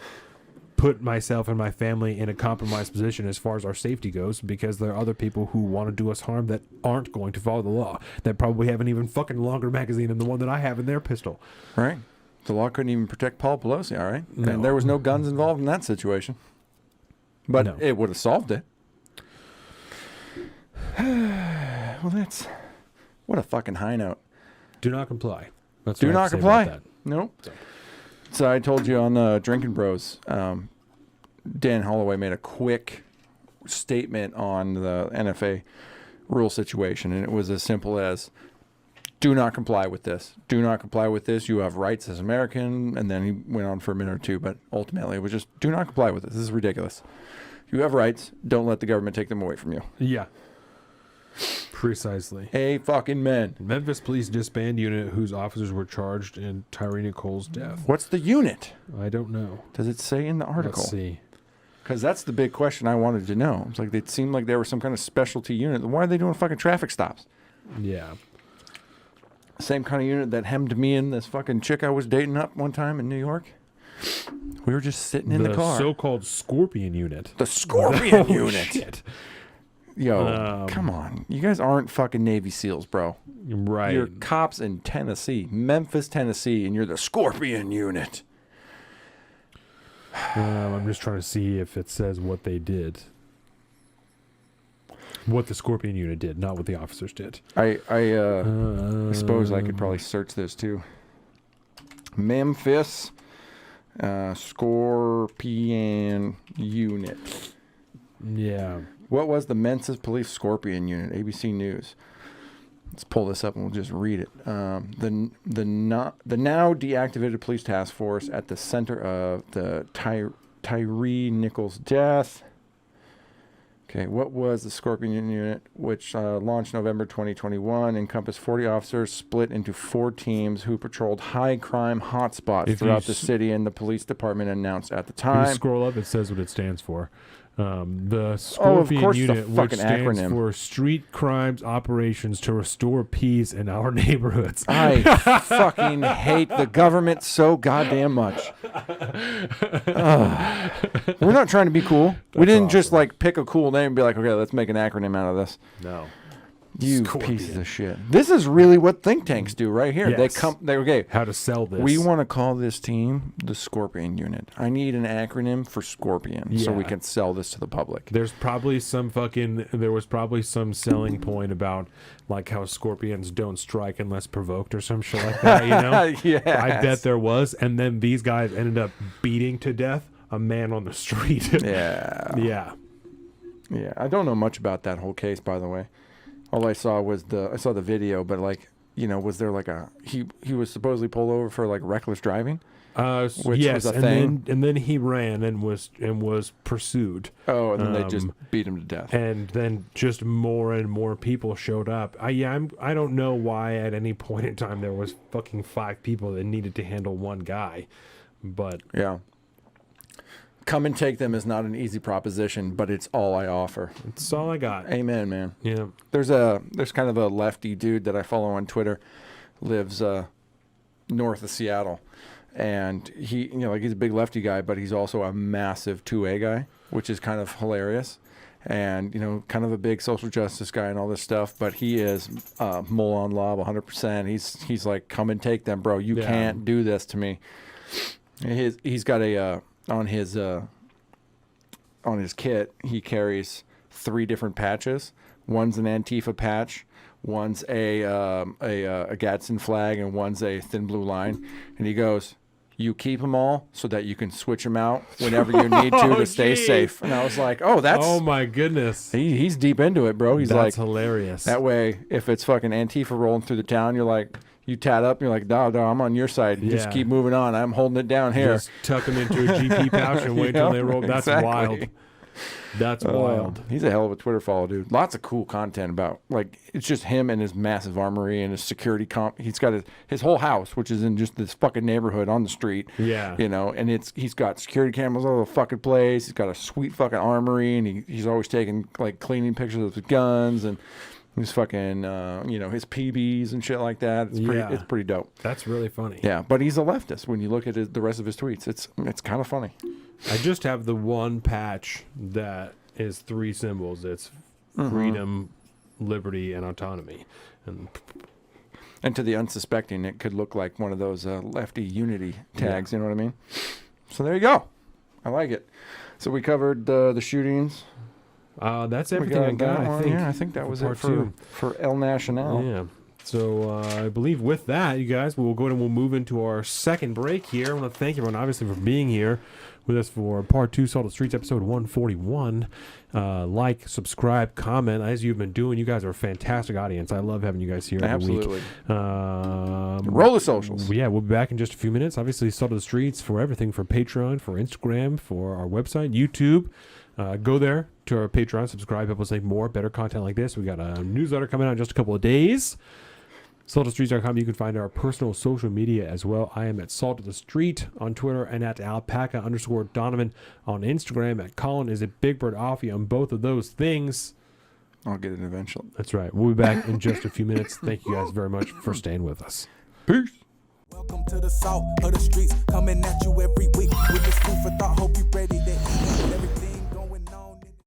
put myself and my family in a compromised position as far as our safety goes, because there are other people who want to do us harm that aren't going to follow the law, that probably have an even fucking longer magazine than the one that I have in their pistol. Right. The law couldn't even protect Paul Pelosi, all right? No. And there was no guns involved in that situation. But it would have solved it. Well, what a fucking high note. Do not comply. That's Do what I not have to say comply. about that. Nope. So I told you on Drinking Bros, Dan Holloway made a quick statement on the NFA rule situation, and it was as simple as do not comply with this. Do not comply with this. You have rights as American. And then he went on for a minute or two, but ultimately it was just, do not comply with this. This is ridiculous. You have rights. Don't let the government take them away from you. Yeah. Precisely. Amen. Memphis police disband unit whose officers were charged in Tyree Nichols' death. What's the unit? I don't know. Does it say in the article? Let's see. Because that's the big question I wanted to know. It's like it seemed like they were some kind of specialty unit. Why are they doing fucking traffic stops? Yeah. Same kind of unit that hemmed me and this fucking chick I was dating up one time in New York. We were just sitting in the car. The so-called Scorpion unit. The Scorpion Oh, unit. Shit. Yo, come on. You guys aren't fucking Navy SEALs, bro. Right. You're cops in Tennessee, Memphis, Tennessee, and you're the Scorpion unit. I'm just trying to see if it says what they did. What the Scorpion unit did, not what the officers did. I suppose I could probably search this too. Memphis Scorpion unit. Yeah. What was the Memphis Police Scorpion unit? ABC News. Let's pull this up and we'll just read it. The now deactivated police task force at the center of the Tyree Nichols death. Okay, what was the Scorpion unit, which launched November 2021, encompassed 40 officers split into 4 teams who patrolled high crime hotspots throughout the city, and the police department announced at the time. If you scroll up, it says what it stands for. The Scorpion unit, which stands for Street Crimes Operations to Restore Peace in Our Neighborhoods. I fucking hate the government so goddamn much. We're not trying to be cool. We didn't just like pick a cool name and be like, okay, let's make an acronym out of this. No. You pieces of shit. This is really what think tanks do right here. Yes. They okay. How to sell this. We want to call this team the Scorpion Unit. I need an acronym for Scorpion so we can sell this to the public. There was probably some selling point about like how scorpions don't strike unless provoked or some shit like that, you know? Yes. I bet there was, and then these guys ended up beating to death a man on the street. Yeah. Yeah. Yeah. I don't know much about that whole case, by the way. All I saw was the video, but like, you know, was there like he was supposedly pulled over for like reckless driving? Which yes, was a thing. And then he ran and was pursued. Oh, and then they just beat him to death. And then just more and more people showed up. I don't know why at any point in time there was fucking 5 people that needed to handle one guy, but yeah. Come and take them is not an easy proposition, but it's all I offer. It's all I got. Amen, man. Yeah. There's kind of a lefty dude that I follow on Twitter, lives north of Seattle, and he, you know, like he's a big lefty guy, but he's also a massive 2A guy, which is kind of hilarious, and you know, kind of a big social justice guy and all this stuff. But he is mole on lob 100%. He's like, come and take them, bro. You can't do this to me. He's got a on his kit, he carries 3 different patches. One's an Antifa patch, one's a Gadsden flag, and one's a thin blue line. And he goes, "You keep them all so that you can switch them out whenever you need to stay safe." And I was like, "Oh, oh my goodness, he's deep into it, bro." He's that's like, hilarious. That way, if it's fucking Antifa rolling through the town, you're like, you tat up, you're like, no, I'm on your side. Yeah. Just keep moving on. I'm holding it down here. Just tuck them into a GP pouch and wait till they roll. That's wild. That's wild. He's a hell of a Twitter follow, dude. Lots of cool content about, like, it's just him and his massive armory and his security comp. He's got his whole house, which is in just this fucking neighborhood on the street. Yeah. You know, and he's got security cameras all over the fucking place. He's got a sweet fucking armory, and he's always taking, like, cleaning pictures of his guns and his fucking, you know, his PBs and shit like that. It's pretty dope. That's really funny. Yeah, but he's a leftist. When you look at the rest of his tweets, it's kind of funny. I just have the one patch that is 3 symbols. It's freedom, liberty, and autonomy. And to the unsuspecting, it could look like one of those lefty unity tags. You know what I mean? So there you go. I like it. So we covered the shootings. That's everything I got. I think that was it for El Nacional. Yeah. So I believe with that, you guys, we'll go ahead and we'll move into our second break here. I want to thank everyone, obviously, for being here with us for Part 2, Salt of the Streets, episode 141. Like, subscribe, comment, as you've been doing. You guys are a fantastic audience. I love having you guys here every week. Absolutely. Roll the socials. Yeah, we'll be back in just a few minutes. Obviously, Salt of the Streets for everything, for Patreon, for Instagram, for our website, YouTube. Go there to our Patreon, subscribe, help us make more, better content like this. We got a newsletter coming out in just a couple of days. SaltofTheStreets.com. You can find our personal social media as well. I am at Salt of the Street on Twitter and at Alpaca_Donovan on Instagram. At Colin is at Big Bird Offie on both of those things. I'll get it eventually. That's right. We'll be back in just a few minutes. Thank you guys very much for staying with us. Peace. Welcome to the Salt of the Streets, coming at you every week with this food for thought. Hope you ready to eat every